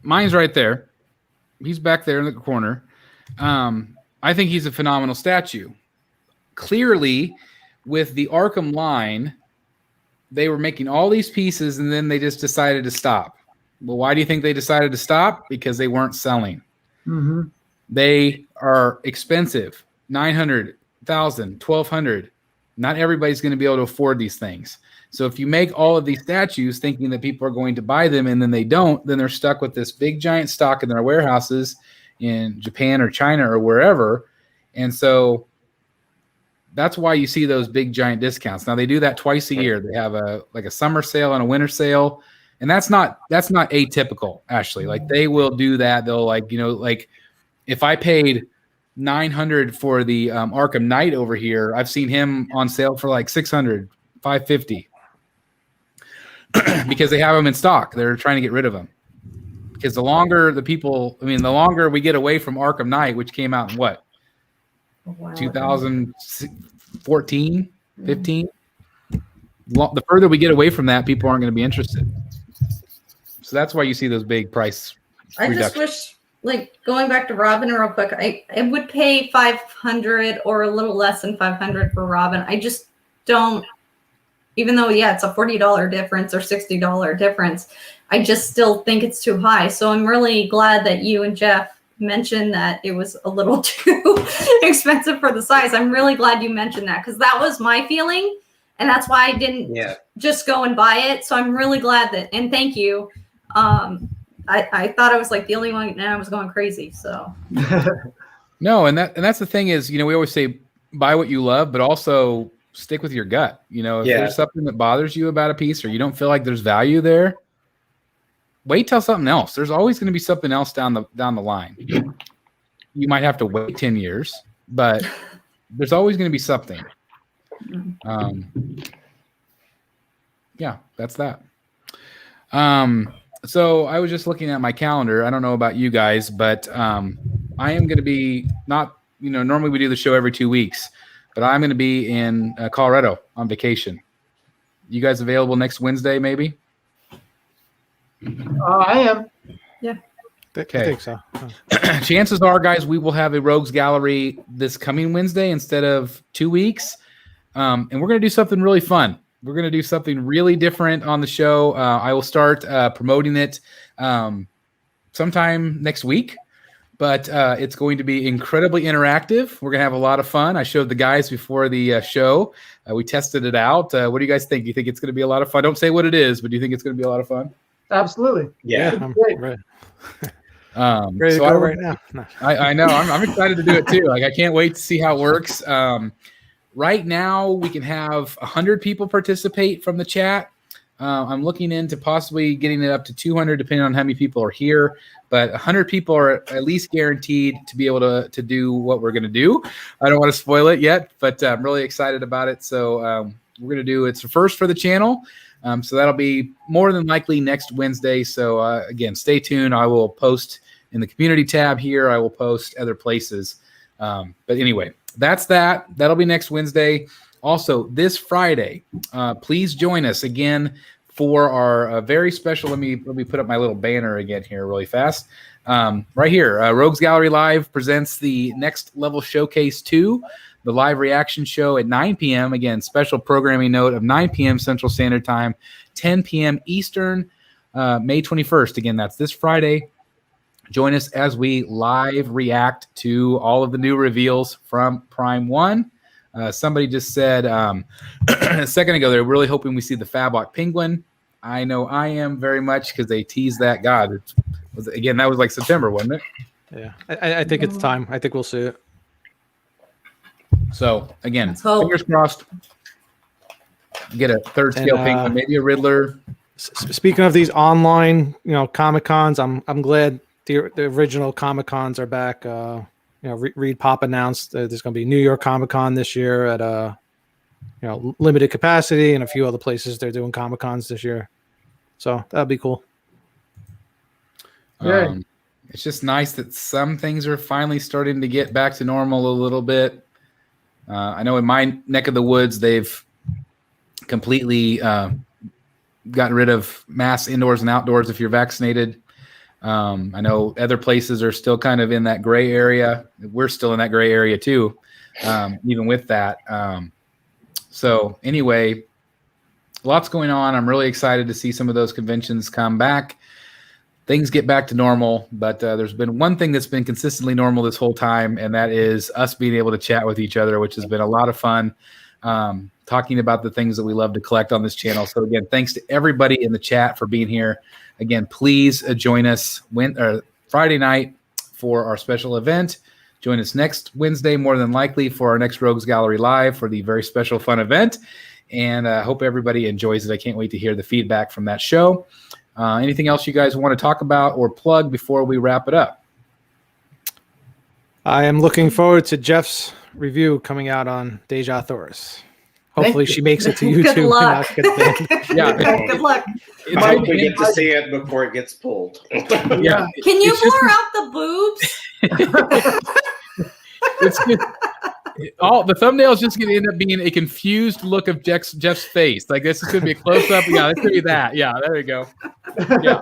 mine's right there. He's back there in the corner. I think he's a phenomenal statue. Clearly, with the Arkham line, they were making all these pieces and then they just decided to stop. Well, why do you think they decided to stop? Because they weren't selling. Mm-hmm. They are expensive. $900, $1,000, $1,200. Not everybody's going to be able to afford these things. So if you make all of these statues thinking that people are going to buy them and then they don't, then they're stuck with this big giant stock in their warehouses in Japan or China or wherever. And so that's why you see those big giant discounts. Now they do that twice a year. They have a summer sale and a winter sale. And that's not atypical, actually. Like they will do that. They'll if I paid $900 for the Arkham Knight over here, I've seen him on sale for like $600, $550. Because they have them in stock. They're trying to get rid of them. Because the longer we get away from Arkham Knight, which came out in what? 2014, 15. The further we get away from that, people aren't going to be interested. So that's why you see those big price reductions. Just wish, like, going back to Robin real quick, I would pay $500 or a little less than $500 for Robin. I just don't, even though, it's a $40 difference or $60 difference, I just still think it's too high. So I'm really glad that you and Jeff mentioned that it was a little too expensive for the size. I'm really glad you mentioned that, because that was my feeling, and that's why I didn't just go and buy it. So I'm really glad that, and thank you. I thought I was like the only one, and I was going crazy. So no, and that's the thing is, we always say buy what you love, but also stick with your gut. If there's something that bothers you about a piece or you don't feel like there's value there, wait till something else. There's always going to be something else down the line. You might have to wait 10 years, but there's always going to be something. That's that. So I was just looking at my calendar. I don't know about you guys, but I am going to be normally we do the show every 2 weeks, but I'm going to be in Colorado on vacation. You guys available next Wednesday, maybe? I am. Yeah. Okay. I think so. Chances are, guys, we will have a Rogues Gallery this coming Wednesday instead of 2 weeks. And we're going to do something really fun. We're going to do something really different on the show. I will start promoting it sometime next week, but it's going to be incredibly interactive. We're going to have a lot of fun. I showed the guys before the show. We tested it out. What do you guys think? Do you think it's going to be a lot of fun? Don't say what it is, but do you think it's going to be a lot of fun? Absolutely. Yeah. I'm ready. Ready to so go right now. I know. I'm excited to do it too. Like I can't wait to see how it works. Right now, we can have 100 people participate from the chat. I'm looking into possibly getting it up to 200, depending on how many people are here. But 100 people are at least guaranteed to be able to do what we're going to do. I don't want to spoil it yet, but I'm really excited about it. So we're going to do it's the first for the channel. So that'll be more than likely next Wednesday. So again, stay tuned. I will post in the community tab here. I will post other places. But anyway. That's that. That'll be next Wednesday. Also, this Friday, please join us again for our very special. Let me put up my little banner again here really fast. Right here, Rogues Gallery Live presents the Next Level Showcase 2, the live reaction show at 9 p.m. Again, special programming note of 9 p.m. Central Standard Time, 10 p.m. Eastern, May 21st. Again, that's this Friday. Join us as we live react to all of the new reveals from Prime 1. Somebody just said a second ago, they're really hoping we see the Fablock Penguin. I know I am very much because they teased that. God, that was like September, wasn't it? Yeah, I think it's time. I think we'll see it. So again, Let's hope. fingers crossed. Get a third scale penguin, maybe a Riddler. Speaking of these online, Comic Cons, I'm glad the original Comic Cons are back. Reed Pop announced that there's going to be New York Comic Con this year at limited capacity, and a few other places they're doing Comic Cons this year. So that'd be cool. It's just nice that some things are finally starting to get back to normal a little bit. I know in my neck of the woods, they've completely gotten rid of mass indoors and outdoors if you're vaccinated. I know other places are still kind of in that gray area. We're still in that gray area too, even with that. So anyway, lots going on. I'm really excited to see some of those conventions come back. Things get back to normal, but there's been one thing that's been consistently normal this whole time, and that is us being able to chat with each other, which has been a lot of fun, talking about the things that we love to collect on this channel. So again, thanks to everybody in the chat for being here. Again, please join us Friday night for our special event. Join us next Wednesday, more than likely, for our next Rogues Gallery Live for the very special fun event. And I hope everybody enjoys it. I can't wait to hear the feedback from that show. Anything else you guys want to talk about or plug before we wrap it up? I am looking forward to Jeff's review coming out on Deja Thoris. Hopefully she makes it to YouTube. Good luck. Yeah. Good luck. I hope we get to see it before it gets pulled. Yeah. Can you blur out the boobs? The thumbnail is just going to end up being a confused look of Jeff's face. Like, this is going to be a close up. Yeah, this could be that. Yeah, there you go. Yeah,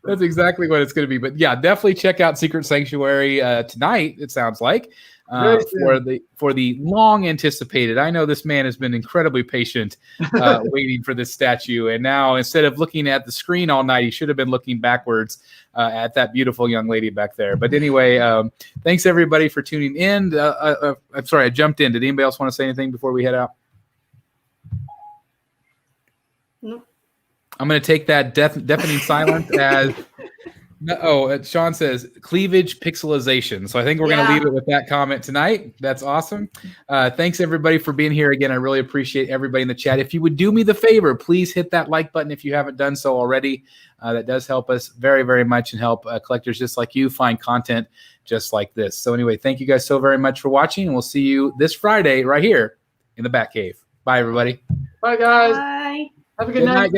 that's exactly what it's going to be. But yeah, definitely check out Secret Sanctuary tonight. It sounds like for the long anticipated. I know this man has been incredibly patient, waiting for this statue, and now instead of looking at the screen all night, he should have been looking backwards at that beautiful young lady back there. But anyway, thanks everybody for tuning in. I'm sorry I jumped in. Did anybody else want to say anything before we head out? No. I'm going to take that deafening silence as Sean says cleavage pixelization. So I think we're going to leave it with that comment tonight. That's awesome. Thanks everybody for being here again. I really appreciate everybody in the chat. If you would do me the favor, please hit that like button if you haven't done so already. That does help us very, very much and help collectors just like you find content just like this. So anyway, thank you guys so very much for watching, and we'll see you this Friday right here in the Batcave. Bye everybody. Bye guys. Bye. Have a good night.